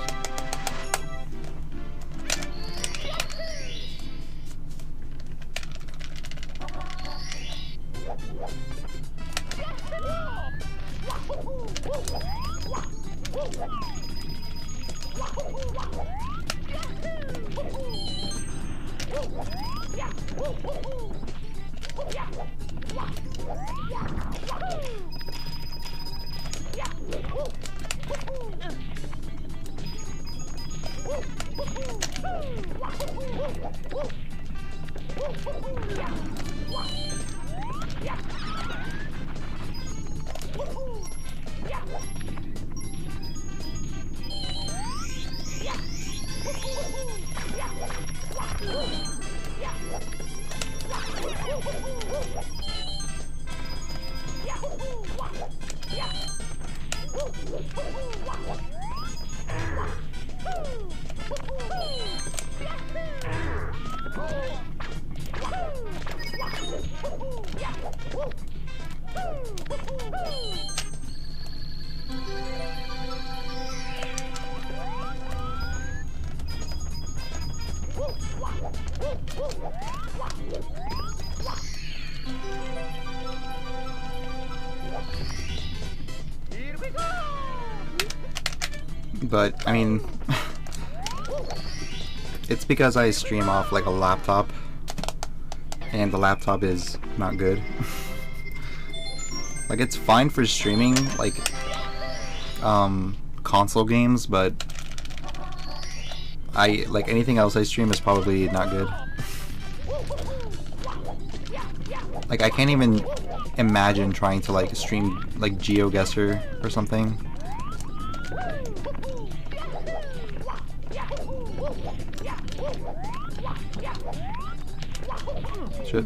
But I mean, it's because I stream off like a laptop, and the laptop is not good. Like, it's fine for streaming like console games, but like anything else I stream is probably not good. Like, I can't even imagine trying to like stream like GeoGuessr or something. Shit.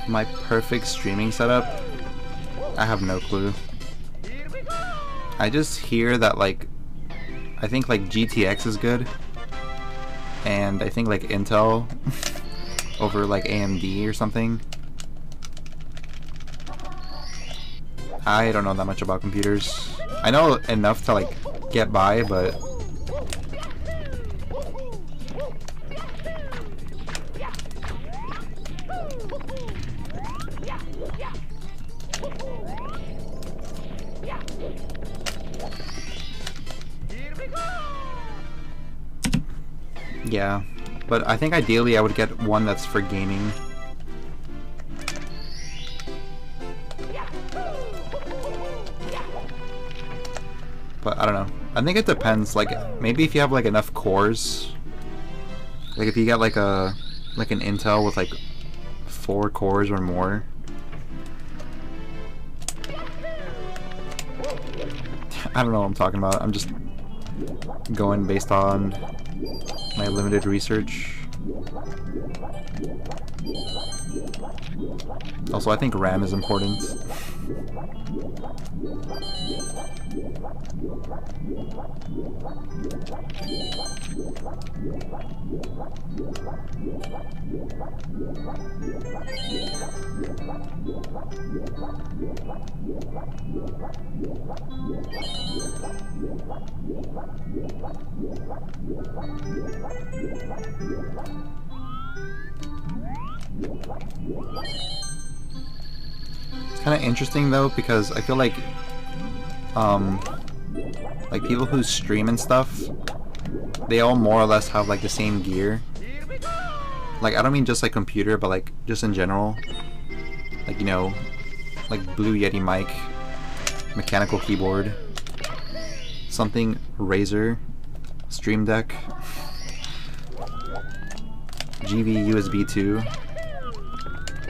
My perfect streaming setup? I have no clue. I just hear that like, I think like GTX is good, and I think like Intel over like AMD or something. I don't know that much about computers. I know enough to like get by, but yeah, but I think ideally I would get one that's for gaming. But I don't know. I think it depends. Like, maybe if you have like enough cores, like if you get like an Intel with like 4 cores or more. I don't know what I'm talking about. I'm just going based on my limited research. Also, I think RAM is important. It's kind of interesting though, because I feel like people who stream and stuff, they all more or less have like the same gear. Like, I don't mean just like computer, but like just in general. Like, you know, like Blue Yeti mic, mechanical keyboard, something Razer, Stream Deck, GV USB 2.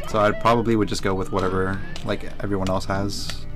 So I probably would just go with whatever like everyone else has.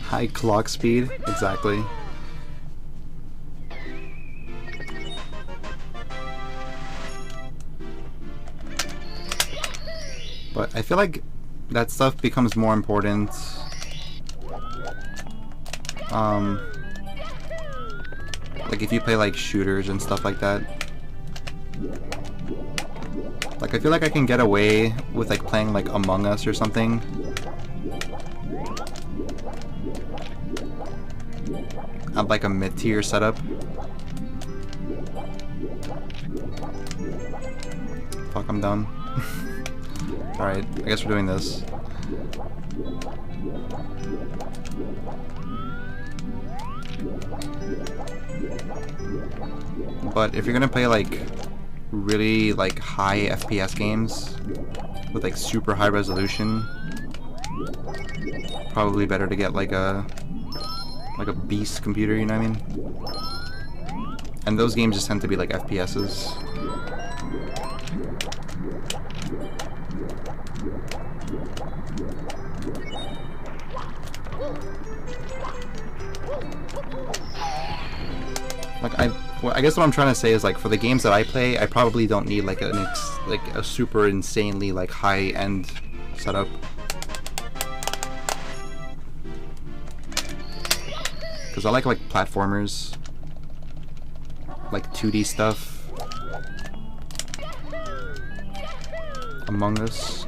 High clock speed, exactly. But I feel like that stuff becomes more important like if you play like shooters and stuff like that. Like, I feel like I can get away with like playing like Among Us or something. At like a mid-tier setup. Fuck, I'm done. Alright, I guess we're doing this. But if you're gonna play like really like high FPS games with like super high resolution, probably better to get like a beast computer, you know what I mean? And those games just tend to be like FPSs. Like I guess what I'm trying to say is like for the games that I play, I probably don't need like a super insanely like high-end setup. Because I like platformers, like 2D stuff. Among Us.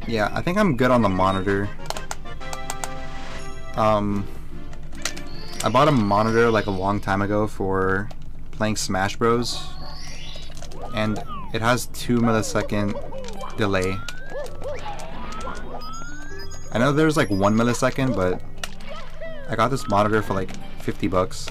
Yeah, I think I'm good on the monitor. I bought a monitor like a long time ago for playing Smash Bros. And it has 2 millisecond delay. I know there's like 1 millisecond, but I got this monitor for like 50 bucks.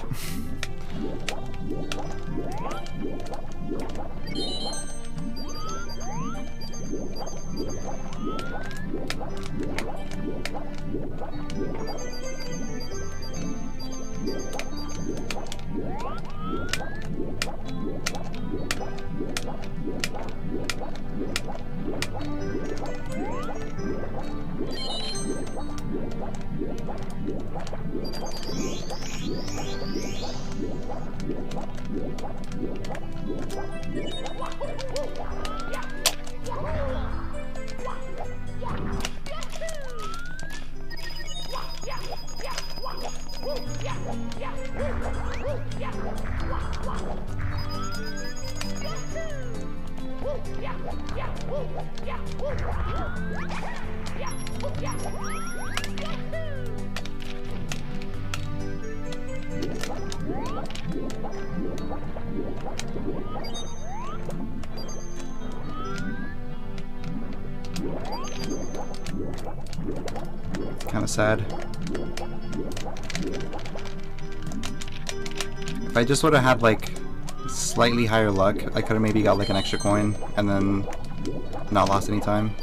Kind of sad. If I just would have had like slightly higher luck, I could have maybe got like an extra coin and then not lost any time.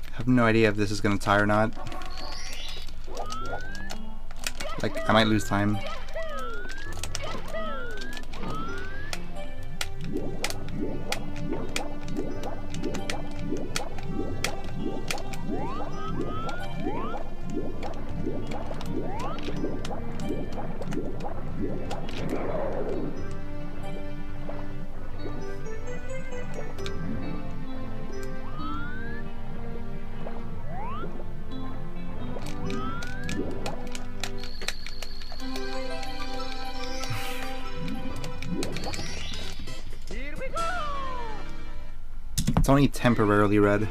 I have no idea if this is gonna tie or not. Like, I might lose time. It's only temporarily red.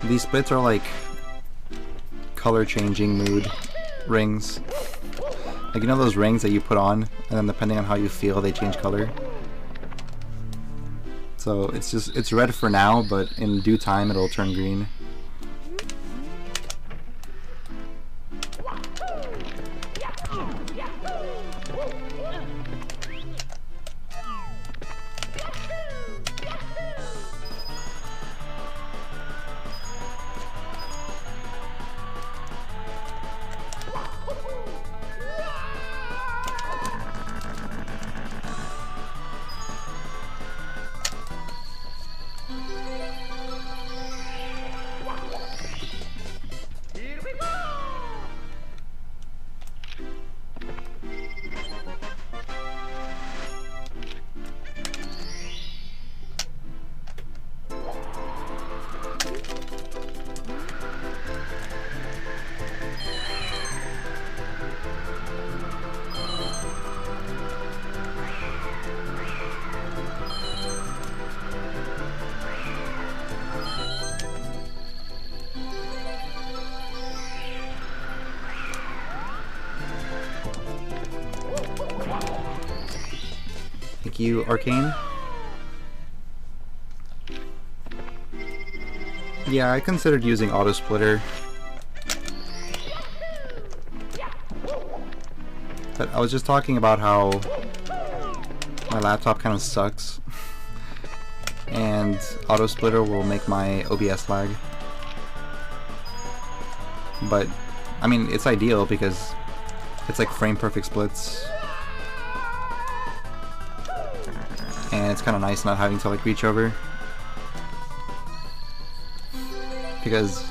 These splits are like color changing mood rings. Like, you know those rings that you put on, and then depending on how you feel, they change color? So it's red for now, but in due time it'll turn green. Thank you, Arcane. Yeah, I considered using Auto Splitter, but I was just talking about how my laptop kind of sucks, and Auto Splitter will make my OBS lag. But, I mean, it's ideal because it's like frame perfect splits. And it's kind of nice not having to like reach over, because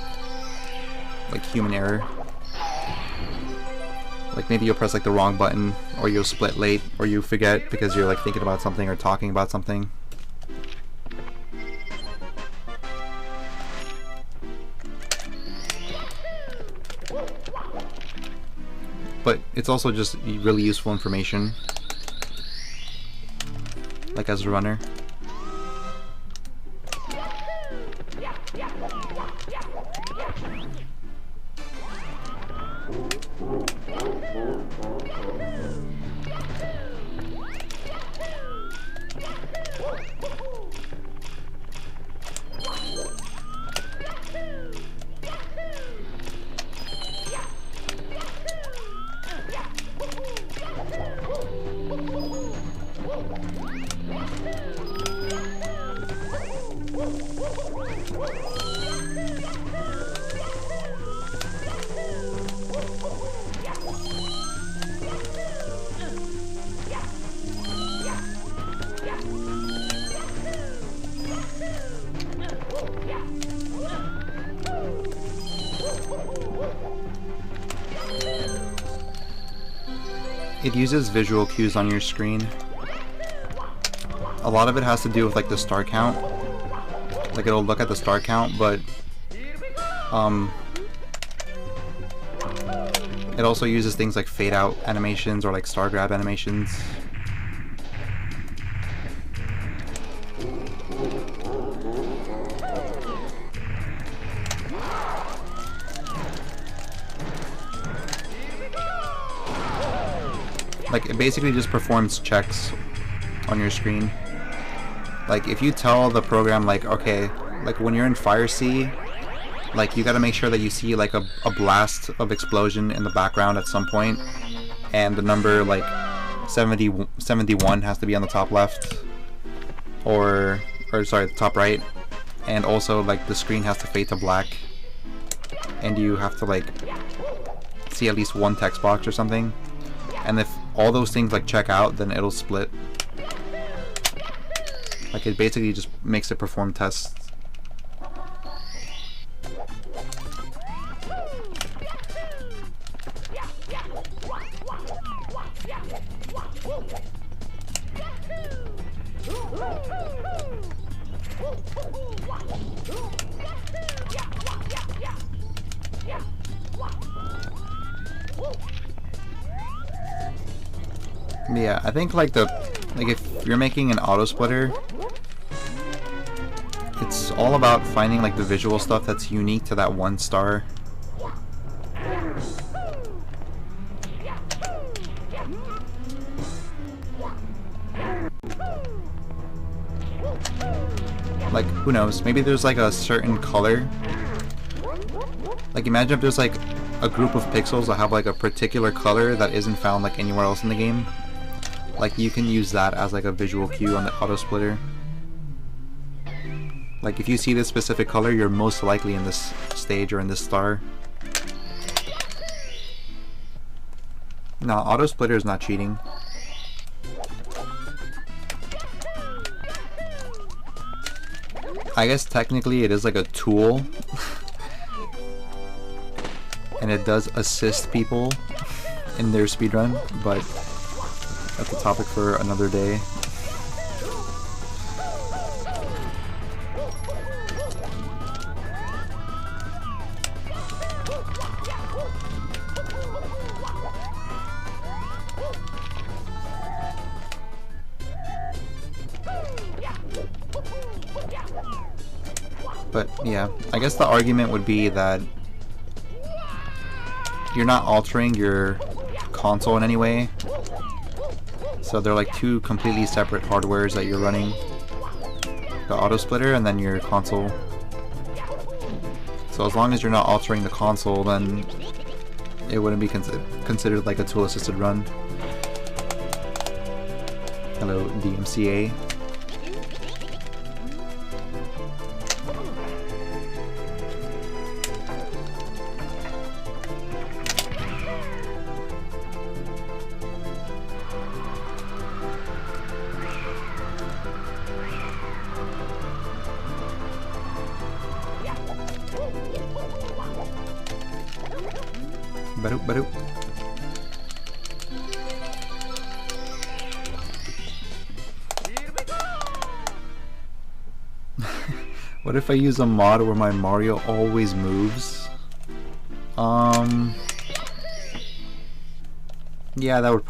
like human error, like maybe you'll press like the wrong button, or you'll split late, or you forget because you're like thinking about something or talking about something. But it's also just really useful information, like as a runner. It uses visual cues on your screen. A lot of it has to do with like the star count. Like it'll look at the star count, but it also uses things like fade out animations or like star grab animations. Like, it basically just performs checks on your screen. Like, if you tell the program, like, okay, like when you're in Fire Sea, like you gotta make sure that you see like a blast of explosion in the background at some point, and the number like 71 has to be on the top left, or sorry, the top right, and also like the screen has to fade to black, and you have to like see at least one text box or something. And if all those things like check out, then it'll split. Like it basically just makes it perform tests. Yeah, I think like if you're making an auto splitter, all about finding like the visual stuff that's unique to that one star. Like, who knows? Maybe there's like a certain color. Like, imagine if there's like a group of pixels that have like a particular color that isn't found like anywhere else in the game. Like, you can use that as like a visual cue on the auto splitter. Like, if you see this specific color, you're most likely in this stage or in this star. No, auto splitter is not cheating. I guess technically it is like a tool. And it does assist people in their speedrun, but that's a topic for another day. But yeah, I guess the argument would be that you're not altering your console in any way. So they're like two completely separate hardwares that you're running. The auto splitter and then your console. So as long as you're not altering the console, then it wouldn't be considered like a tool assisted run. Hello, DMCA. Badoop, badoop. What if I use a mod where my Mario always moves? Yeah, that would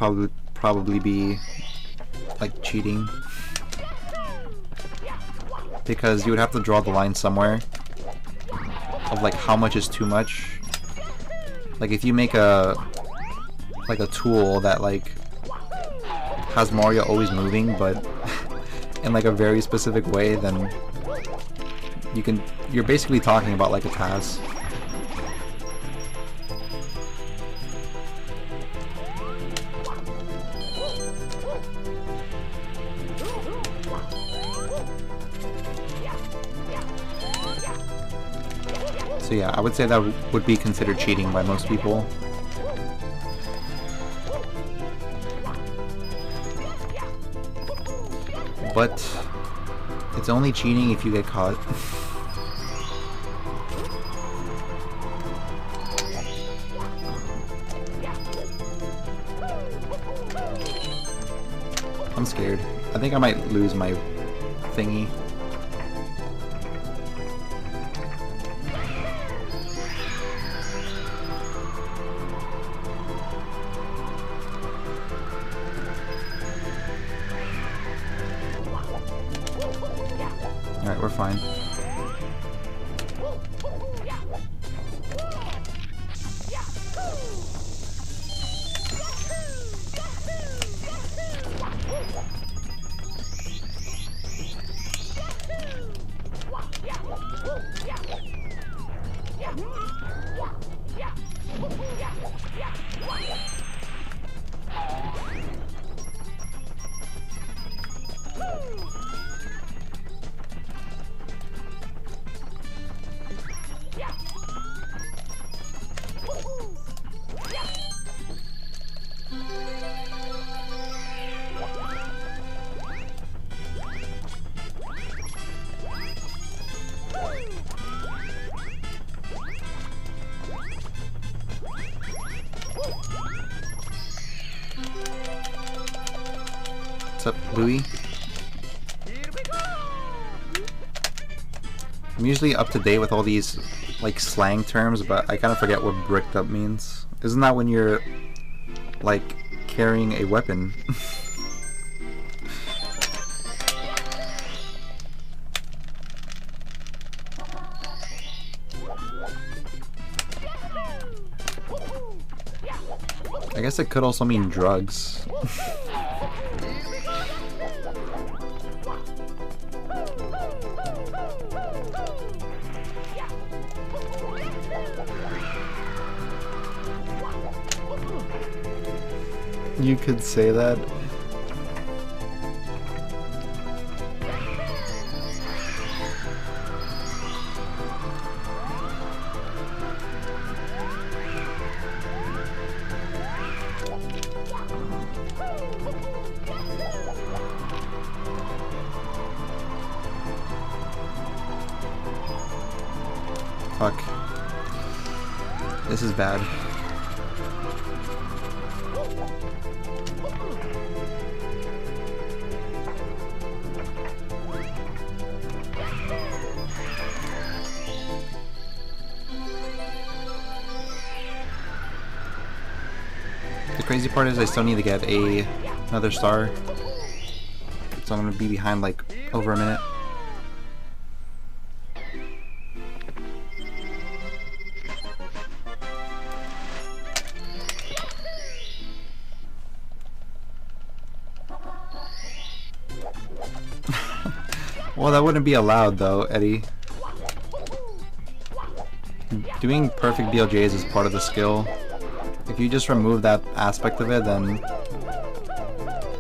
probably be like cheating. Because you would have to draw the line somewhere of like how much is too much. Like if you make a tool that like has Mario always moving but in like a very specific way, then you're basically talking about like a TAS. So yeah, I would say that would be considered cheating by most people. But it's only cheating if you get caught. I'm scared. I think I might lose my thingy. Alright, we're fine. What's up, Louis? I'm usually up to date with all these like slang terms, but I kind of forget what bricked up means. Isn't that when you're like carrying a weapon? I guess it could also mean drugs. You could say that. Fuck. This is bad. The crazy part is I still need to get another star. So I'm gonna be behind like over a minute. Well, that wouldn't be allowed though, Eddie. Doing perfect BLJs is part of the skill. If you just remove that aspect of it, then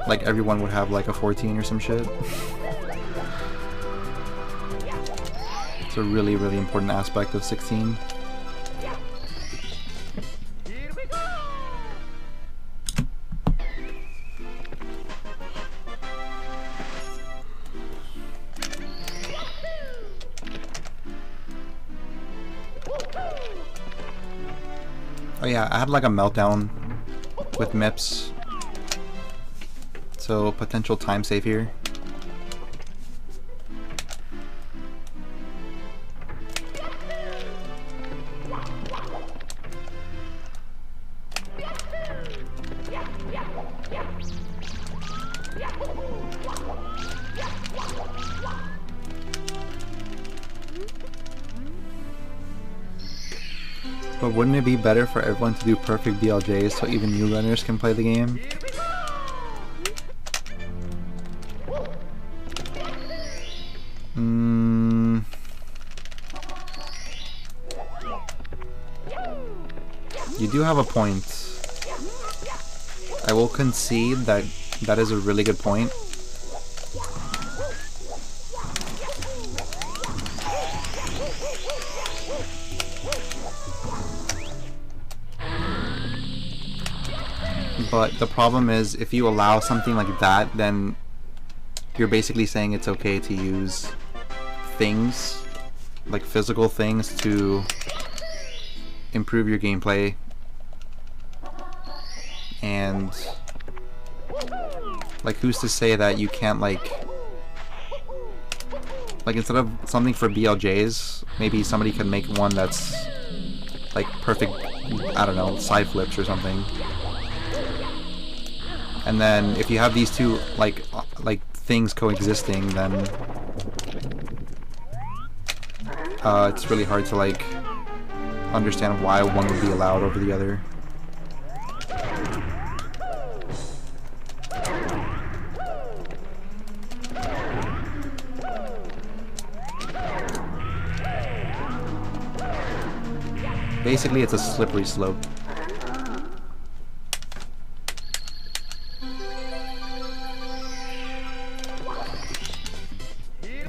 like everyone would have like a 14 or some shit. It's a really, really important aspect of 16. Oh yeah, I had like a meltdown with MIPS. So potential time save here. But wouldn't it be better for everyone to do perfect BLJs so even new runners can play the game? You do have a point. I will concede that that is a really good point. But the problem is, if you allow something like that, then you're basically saying it's okay to use things, like physical things, to improve your gameplay. And like, who's to say that you can't like instead of something for BLJs, maybe somebody can make one that's like perfect, I don't know, side flips or something. And then if you have these two like things coexisting, then it's really hard to like understand why one would be allowed over the other. Basically, it's a slippery slope.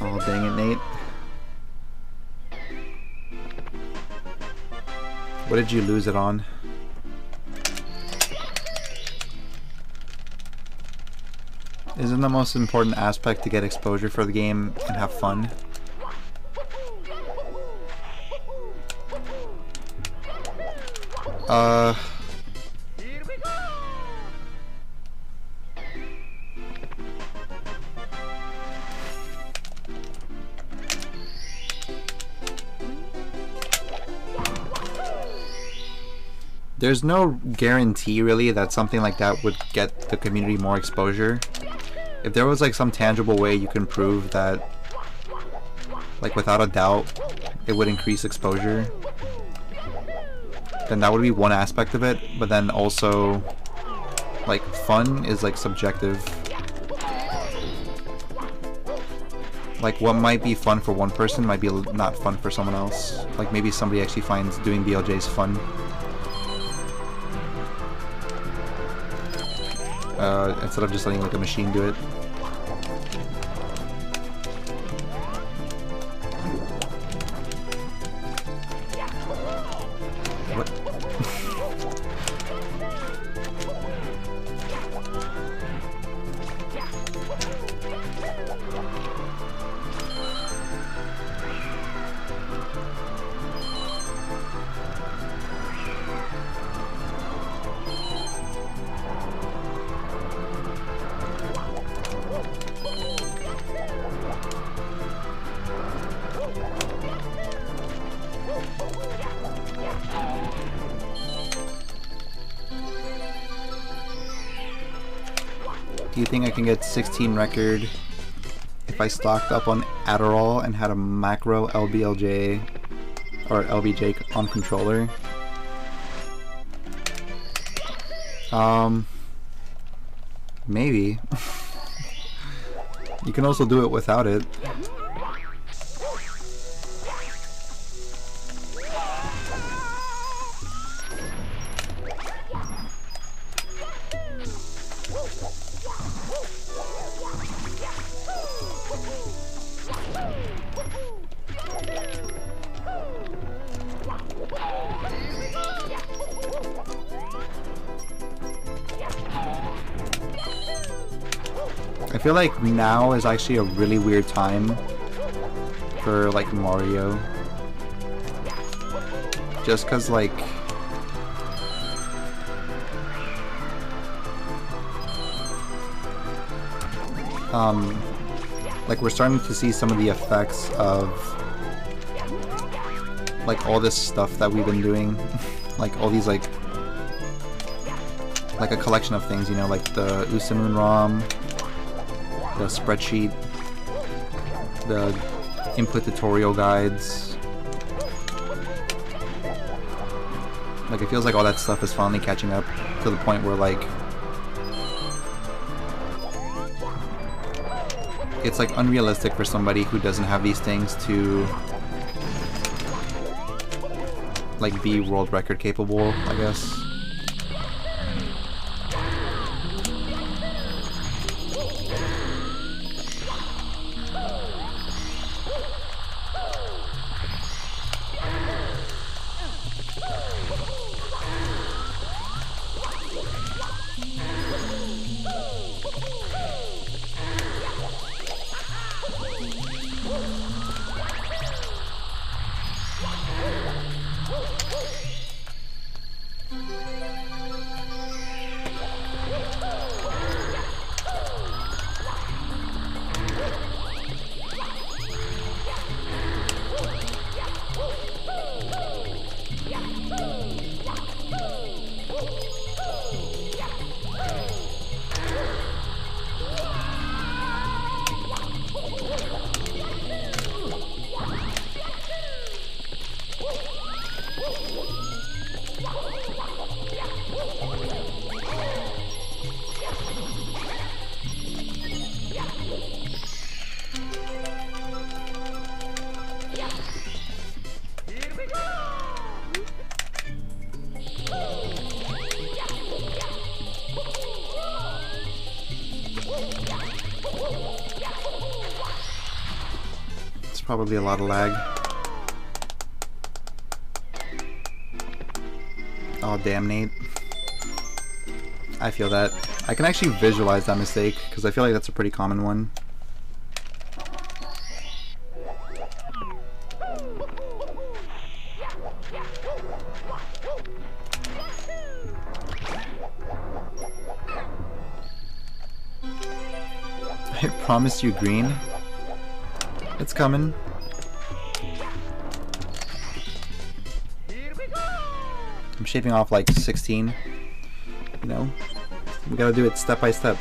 Oh, dang it, Nate. What did you lose it on? Isn't the most important aspect to get exposure for the game and have fun? There's no guarantee really that something like that would get the community more exposure. If there was like some tangible way you can prove that, like without a doubt, it would increase exposure, then that would be one aspect of it. But then also like fun is like subjective. Like what might be fun for one person might be not fun for someone else. Like maybe somebody actually finds doing BLJs fun. Instead of just letting like a machine do it. What? Do you think I can get 16 record if I stocked up on Adderall and had a macro LBLJ or LBJ on controller? Maybe. You can also do it without it. I feel like now is actually a really weird time for like Mario. Just cause like we're starting to see some of the effects of like all this stuff that we've been doing. Like all these like a collection of things, you know, like the Usamoon ROM, the spreadsheet, the input tutorial guides. Like it feels like all that stuff is finally catching up to the point where like it's like unrealistic for somebody who doesn't have these things to like be world record capable, I guess. Probably a lot of lag. Oh damn, Nate. I feel that. I can actually visualize that mistake because I feel like that's a pretty common one. I promised you green. It's coming. I'm shaving off like 16. You know, we gotta do it step by step.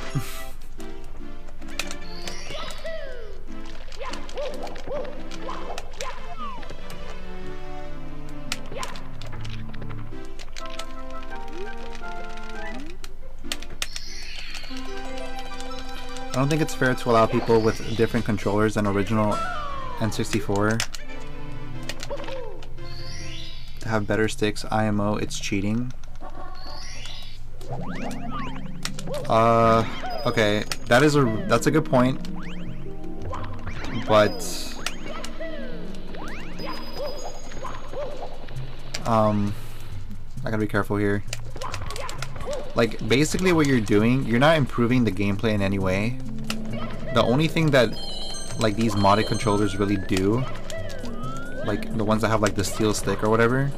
don't think it's fair to allow people with different controllers than original N64 to have better sticks. IMO, it's cheating. Okay, that's a good point, but I gotta be careful here. Like, basically what you're doing, you're not improving the gameplay in any way. The only thing that, like, these modded controllers really do, like the ones that have like the steel stick or whatever,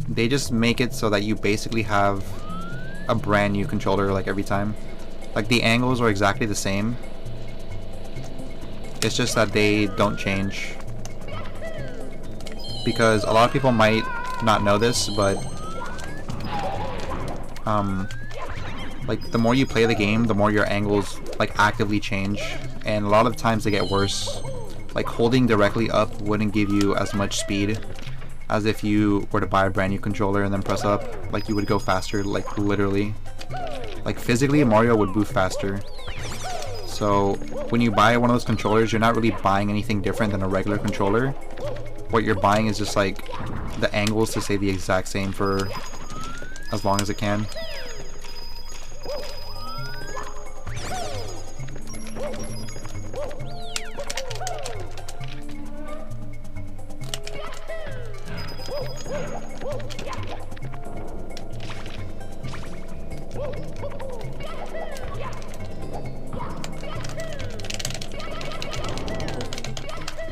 they just make it so that you basically have a brand new controller like every time. Like, the angles are exactly the same. It's just that they don't change. Because a lot of people might not know this, but like, the more you play the game, the more your angles like actively change, and a lot of times they get worse. Like, holding directly up wouldn't give you as much speed as if you were to buy a brand new controller and then press up. Like, you would go faster, like, literally. Like, physically, Mario would move faster. So when you buy one of those controllers, you're not really buying anything different than a regular controller. What you're buying is just like the angles to stay the exact same for as long as it can.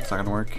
It's not gonna work.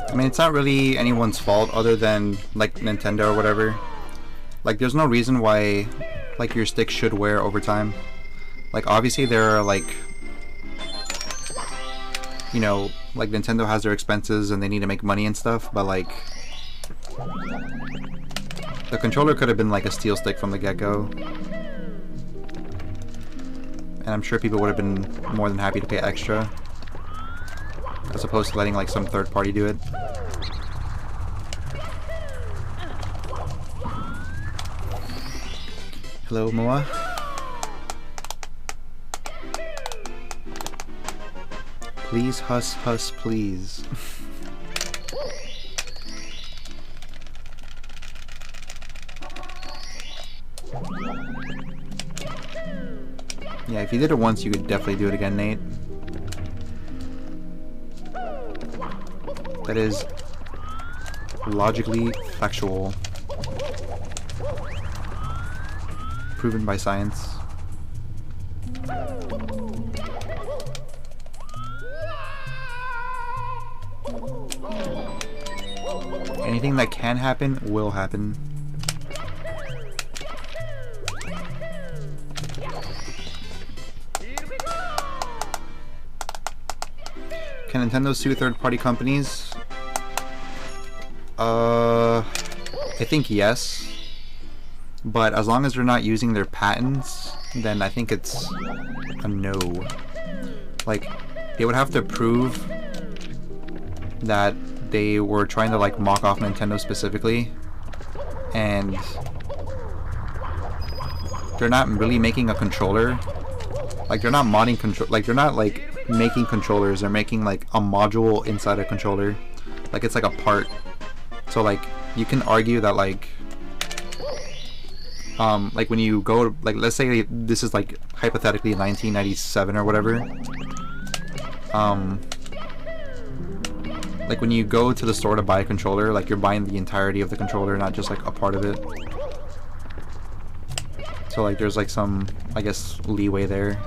I mean, it's not really anyone's fault other than, like, Nintendo or whatever. Like, there's no reason why, like, your stick should wear over time. Like, obviously there are, like, you know, like, Nintendo has their expenses and they need to make money and stuff, but, like, the controller could have been, like, a steel stick from the get-go. And I'm sure people would have been more than happy to pay extra, as opposed to letting, like, some third party do it. Hello, Moa. Please, hus, please. Yeah, if you did it once, you could definitely do it again, Nate. That is logically factual. Proven by science. Anything that can happen will happen. Can Nintendo sue third-party companies? I think yes. But as long as they're not using their patents, then I think it's a no. Like, they would have to prove that they were trying to like mock off Nintendo specifically, and they're not really making a controller. Like they're not modding control. Like they're not like making controllers. They're making like a module inside a controller. Like it's like a part. So like you can argue that like when you go to, like let's say this is like hypothetically 1997 or whatever. Like when you go to the store to buy a controller, like you're buying the entirety of the controller, not just like a part of it. So like there's like some, I guess, leeway there.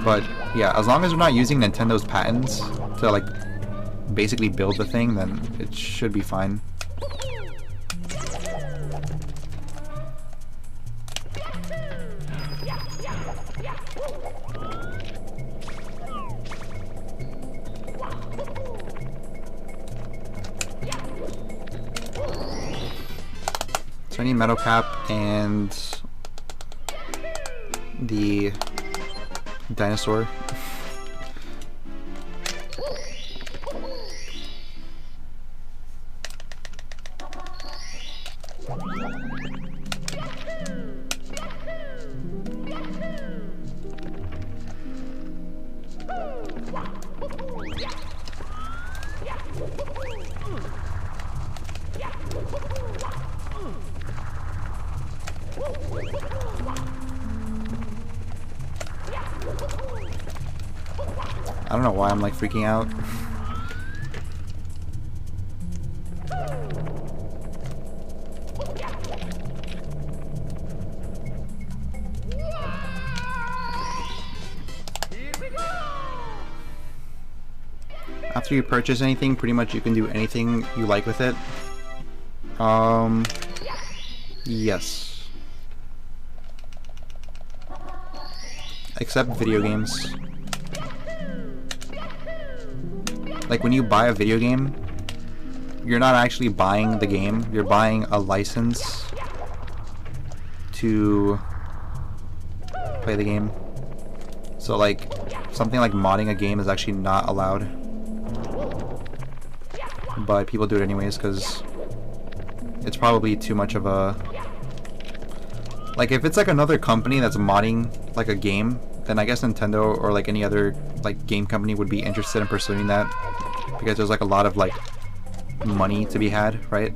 But yeah, as long as we're not using Nintendo's patents to like basically build the thing, then it should be fine. So I need metal cap and the dinosaur. I don't know why I'm like freaking out. After you purchase anything, pretty much you can do anything you like with it. Yes. Except video games. Like when you buy a video game, you're not actually buying the game, you're buying a license to play the game. So like something like modding a game is actually not allowed, but people do it anyways because it's probably too much of a, like if it's like another company that's modding like a game, then I guess Nintendo or like any other like game company would be interested in pursuing that, because there's like a lot of like money to be had, right?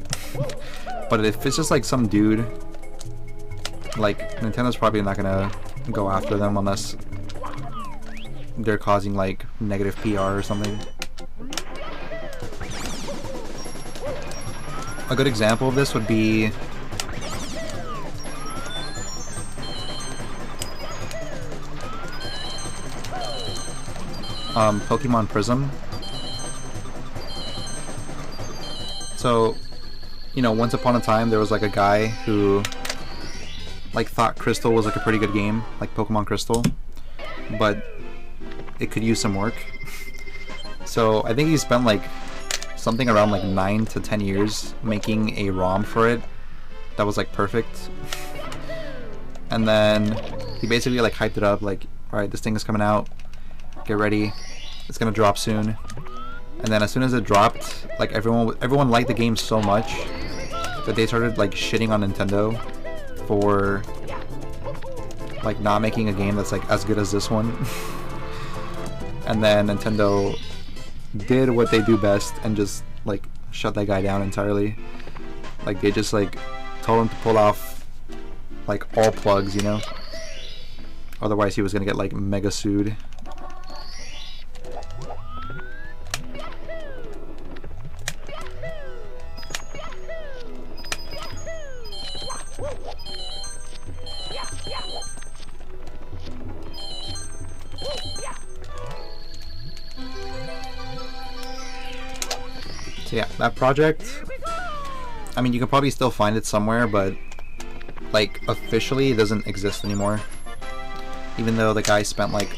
But if it's just like some dude, like Nintendo's probably not gonna go after them unless they're causing like negative PR or something. A good example of this would be Pokemon Prism. So, you know, once upon a time there was like a guy who like thought Crystal was like a pretty good game, like Pokemon Crystal, but it could use some work. So I think he spent like something around like 9 to 10 years making a ROM for it that was like perfect. And then he basically like hyped it up like, alright, this thing is coming out, get ready, it's gonna drop soon. And then as soon as it dropped, like everyone liked the game so much that they started like shitting on Nintendo for like not making a game that's like as good as this one. And then Nintendo did what they do best and just like shut that guy down entirely. Like they just like told him to pull off like all plugs, you know? Otherwise he was gonna get like mega sued. So yeah, that project, I mean, you can probably still find it somewhere, but like officially it doesn't exist anymore. Even though the guy spent like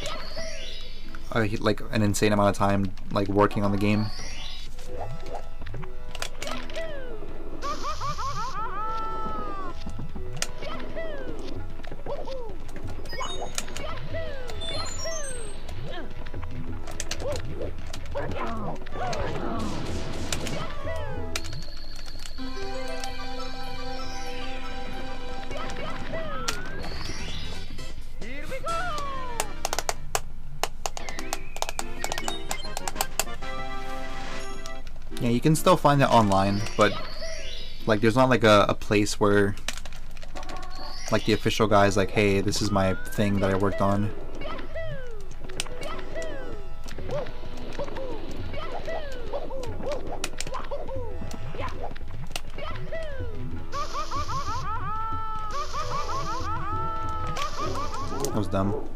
an insane amount of time like working on the game. you can still find it online, but like there's not like a place where like the official guy is like, hey, this is my thing that I worked on. That was dumb.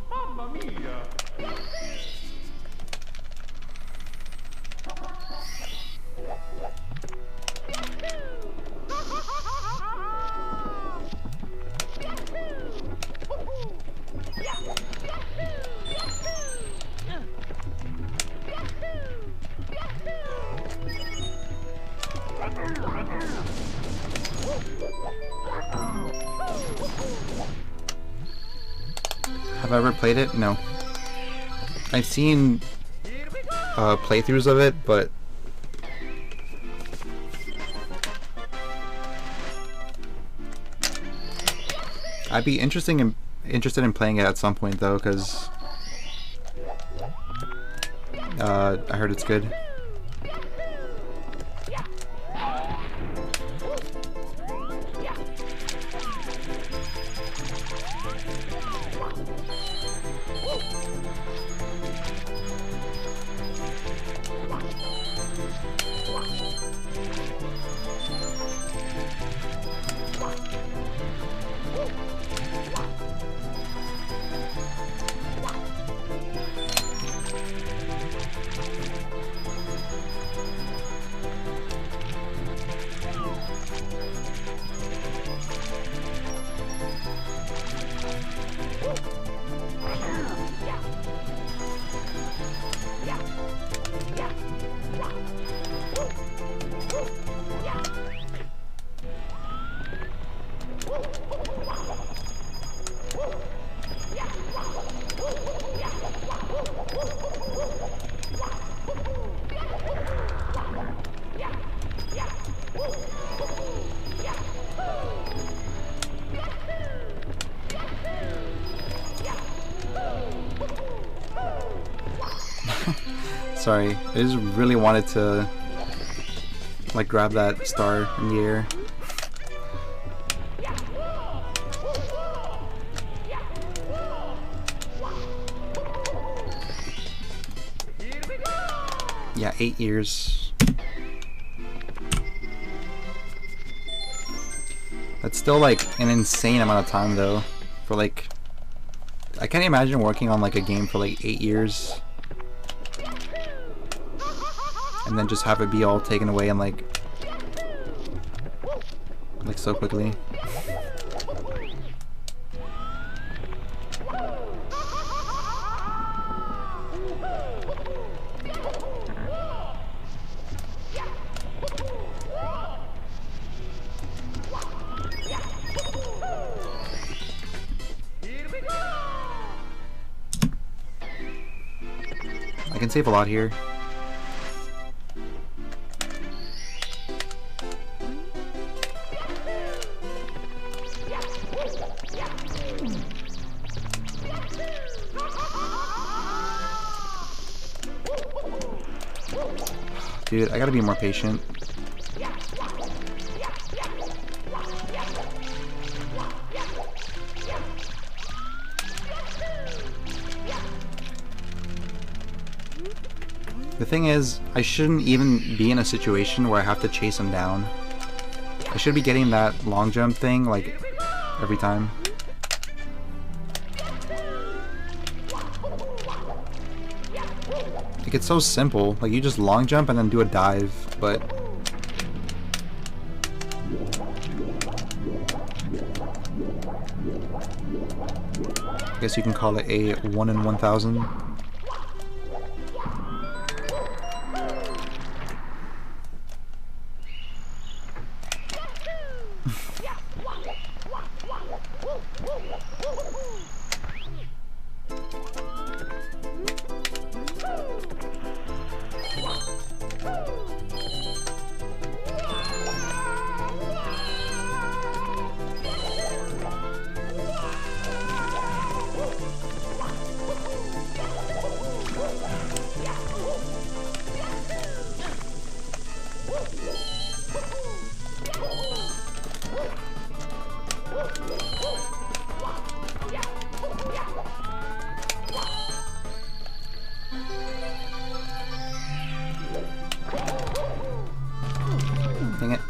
Mamma mia! Have I ever played it? No. I've seen playthroughs of it, but I'd be interested in playing it at some point though, because I heard it's good. Sorry, I just really wanted to like grab that star in the air. Yeah, 8 years. That's still like an insane amount of time though. For like, I can't imagine working on like a game for like 8 years. And then just have it be all taken away and like so quickly. I can save a lot here. Dude, I gotta be more patient. The thing is, I shouldn't even be in a situation where I have to chase him down. I should be getting that long jump thing, like, every time. Like, it's so simple. Like, you just long jump and then do a dive, but... I guess you can call it a 1 in 1,000. Dang it.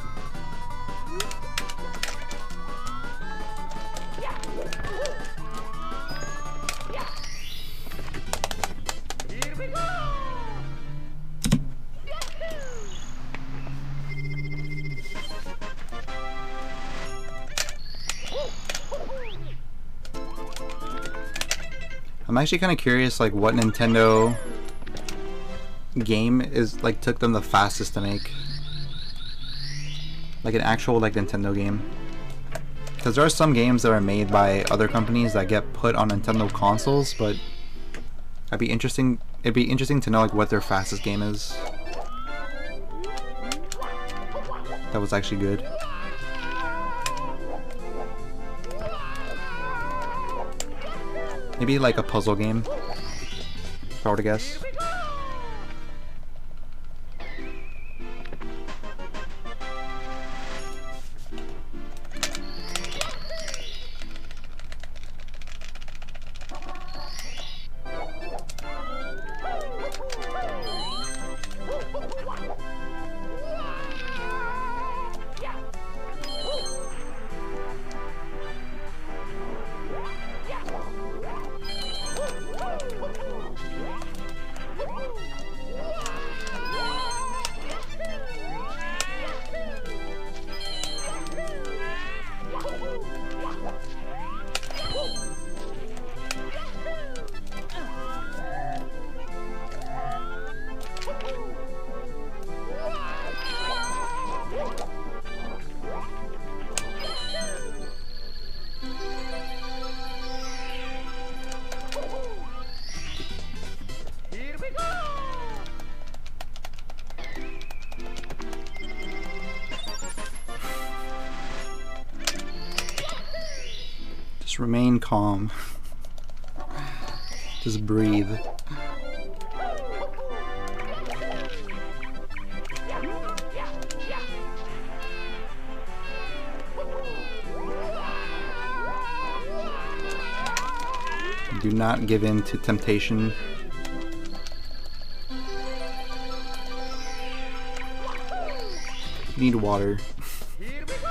Here we go! I'm actually kind of curious, like, what Nintendo game is, like, took them the fastest to make. Like, an actual, like, Nintendo game. Because there are some games that are made by other companies that get put on Nintendo consoles, but it'd be interesting to know, like, what their fastest game is. That was actually good. Maybe like a puzzle game, if I were to guess. Here we go! Just remain calm. Just breathe. Do not give in to temptation. You need water. Here we go!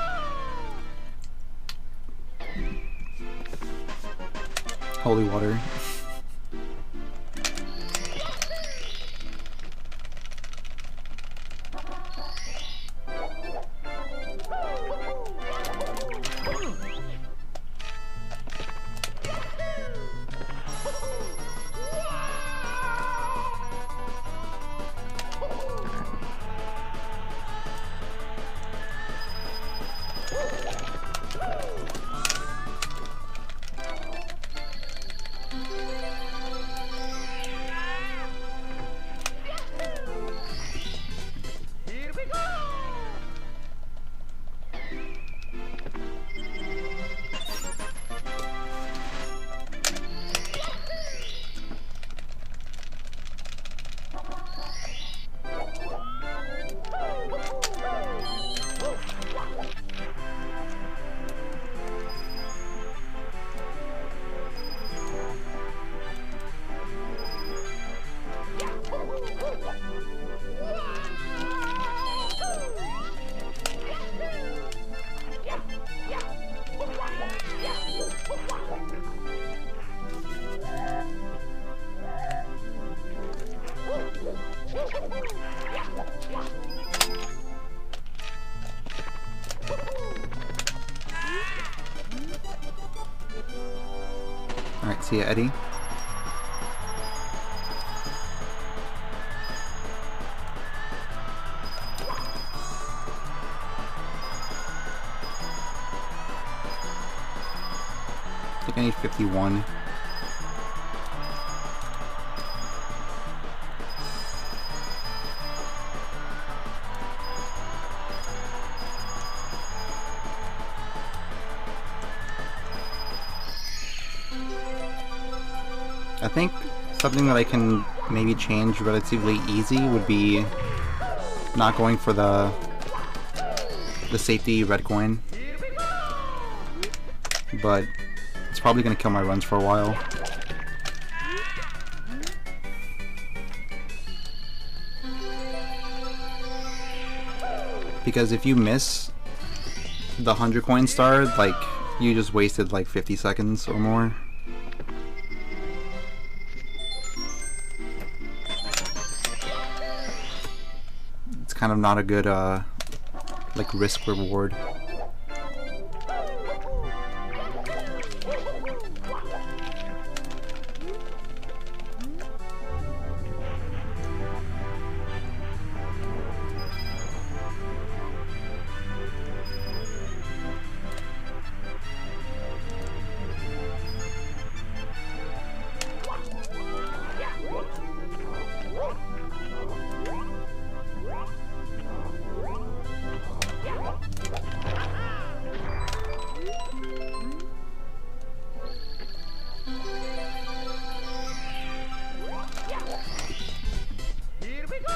Holy water. Here we go! Alright, see ya, Eddie. I think I need 51. I think something that I can maybe change relatively easy would be not going for the safety red coin, but it's probably gonna kill my runs for a while. Because if you miss the 100 coin star, like, you just wasted like 50 seconds or more. It's kind of not a good like risk reward. Here we go!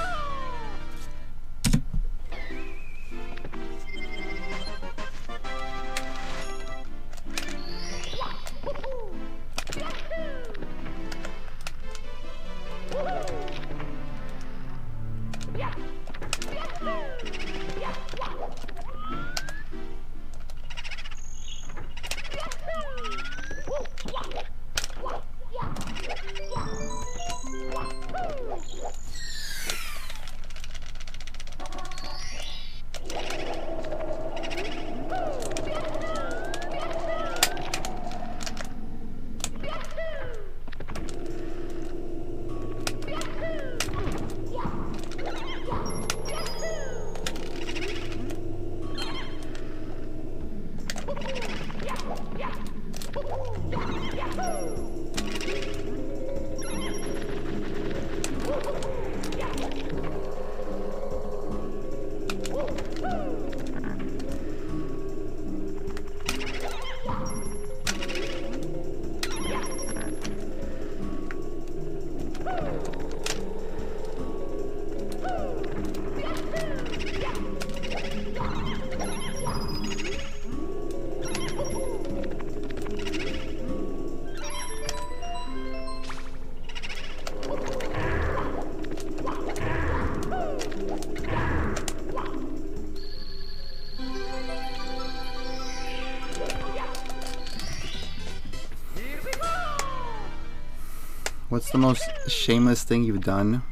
What's the most shameless thing you've done?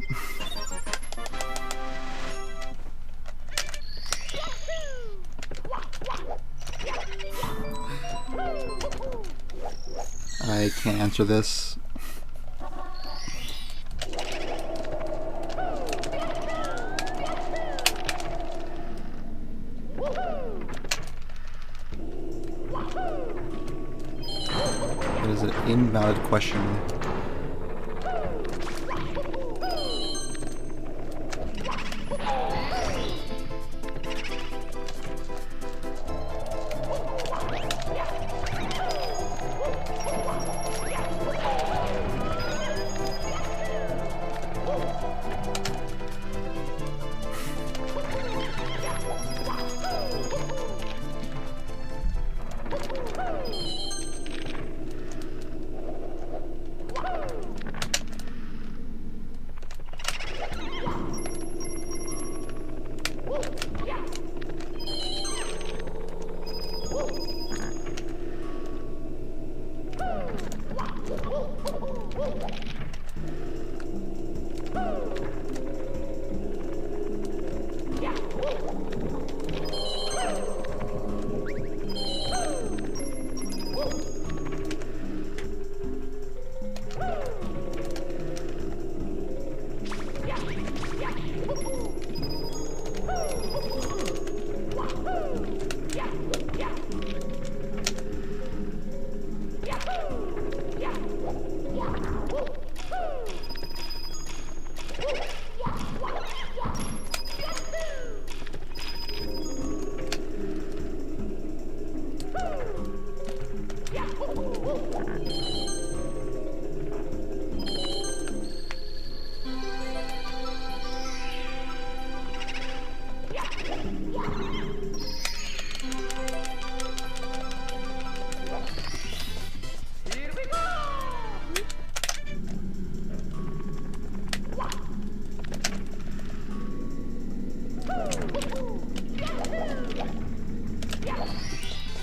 I can't answer this. It is an invalid question.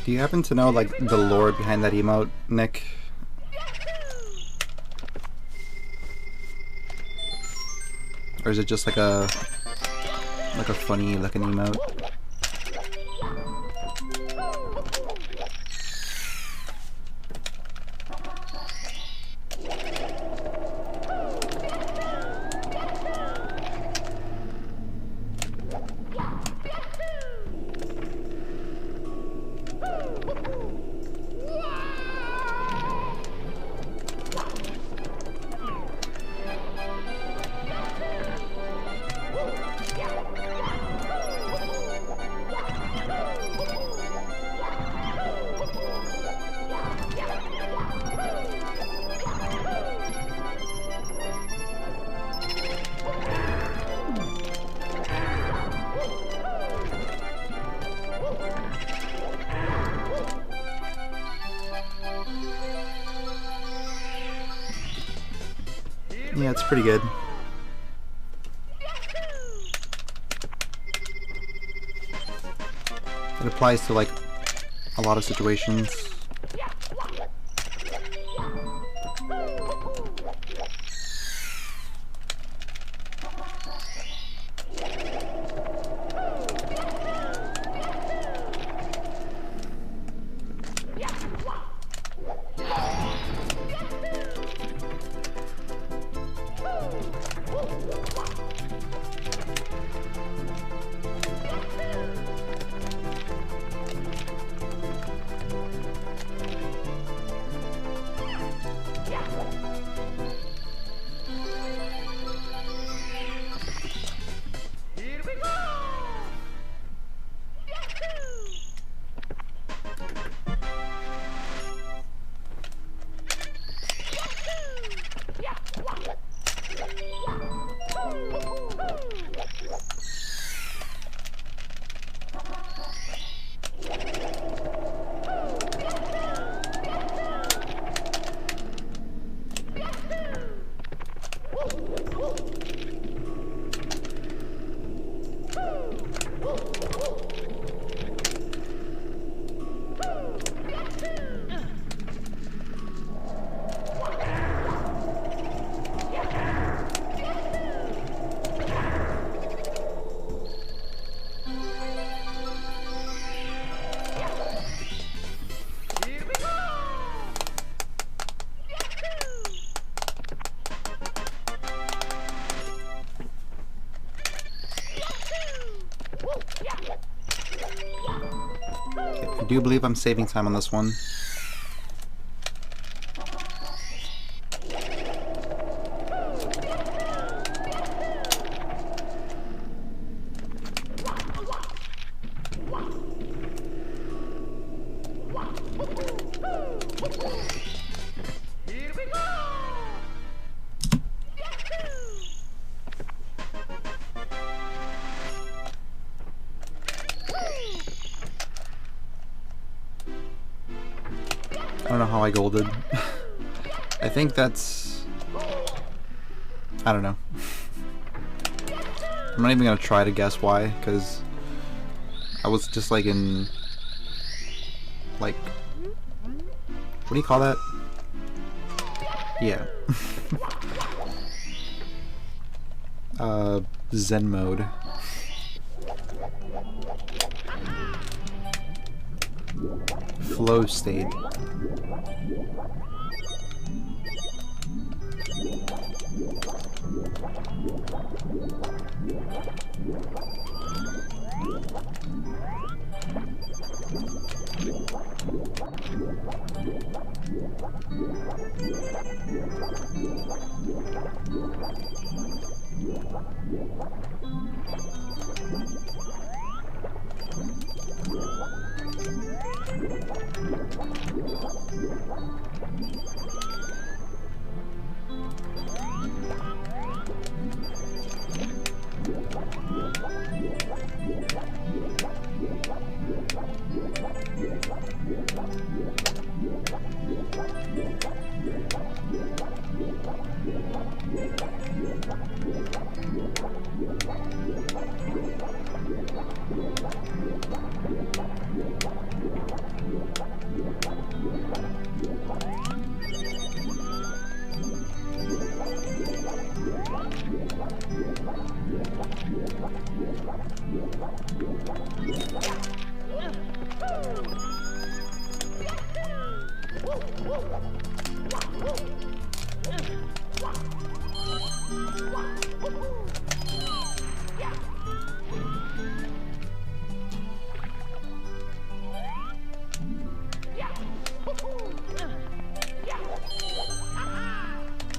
Do you happen to know like the lore behind that emote, Nick? Or is it just like a funny looking emote? Yeah, it's pretty good. It applies to like a lot of situations. I do believe I'm saving time on this one. I don't know how I golded. I think that's... I don't know. I'm not even gonna try to guess why, because I was just like in... like... what do you call that? Yeah. Zen mode. Flow state.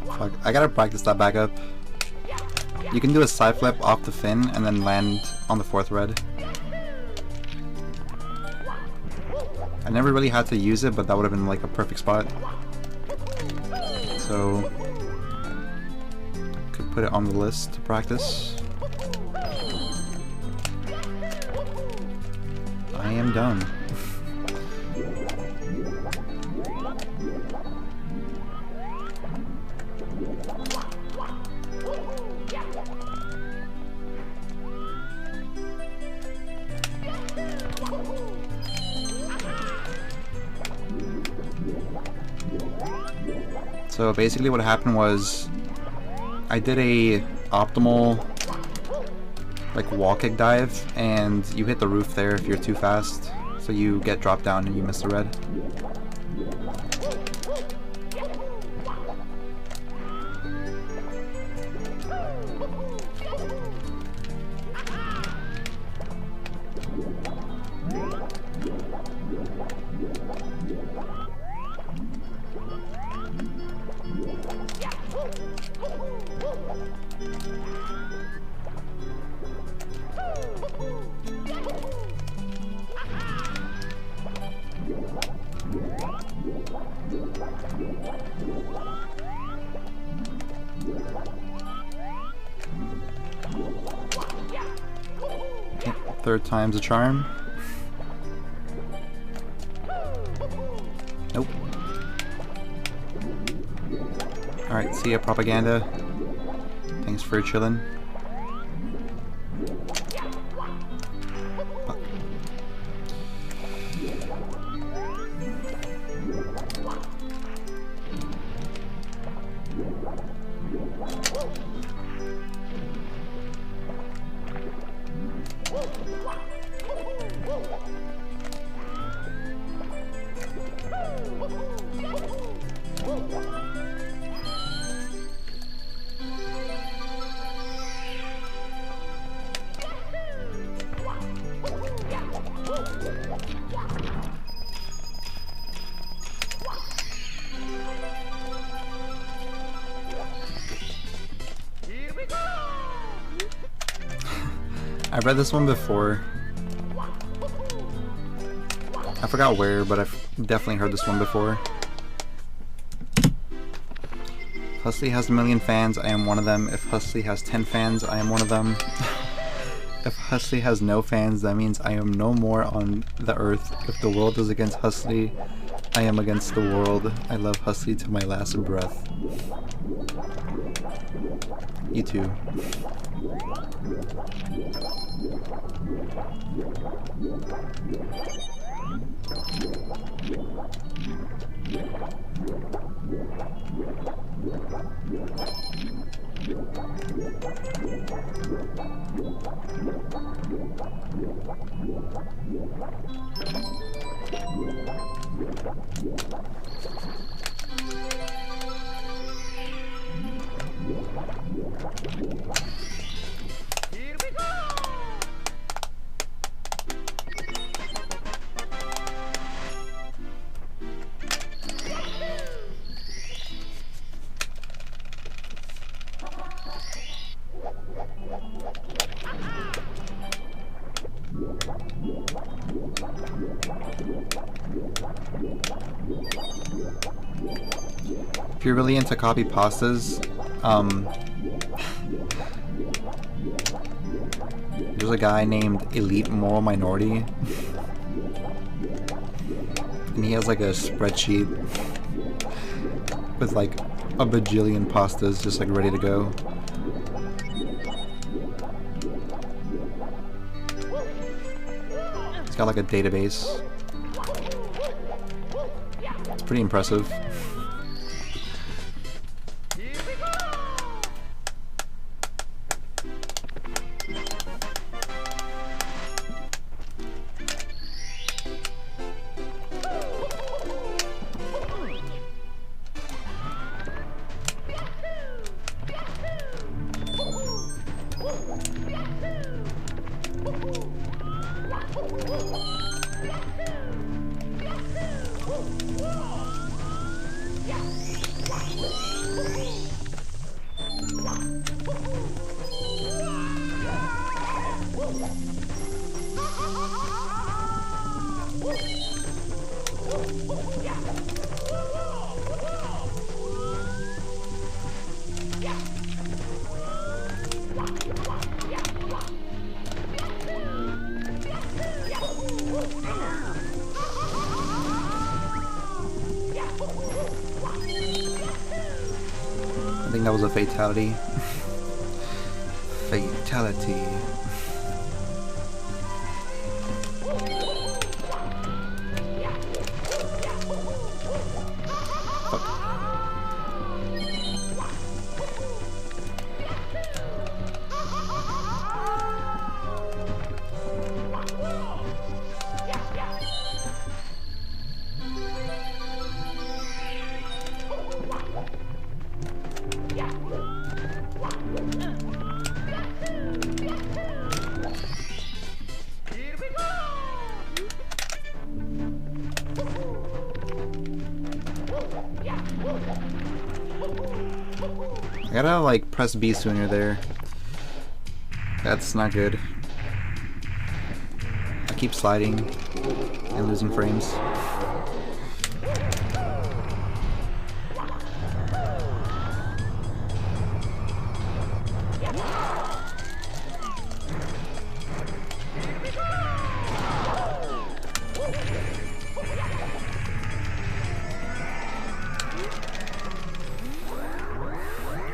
Fuck, I gotta practice that back up. You can do a side flip off the fin and then land on the 4th red. I never really had to use it, but that would have been like a perfect spot. So, could put it on the list to practice. I am done. So basically what happened was I did a optimal like wall kick dive, and you hit the roof there if you're too fast, so you get dropped down and you miss the red. Okay, 3rd time's a charm. Nope. Alright, see ya, propaganda. Thanks for chillin'. I've read this one before. I forgot where, but I've definitely heard this one before. husTlie has 1 million fans, I am one of them. If husTlie has 10 fans, I am one of them. If husTlie has no fans, that means I am no more on the earth. If the world is against husTlie, I am against the world. I love husTlie to my last breath. You too. Here we go! If you're really into copy pastas, there's a guy named Elite Moral Minority, and he has like a spreadsheet with like a bajillion pastas just like ready to go. He's got like a database. It's pretty impressive. I think that was a fatality. Fatality. I gotta like press B sooner there. That's not good. I keep sliding and losing frames.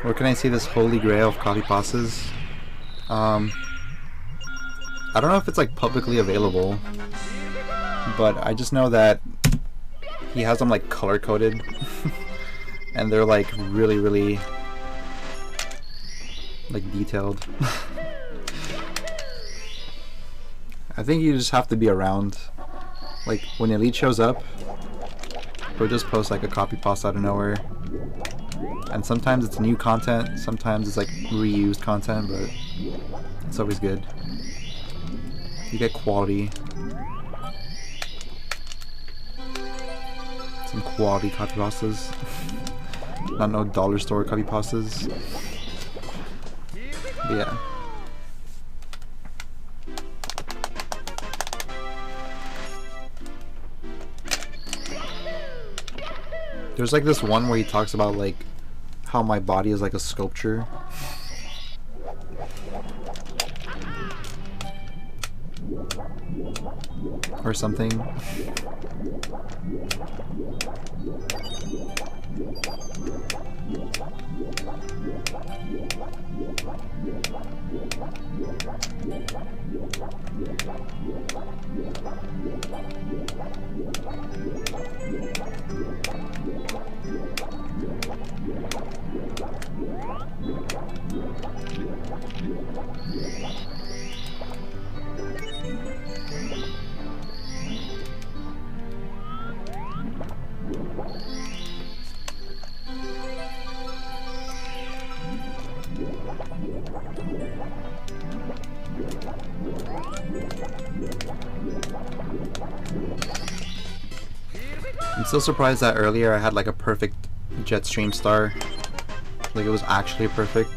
Where can I see this holy grail of copy pastas? I don't know if it's like publicly available, but I just know that he has them like color coded and they're like really like detailed. I think you just have to be around. Like when Elite shows up, he'll just post like a copy pasta out of nowhere. And sometimes it's new content, sometimes it's like reused content, but it's always good. You get quality. Some quality copy pastas. Not no dollar store copy pastas. But yeah. There's like this one where he talks about like how my body is like a sculpture. Or something. I'm still surprised that earlier I had like a perfect Jetstream star. Like it was actually perfect.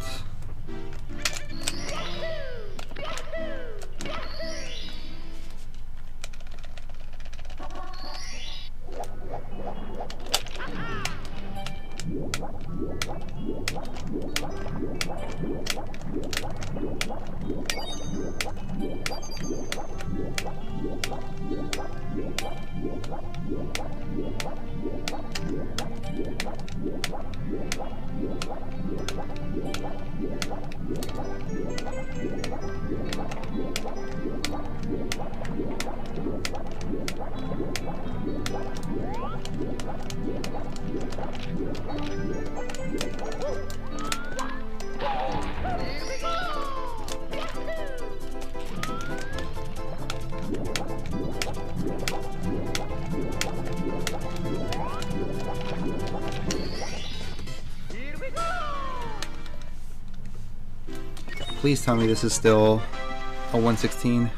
Please tell me this is still a 116.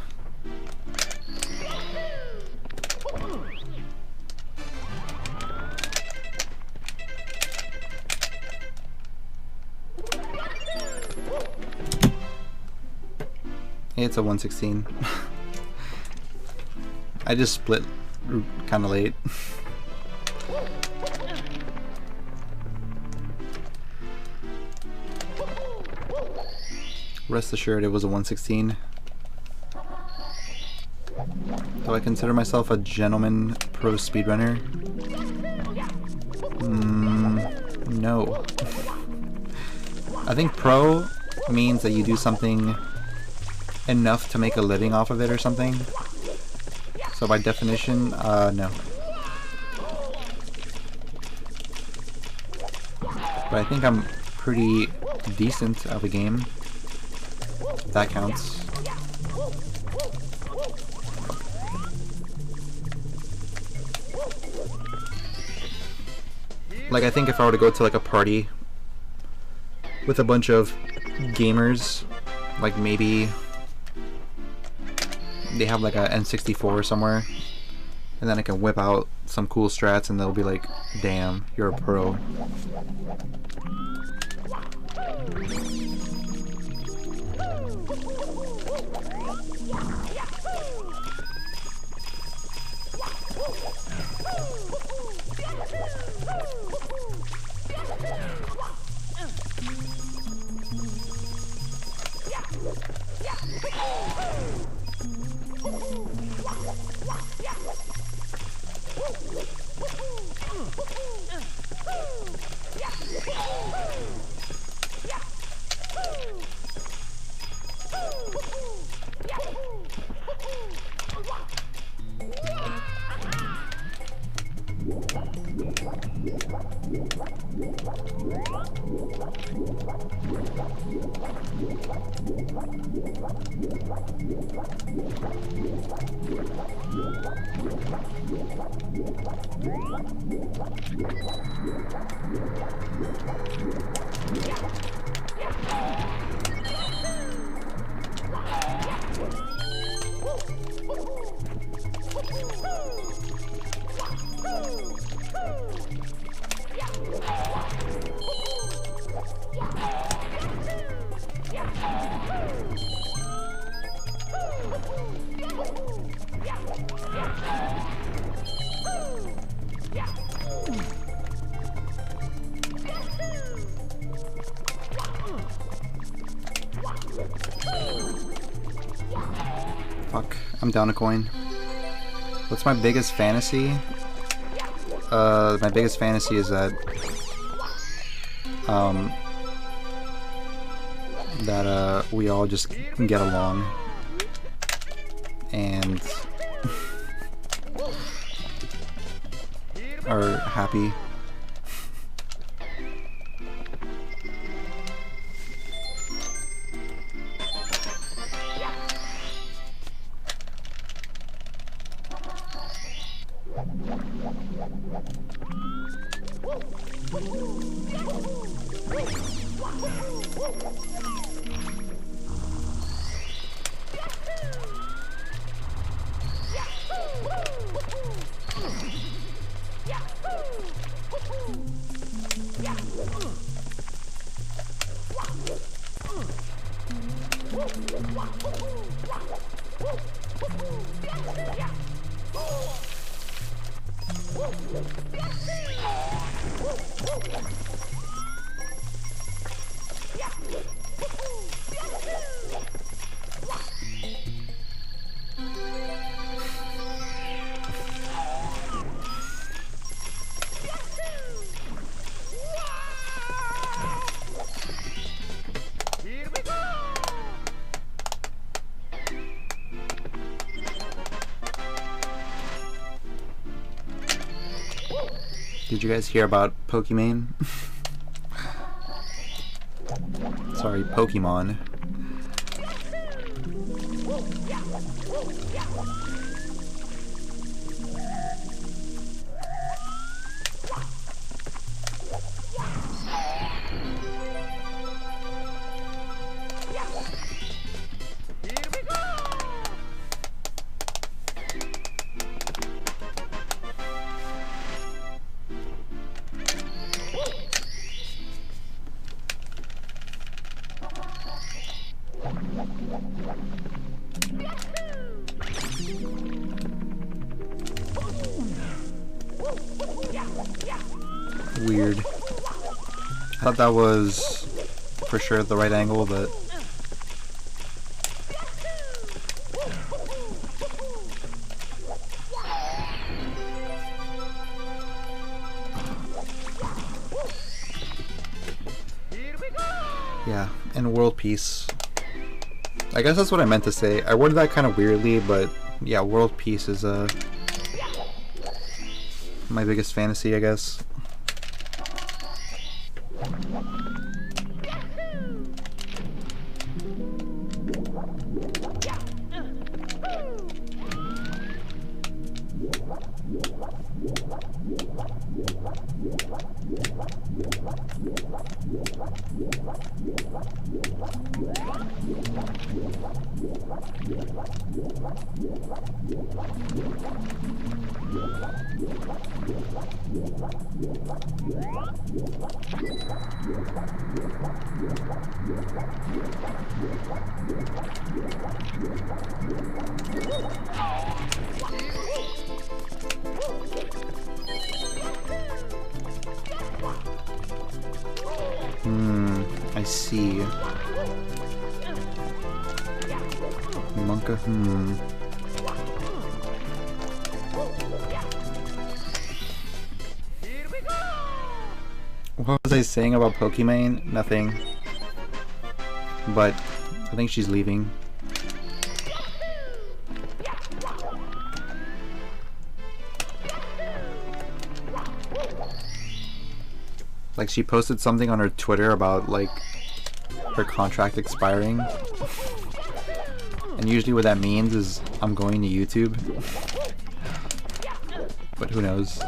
it's a 116. I just split kind of late. Rest assured it was a 116. Do I consider myself a gentleman pro speedrunner? No. I think pro means that you do something enough to make a living off of it or something. So by definition, no. But I think I'm pretty decent of a game. That counts. Like, I think if I were to go to like a party with a bunch of gamers, like maybe they have like a N64 somewhere, and then I can whip out some cool strats and they'll be like, damn, you're a pro. Fuck, I'm down a coin. What's my biggest fantasy? My biggest fantasy is that we all just get along and are happy. Did you guys hear about Pokimane? Sorry, Pokemon. weird. I thought that was for sure the right angle, but yeah, and world peace. I guess that's what I meant to say. I worded that kind of weirdly, but yeah, world peace is my biggest fantasy, I guess. I see. Monka, What was I saying about Pokimane? Nothing. But I think she's leaving. Like, she posted something on her Twitter about, like, her contract expiring. And usually what that means is I'm going to YouTube. But who knows?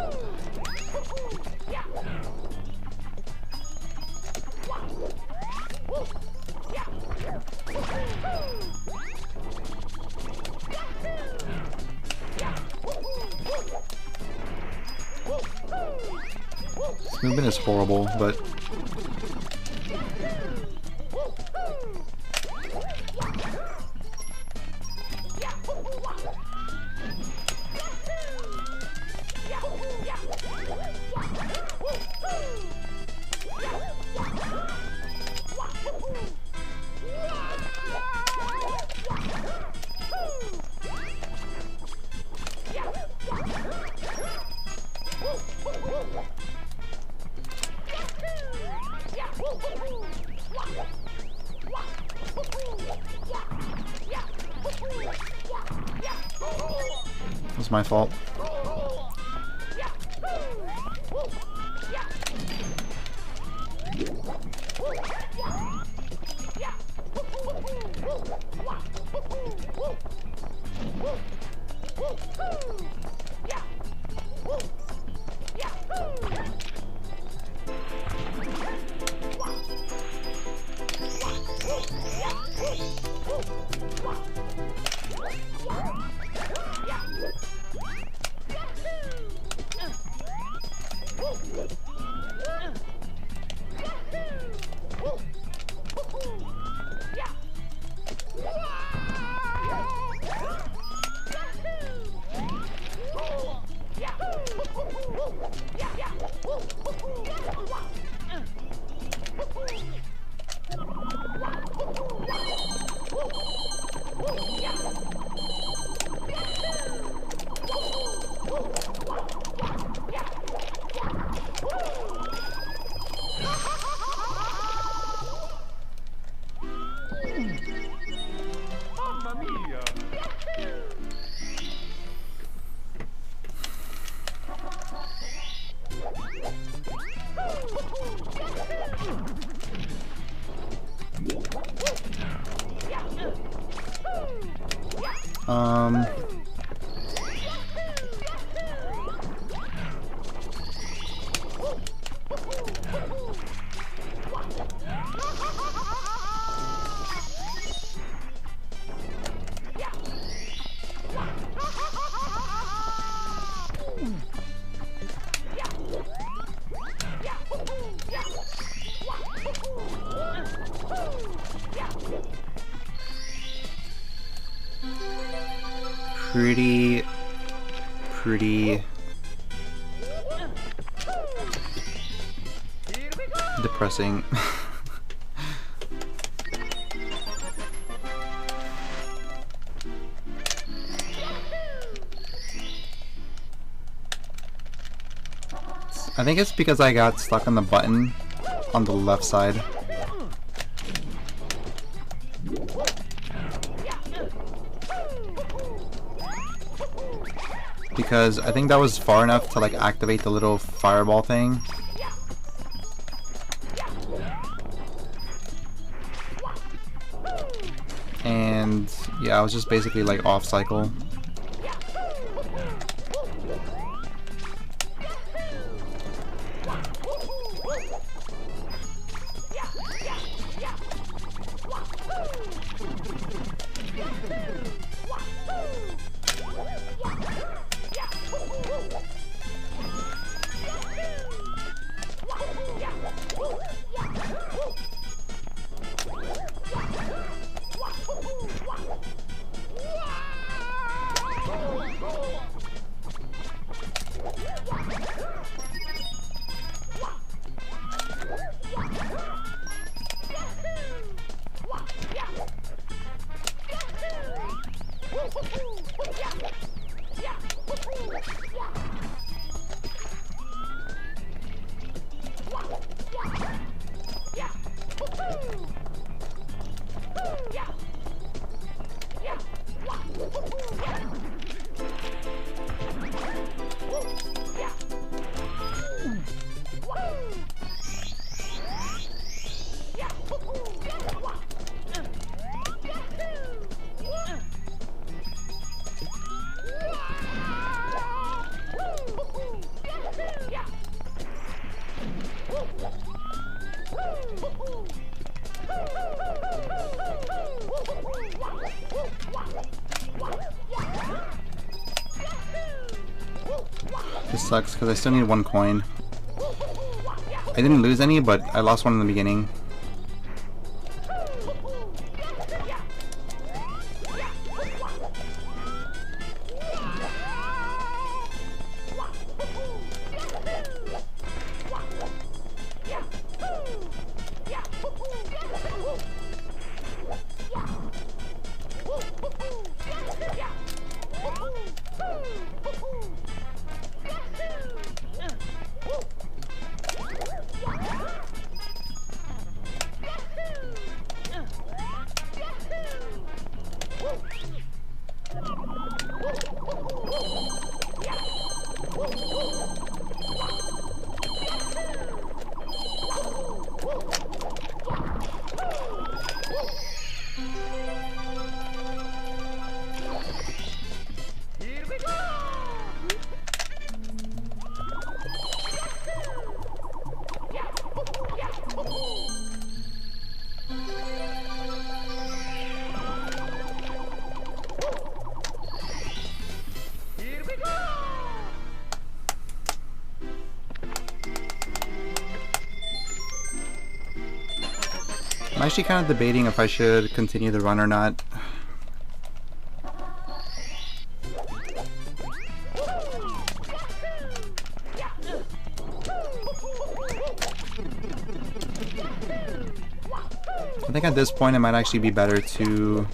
This movement is horrible, but it's my fault. pressing. I think it's because I got stuck on the button on the left side. Because I think that was far enough to like activate the little fireball thing. And yeah, I was just basically like off cycle. This sucks because I still need 1 coin. I didn't lose any, but I lost one in the beginning. I'm actually kind of debating if I should continue the run or not. I think at this point it might actually be better to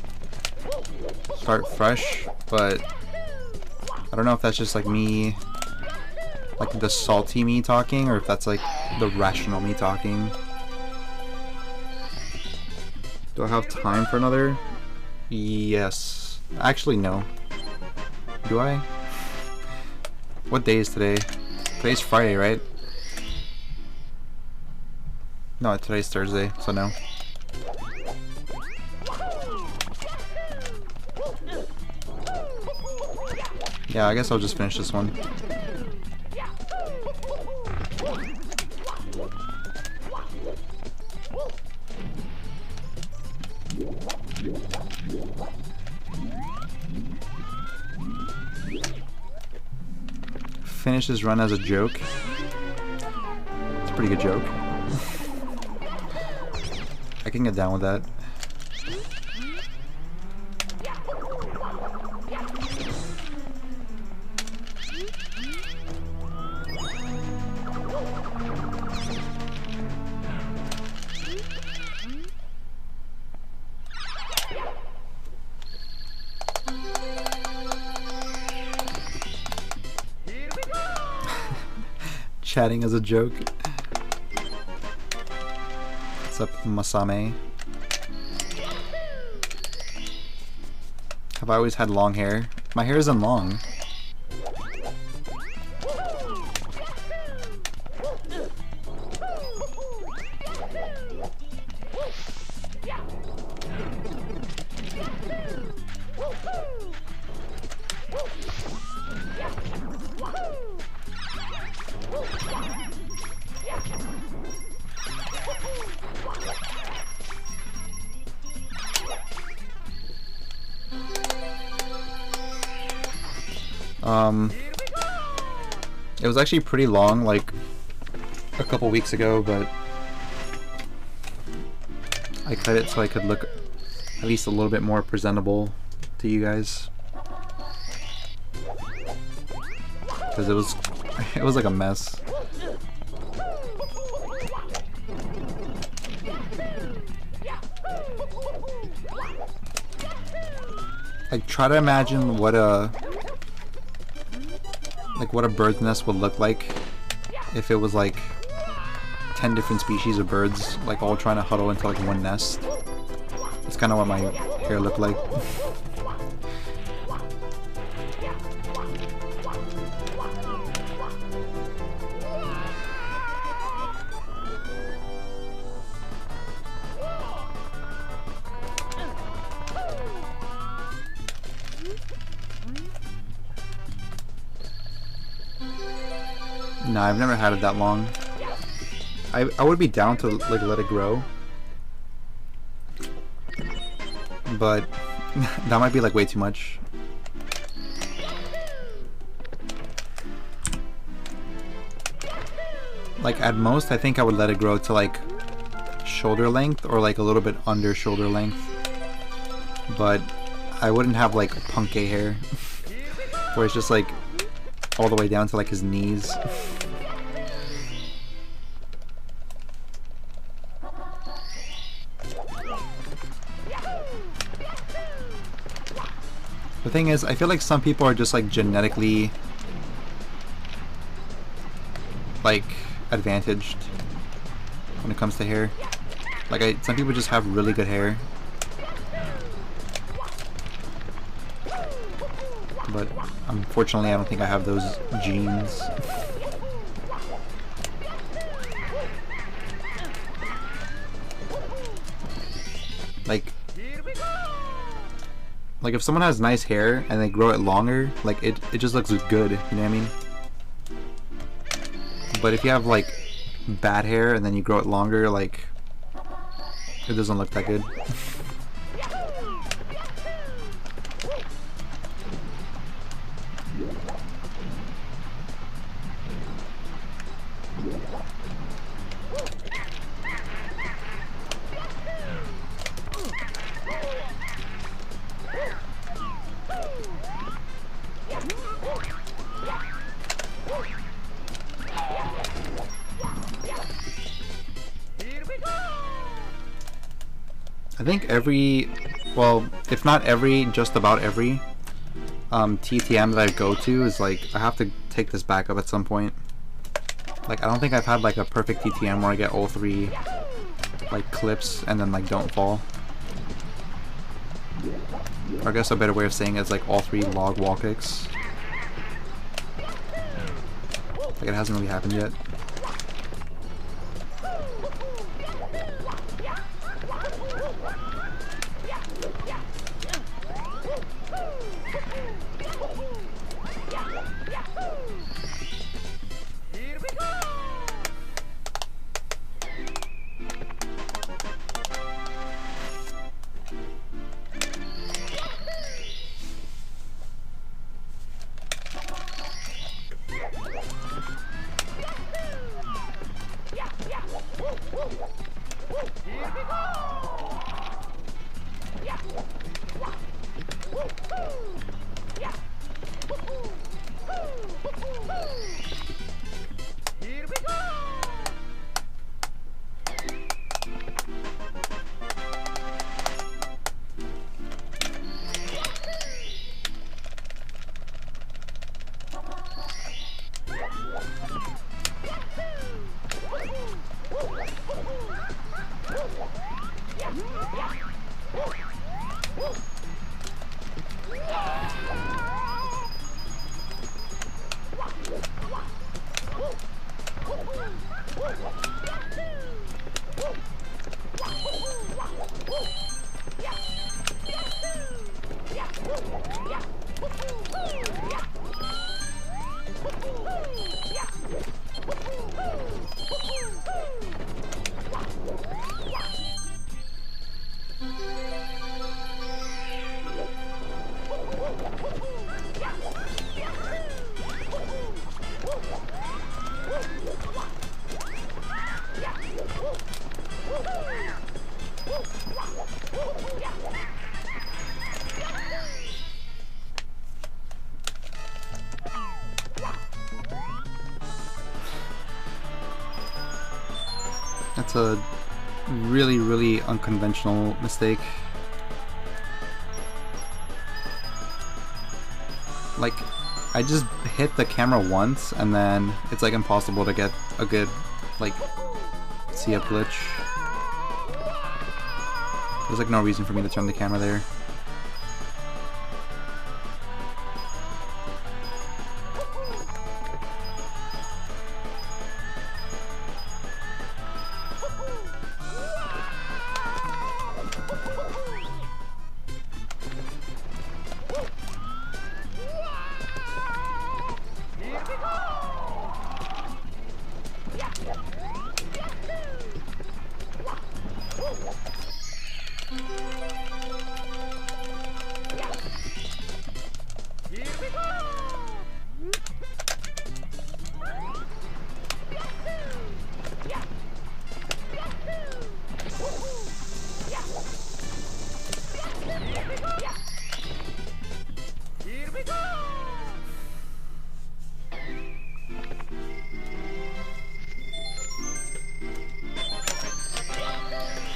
start fresh, but I don't know if that's just like me, like the salty me talking, or if that's like the rational me talking. Do I have time for another? Yes. Actually, no. Do I? What day is today? Today's Friday, right? No, today's Thursday, so no. Yeah, I guess I'll just finish this one. Finish this run as a joke. It's a pretty good joke. I can get down with that. chatting as a joke. What's up, Masame? Have I always had long hair? My hair isn't long. It was actually pretty long, like a couple weeks ago, but I cut it so I could look at least a little bit more presentable to you guys. Because it was like a mess. Like, try to imagine what a bird's nest would look like if it was like 10 different species of birds like all trying to huddle into like one nest. That's kind of what my hair looked like. No, I've never had it that long. I would be down to like let it grow, but that might be like way too much. Like at most, I think I would let it grow to like shoulder length or like a little bit under shoulder length, but I wouldn't have like punk gay hair where it's just like all the way down to like his knees. The thing is, I feel like some people are just like genetically like advantaged when it comes to hair. Like some people just have really good hair. But unfortunately I don't think I have those genes. Like if someone has nice hair and they grow it longer, like it just looks good, you know what I mean? But if you have like bad hair and then you grow it longer, like it doesn't look that good. I think every, well, if not every, just about every TTM that I go to is like, I have to take this back up at some point. Like, I don't think I've had like a perfect TTM where I get all three like clips and then like don't fall. Or I guess a better way of saying it is like all three log wall kicks. Like it hasn't really happened yet. That's a really, really unconventional mistake. Like, I just hit the camera once and then it's like impossible to get a good, like, see a glitch. There's like no reason for me to turn the camera there.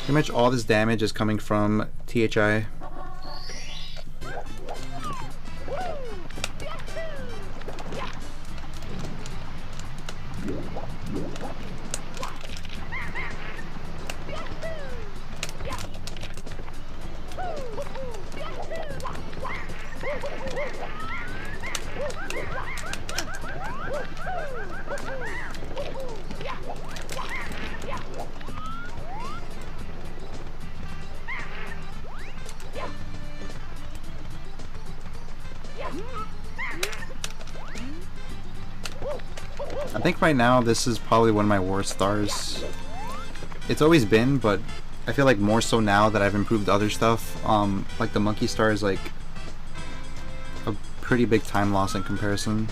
Pretty much all this damage is coming from THI. I think right now this is probably one of my worst stars. It's always been, but I feel like more so now that I've improved other stuff. Like the monkey star is like a pretty big time loss in comparison.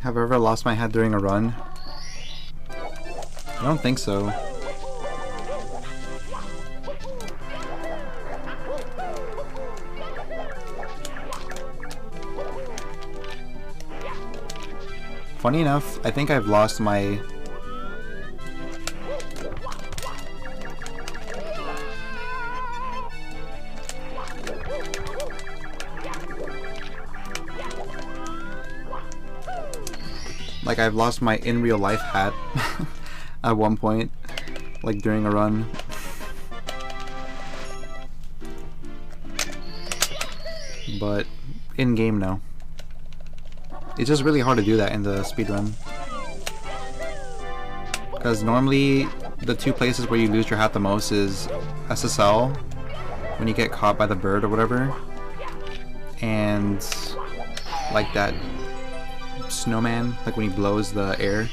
Have I ever lost my head during a run? I don't think so. Funny enough, I think I've lost my... Like, I've lost my in real life hat at one point, like during a run. But in game, no. It's just really hard to do that in the speedrun. Because normally the two places where you lose your hat the most is SSL, when you get caught by the bird or whatever, and like that snowman, like when he blows the air.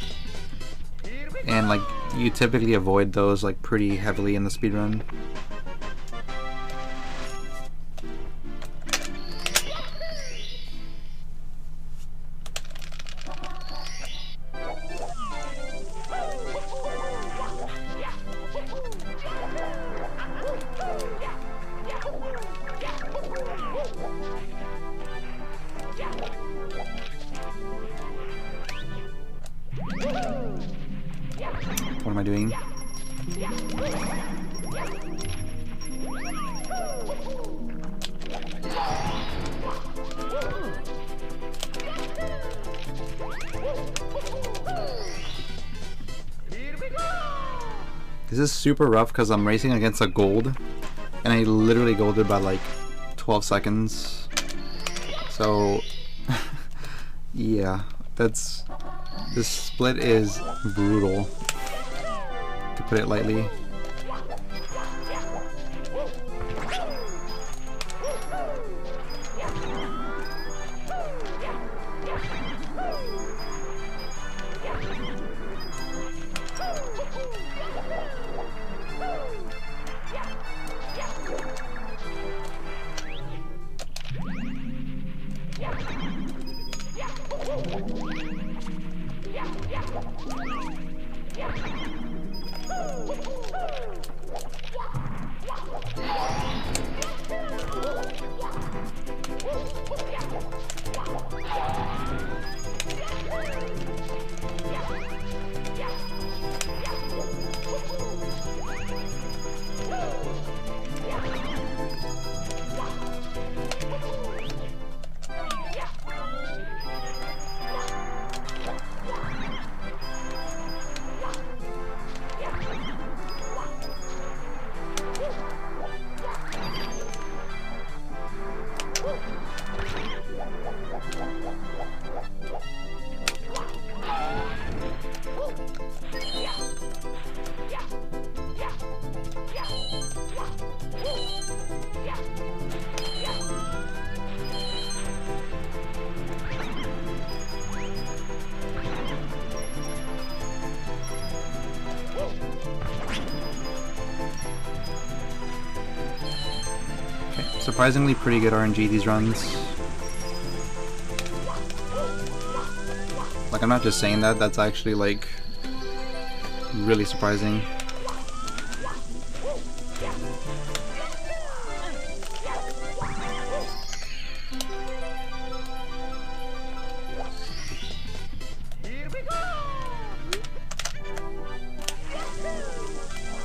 And like you typically avoid those like pretty heavily in the speedrun. What am I doing? This is super rough because I'm racing against a gold and I literally golded by like 12 seconds. So yeah, this split is brutal, to put it lightly. Surprisingly pretty good RNG these runs. Like, I'm not just saying that, that's actually like really surprising.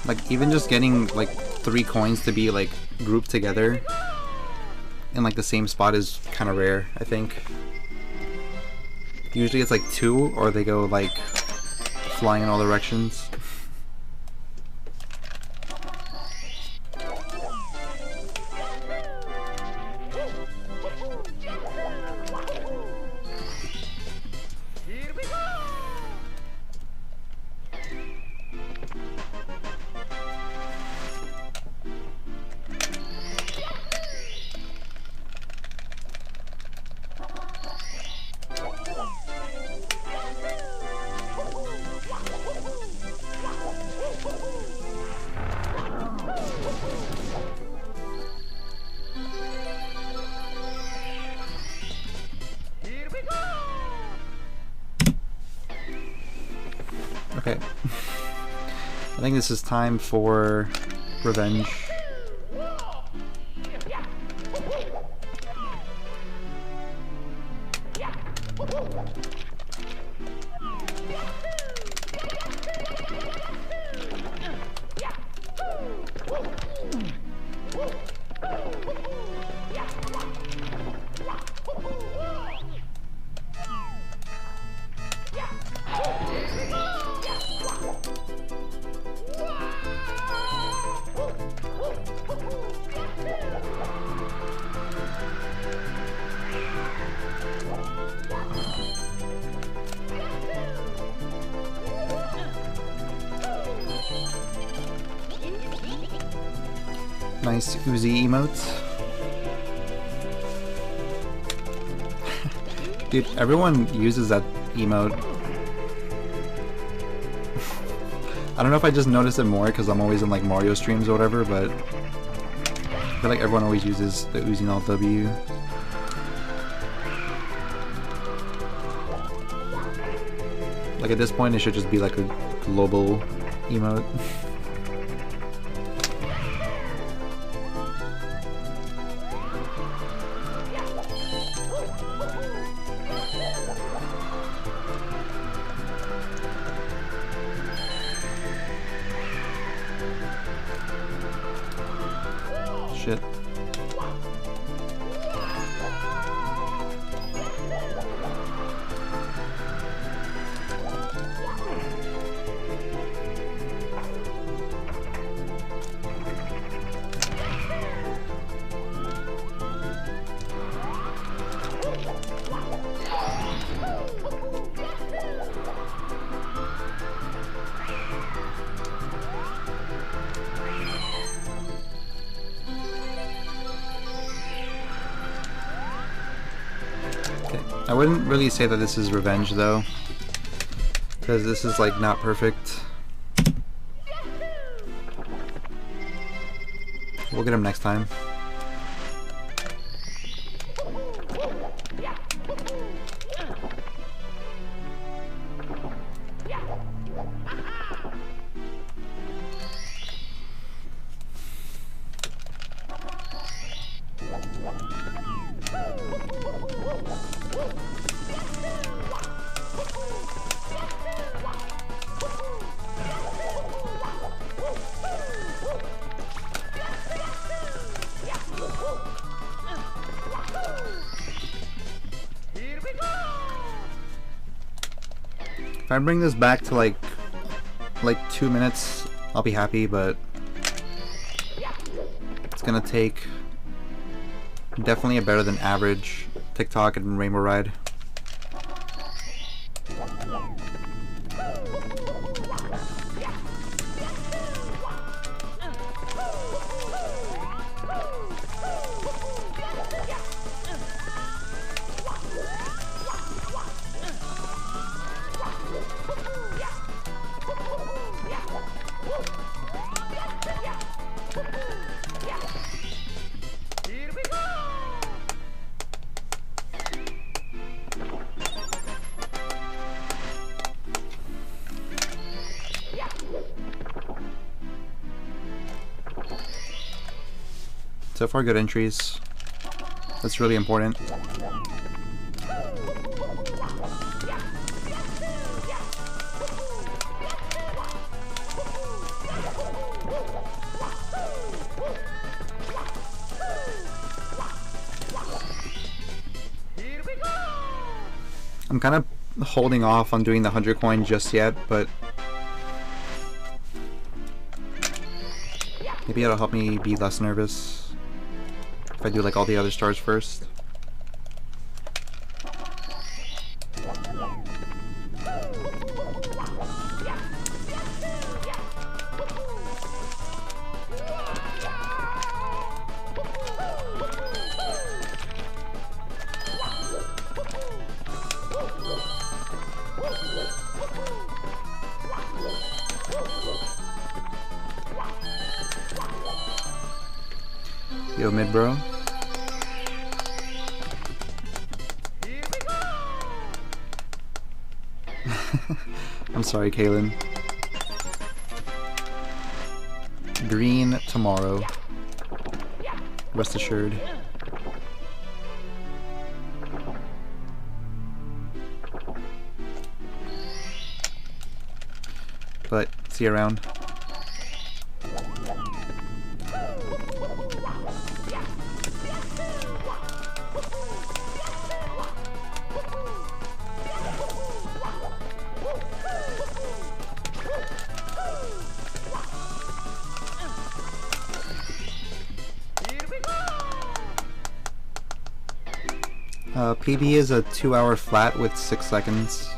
Like, even just getting like 3 coins to be like grouped together in like the same spot is kind of rare, I think. Usually it's like 2 or they go like flying in all directions. Okay. I think this is time for revenge. Nice Uzi emote. Dude, everyone uses that emote. I don't know if I just noticed it more because I'm always in like Mario streams or whatever, but I feel like everyone always uses the Uzi Alt W. Like at this point it should just be like a global emote. Shit. I wouldn't really say that this is revenge though, because this is like not perfect. We'll get him next time. If I bring this back to like 2 minutes, I'll be happy, but it's gonna take definitely a better than average TikTok and Rainbow Ride. Here we go! So far, good entries. That's really important. Here we go! I'm kind of holding off on doing the 100 coin just yet, but maybe it'll help me be less nervous if I do like all the other stars first. Yo, mid bro. Here we go! I'm sorry, Kaylin. Green tomorrow. Rest assured. But see you around. Here we go! PB is a 2-hour flat with 6 seconds.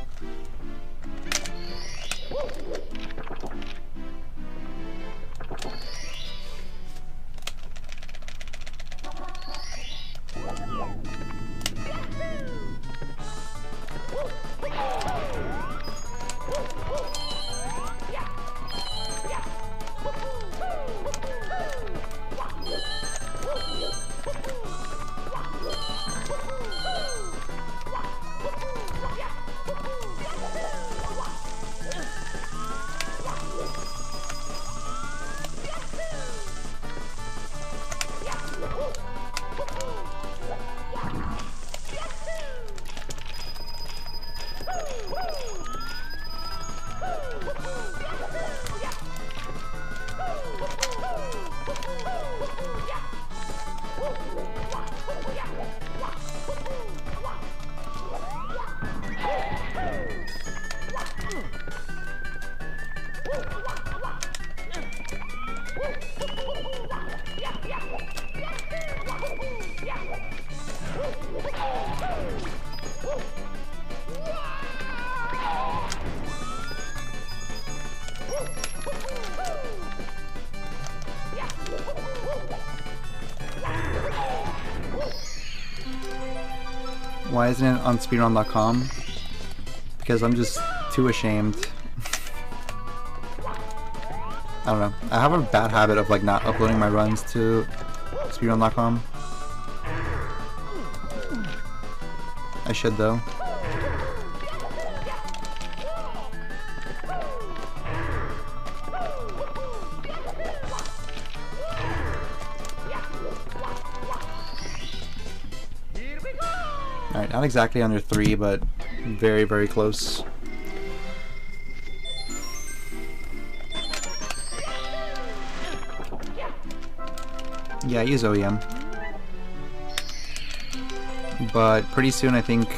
Why isn't it on speedrun.com? Because I'm just too ashamed. I don't know. I have a bad habit of like not uploading my runs to speedrun.com. I should though. Here we go! Alright, not exactly under 3, but very, very close. Yeah, I use OEM. But pretty soon I think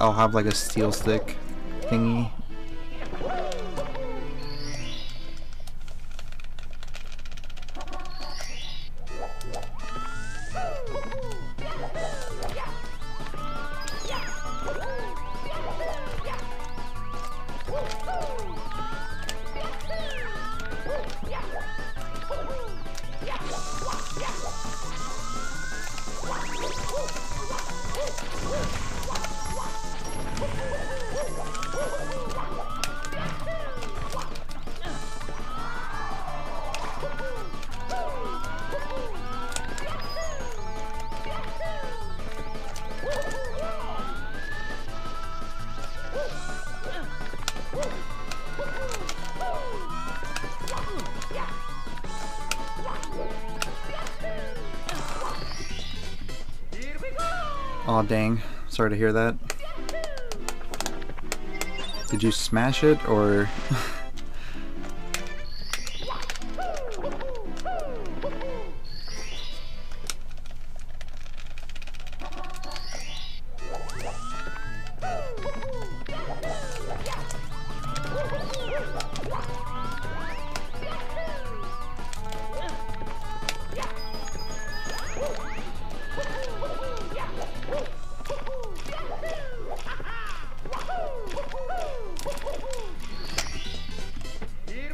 I'll have like a steel stick thingy. Aw, dang. Sorry to hear that. Did you smash it, or...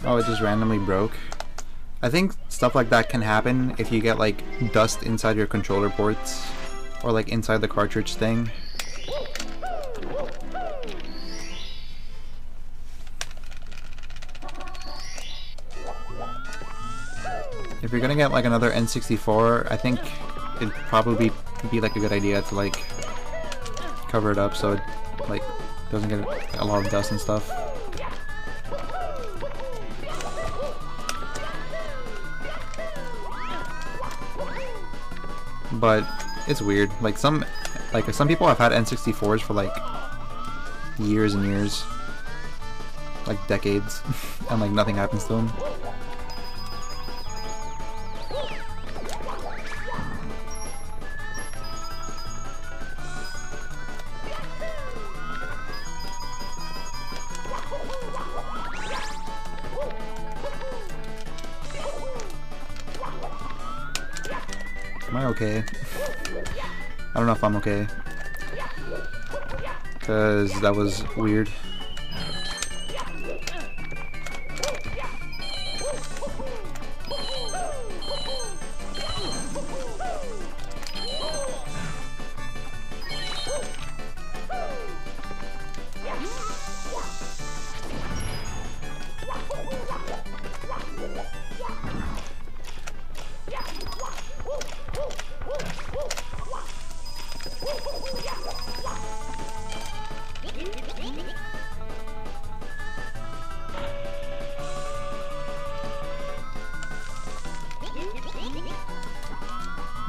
Oh, it just randomly broke. I think stuff like that can happen if you get like dust inside your controller ports or like inside the cartridge thing. If you're gonna get like another N64, I think it'd probably be like a good idea to like cover it up so it like doesn't get a lot of dust and stuff. But it's weird. Like some people have had N64s for like years and years, like decades, and like nothing happens to them. Am I okay? I don't know if I'm okay. Because that was weird.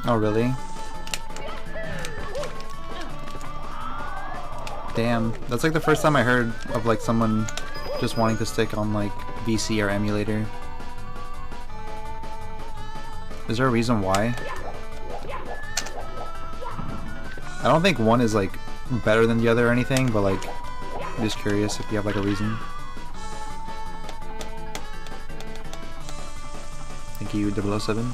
Oh, really? Damn, that's like the first time I heard of like someone just wanting to stick on like VC or emulator. Is there a reason why? I don't think one is like better than the other or anything, but like I'm just curious if you have like a reason. Thank you, 007.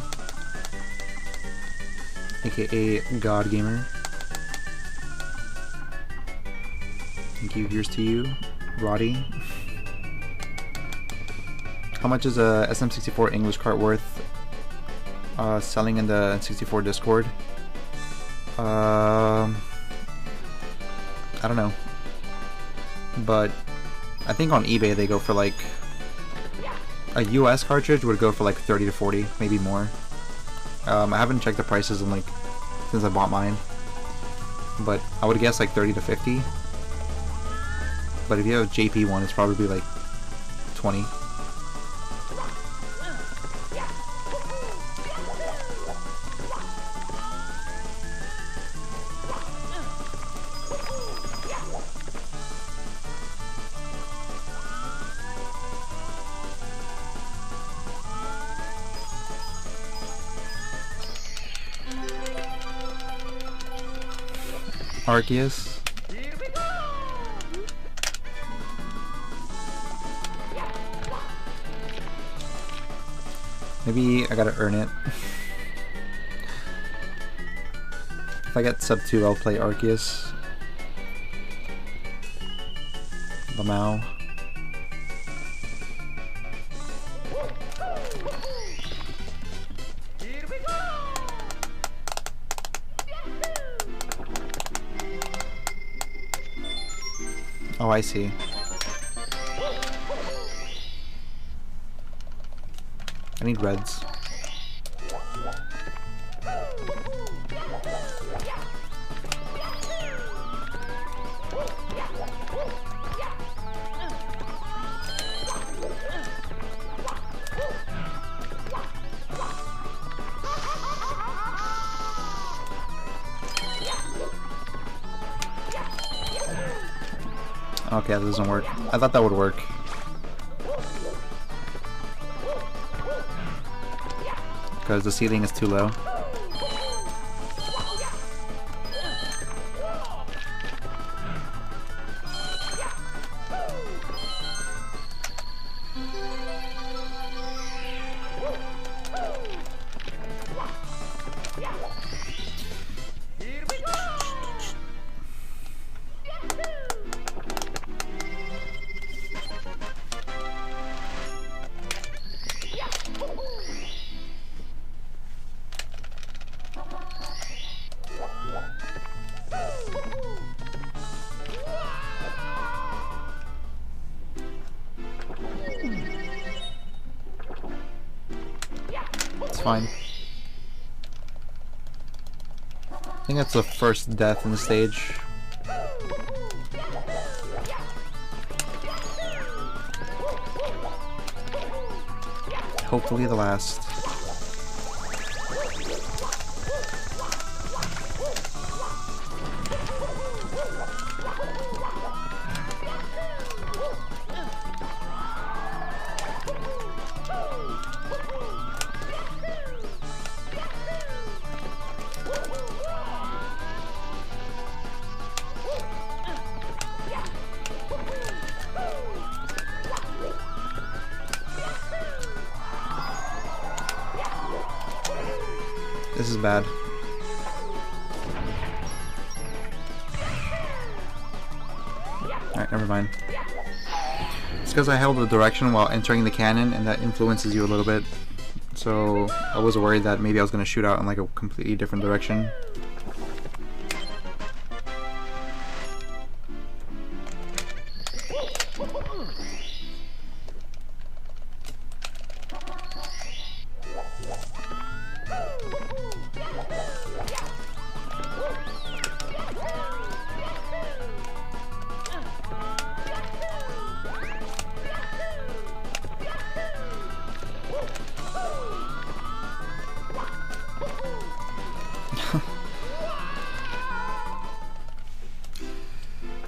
AKA God Gamer. Thank you, here's to you, Roddy. How much is a SM64 English cart worth selling in the N64 Discord? I don't know. But I think on eBay they go for like... A US cartridge would go for like 30 to 40, maybe more. I haven't checked the prices in like since I bought mine, but I would guess like 30 to 50. But if you have a JP one, it's probably like 20. Arceus. Maybe I gotta earn it. If I get sub 2, I'll play Arceus. Lamau. Here we go! Oh, I see. I need reds. Okay, that doesn't work. I thought that would work. Because the ceiling is too low. Here we go! It's fine. I think that's the first death in the stage. Hopefully the last. This is bad. Alright, never mind. It's because I held the direction while entering the cannon, and that influences you a little bit. So I was worried that maybe I was going to shoot out in like a completely different direction.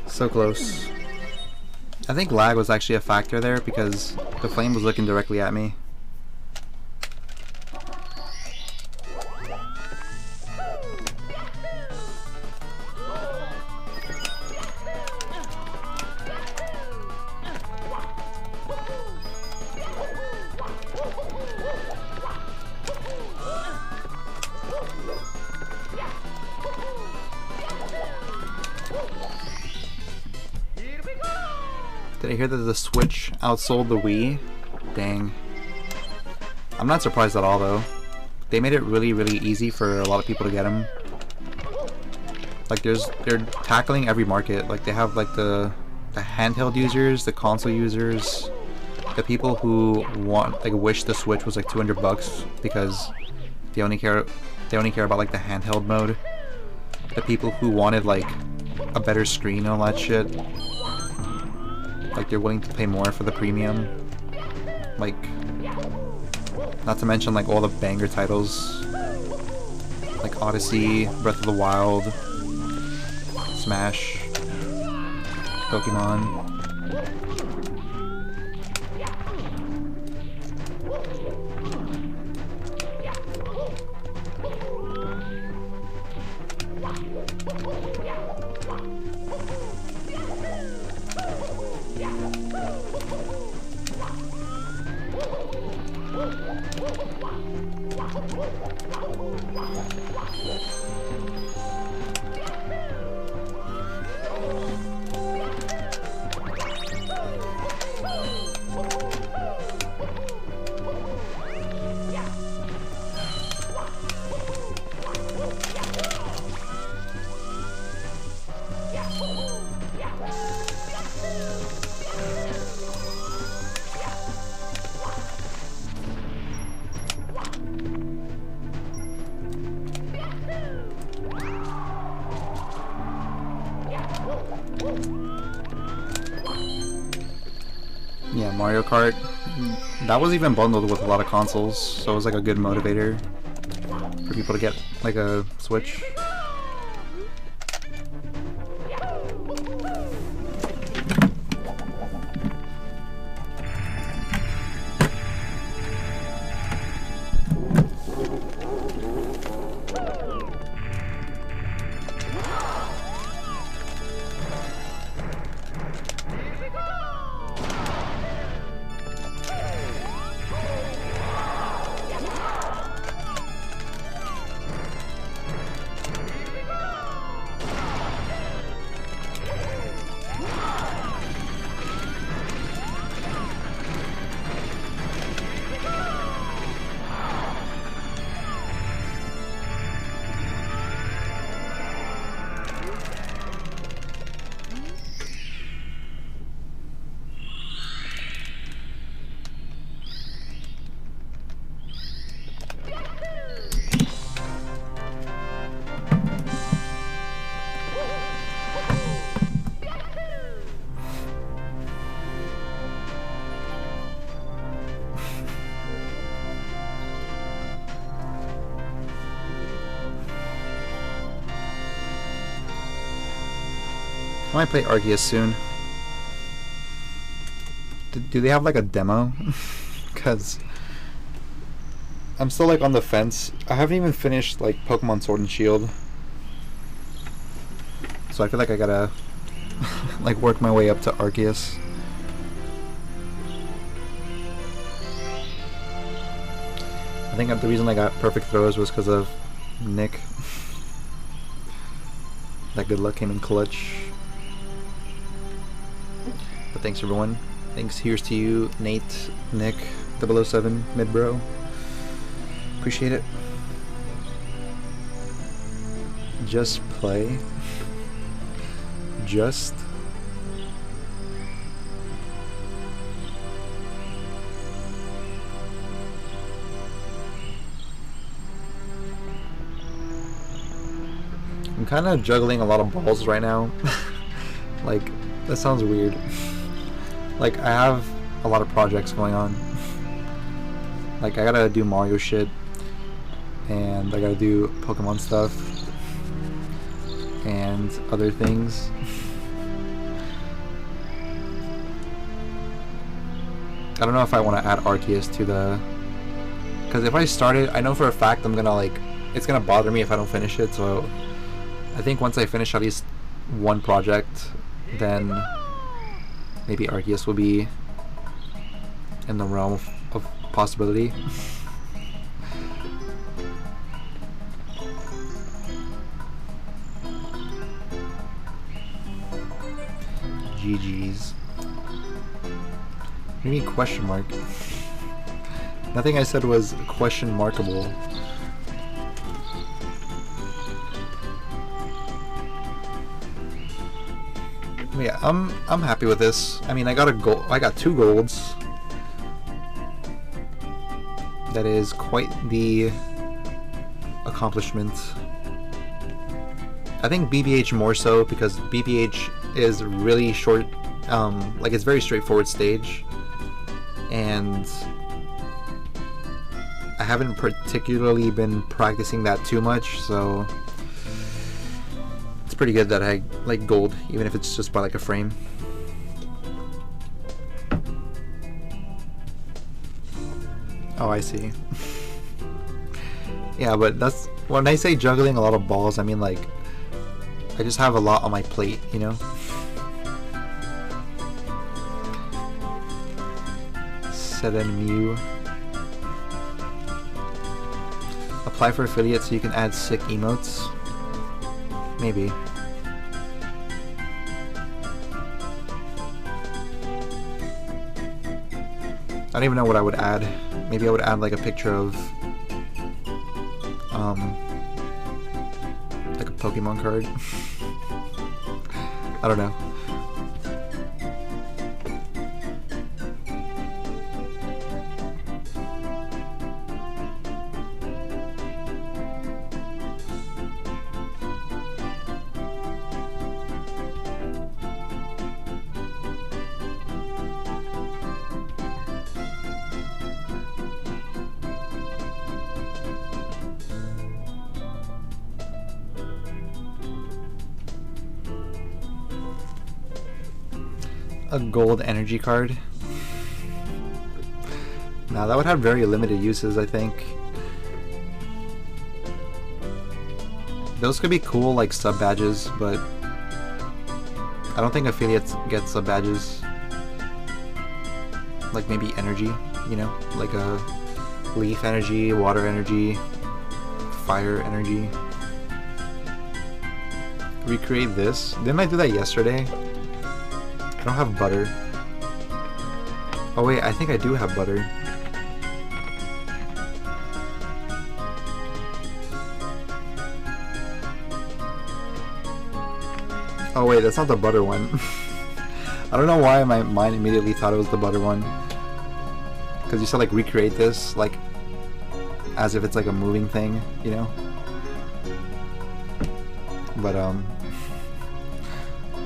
So close. I think lag was actually a factor there because the flame was looking directly at me. Did I hear that the Switch outsold the Wii? Dang. I'm not surprised at all though. They made it really easy for a lot of people to get them. Like they're tackling every market. Like they have like the handheld users, the console users, the people who wish the Switch was like $200 because they only care about like the handheld mode. The people who wanted like a better screen and all that shit. Like they're willing to pay more for the premium. Like, not to mention like all the banger titles like Odyssey, Breath of the Wild, Smash, Pokemon. Yeah, Mario Kart. That was even bundled with a lot of consoles, so it was like a good motivator for people to get like a Switch. I might play Arceus soon. Do they have like a demo? Because I'm still like on the fence. I haven't even finished like Pokemon Sword and Shield, so I feel like I gotta like work my way up to Arceus. I think the reason I got perfect throws was because of Nick. That good luck came in clutch. But thanks everyone. Thanks, here's to you, Nate, Nick, 007, Midbro. Appreciate it. Just play. Just. I'm kind of juggling a lot of balls right now. Like, that sounds weird. Like, I have a lot of projects going on. Like, I gotta do Mario shit, and I gotta do Pokemon stuff, and other things. I don't know if I want to add Arceus to the... Because if I start it, I know for a fact I'm gonna, like... It's gonna bother me if I don't finish it, so... I think once I finish at least one project, then... maybe Arceus will be in the realm of possibility. GG's. What do you mean question mark? Nothing I said was question markable. Yeah, I'm happy with this. I mean, I got a gold. I got 2 golds. That is quite the accomplishment. I think BBH more so because BBH is really short. Like it's very straightforward stage, and I haven't particularly been practicing that too much, so. Pretty good that I like gold, even if it's just by like a frame. Oh, I see. Yeah, but that's when I say juggling a lot of balls, I mean like I just have a lot on my plate, you know? Set and Mew. Apply for affiliate so you can add sick emotes? Maybe. I don't even know what I would add. Maybe I would add like a picture of like a Pokemon card. I don't know. A gold energy card? Nah, that would have very limited uses, I think. Those could be cool, like sub badges, but I don't think affiliates get sub badges. Like maybe energy, you know? Like a leaf energy, water energy, fire energy. Recreate this. Didn't I do that yesterday? I don't have butter. Oh wait, I think I do have butter. Oh wait, that's not the butter one. I don't know why my mind immediately thought it was the butter one. Because you said like recreate this, like as if it's like a moving thing, you know? But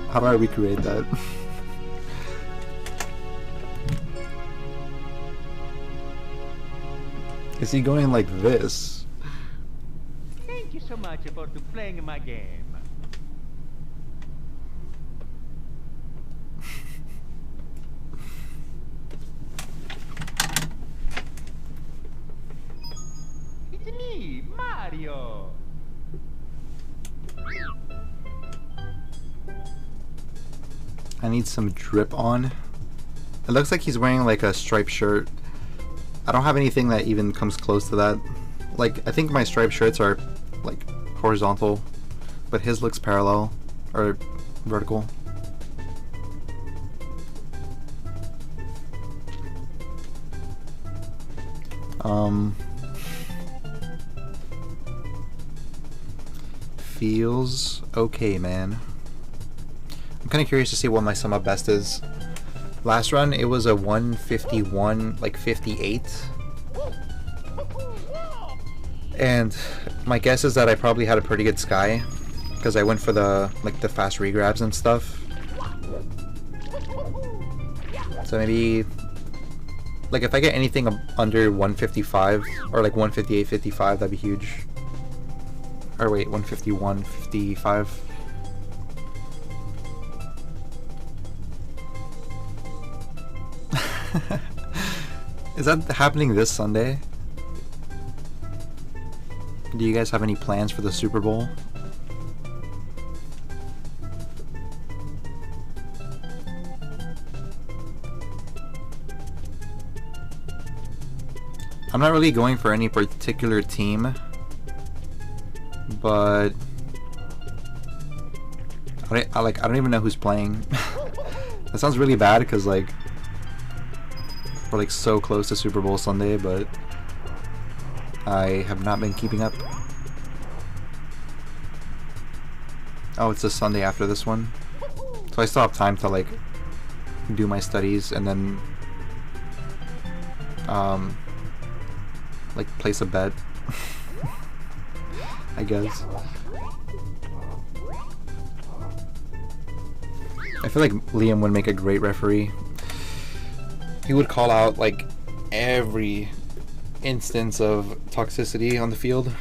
how do I recreate that? Is he going like this? Thank you so much for playing my game. It's me, Mario. I need some drip on. It looks like he's wearing like a striped shirt. I don't have anything that even comes close to that. Like, I think my striped shirts are like horizontal, but his looks parallel or vertical. Feels okay, man. I'm kind of curious to see what my sum up best is. Last run, it was a 151, like 58. And my guess is that I probably had a pretty good sky, because I went for the the fast regrabs and stuff. So maybe, like if I get anything under 155 or like 158, 55, that'd be huge. Or wait, 151, 55. Is that happening this Sunday? Do you guys have any plans for the Super Bowl? I'm not really going for any particular team, but I don't even know who's playing. That sounds really bad because like we're like so close to Super Bowl Sunday, but I have not been keeping up. Oh, it's the Sunday after this one, so I still have time to like do my studies and then like place a bet. I guess. I feel like Liam would make a great referee. He would call out like every instance of toxicity on the field.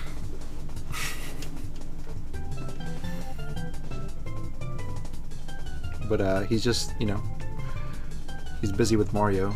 But he's just, you know, he's busy with Mario.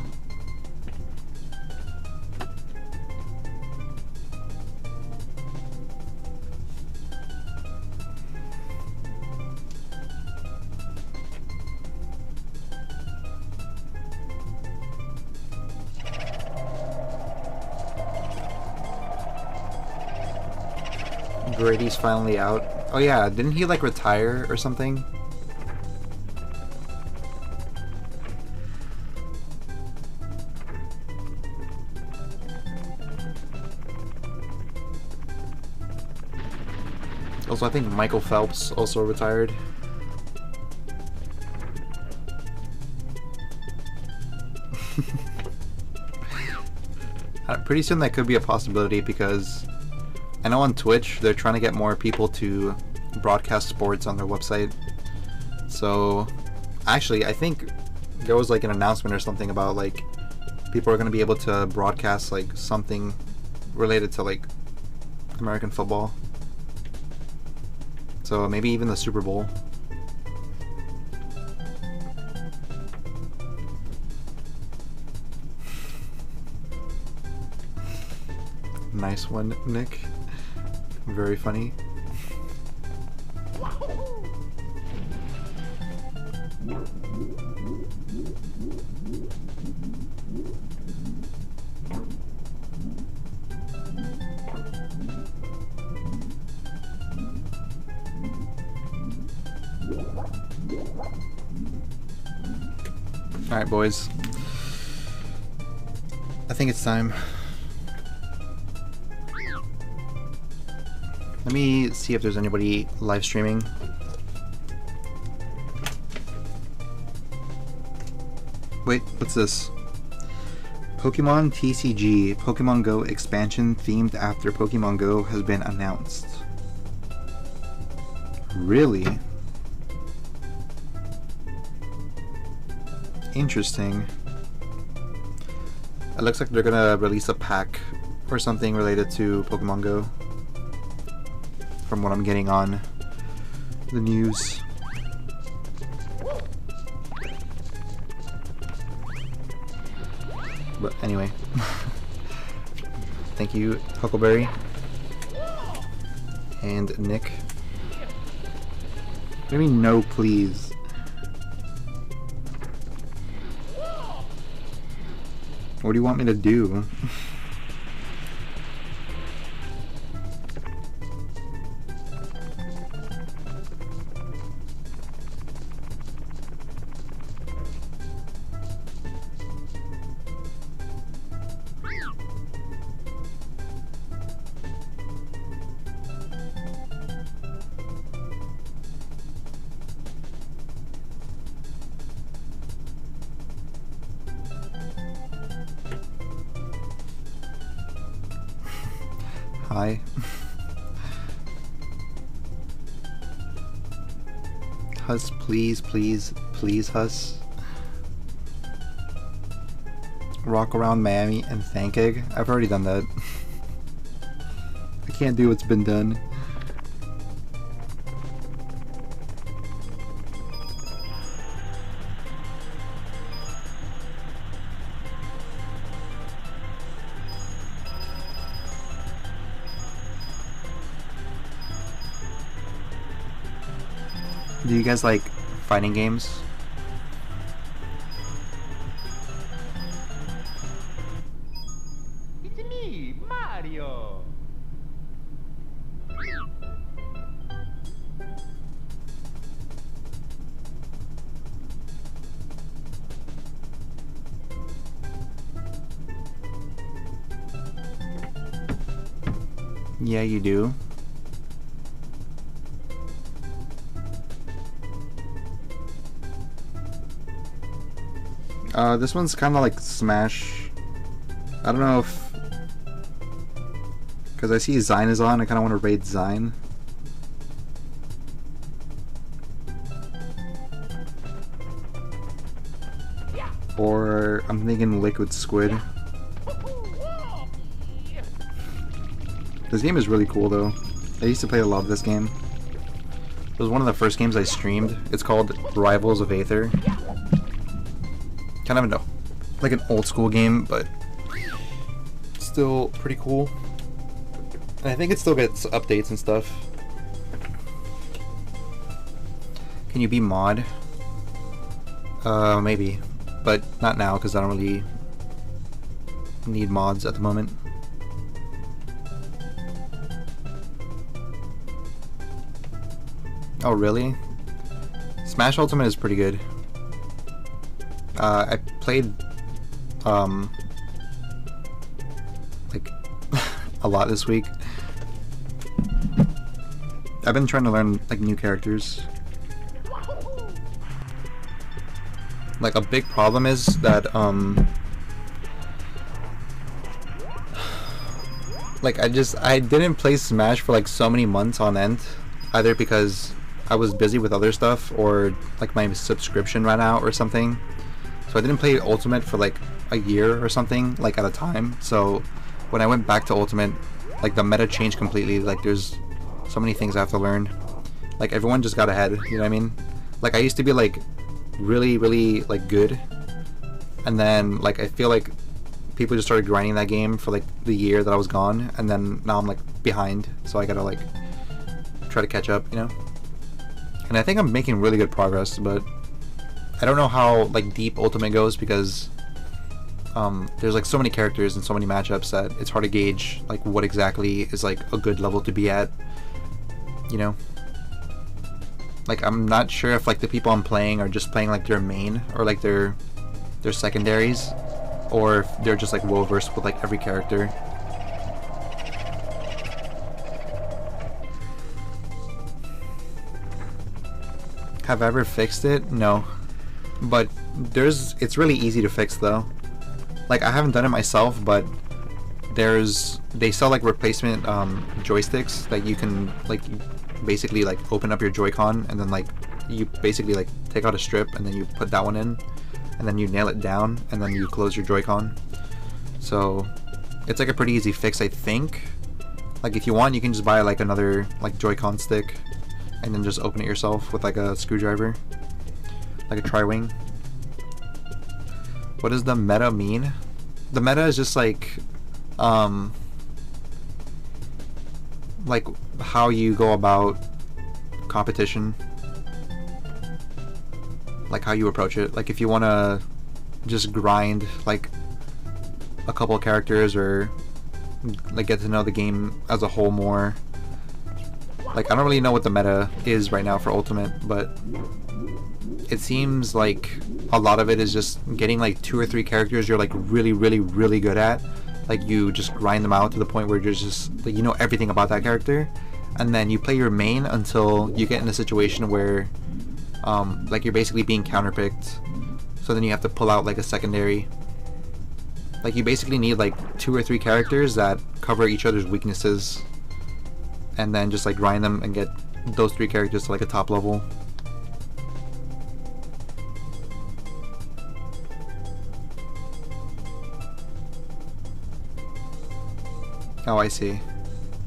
Brady's finally out. Oh yeah, didn't he like retire or something? Also, I think Michael Phelps also retired. Pretty soon that could be a possibility because I know on Twitch they're trying to get more people to broadcast sports on their website. So actually I think there was like an announcement or something about like people are going to be able to broadcast like something related to like American football. So maybe even the Super Bowl. Nice one, Nick. Very funny. Alright, boys. I think it's time. Let me see if there's anybody live streaming. Wait, what's this? Pokemon TCG, Pokemon Go expansion themed after Pokemon Go has been announced. Really? Interesting. It looks like they're gonna release a pack or something related to Pokemon Go. From what I'm getting on the news. But anyway. Thank you, Huckleberry. And Nick. What do you mean no, please? What do you want me to do? Hi. Hus, please, please, please, Hus. Rock around Miami and thank egg. I've already done that. I can't do what's been done. Do you guys like fighting games? It's me, Mario. Yeah, you do. This one's kind of like Smash. I don't know if... Because I see Zine is on, I kind of want to raid Zine. Or I'm thinking Liquid Squid. This game is really cool though. I used to play a lot of this game. It was one of the first games I streamed. It's called Rivals of Aether. Kind of like an old school game, but still pretty cool. And I think it still gets updates and stuff. Can you be mod? Maybe. But not now, because I don't really need mods at the moment. Oh really? Smash Ultimate is pretty good. I played like a lot this week. I've been trying to learn like new characters. Like a big problem is that like I didn't play Smash for like so many months on end, either because I was busy with other stuff or like my subscription ran out or something. So I didn't play Ultimate for like a year or something, like at a time. So when I went back to Ultimate, like the meta changed completely. Like there's so many things I have to learn. Like everyone just got ahead, you know what I mean? Like I used to be like really like good, and then like I feel like people just started grinding that game for like the year that I was gone, and then now I'm like behind, so I gotta like try to catch up, you know? And I think I'm making really good progress, but I don't know how like deep Ultimate goes because there's like so many characters and so many matchups that it's hard to gauge like what exactly is like a good level to be at, you know? Like I'm not sure if like the people I'm playing are just playing like their main or like their secondaries, or if they're just like well versed with like every character. Have I ever fixed it? No. But it's really easy to fix though. Like I haven't done it myself, but they sell like replacement joysticks that you can like basically like open up your Joy-Con, and then like you basically like take out a strip and then you put that one in, and then you nail it down, and then you close your Joy-Con. So it's like a pretty easy fix, I think. Like if you want, you can just buy like another like Joy-Con stick and then just open it yourself with like a screwdriver, like a tri-wing. What does the meta mean? The meta is just like how you go about competition, like how you approach it. Like if you want to just grind like a couple of characters, or like get to know the game as a whole more. Like I don't really know what the meta is right now for Ultimate, but it seems like a lot of it is just getting like 2 or 3 characters you're like really good at. Like you just grind them out to the point where you're just like, you know everything about that character, and then you play your main until you get in a situation where like you're basically being counterpicked, so then you have to pull out like a secondary. Like you basically need like 2 or 3 characters that cover each other's weaknesses, and then just like grind them and get those 3 characters to like a top level. Oh, I see.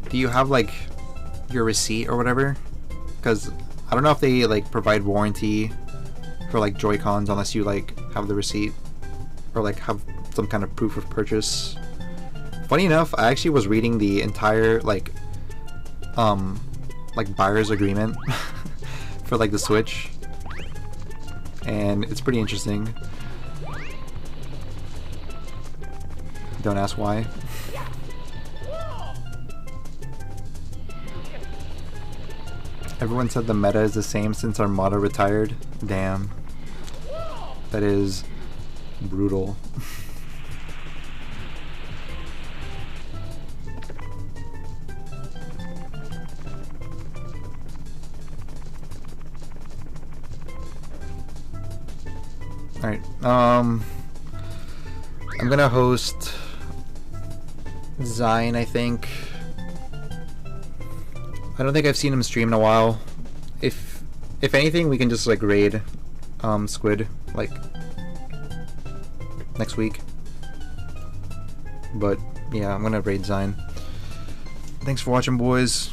Do you have like your receipt or whatever? Because I don't know if they like provide warranty for like Joy-Cons unless you like have the receipt or like have some kind of proof of purchase. Funny enough, I actually was reading the entire like buyer's agreement for like the Switch, and it's pretty interesting. Don't ask why. Everyone said the meta is the same since Armada retired. Damn. That is brutal. Alright, I'm gonna host Zine, I think. I don't think I've seen him stream in a while. If anything, we can just like raid Squid like next week. But yeah, I'm gonna raid Zine. Thanks for watching, boys.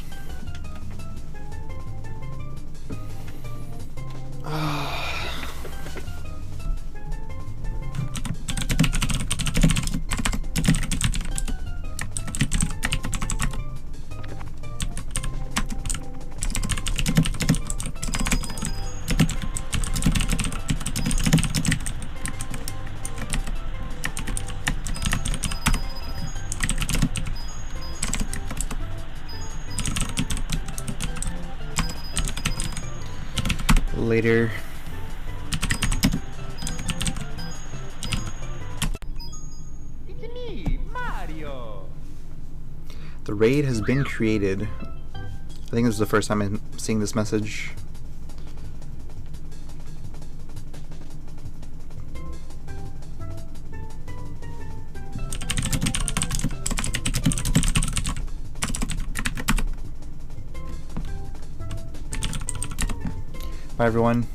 later. It's me, Mario. The raid has been created. I think this is the first time I'm seeing this message. Bye everyone.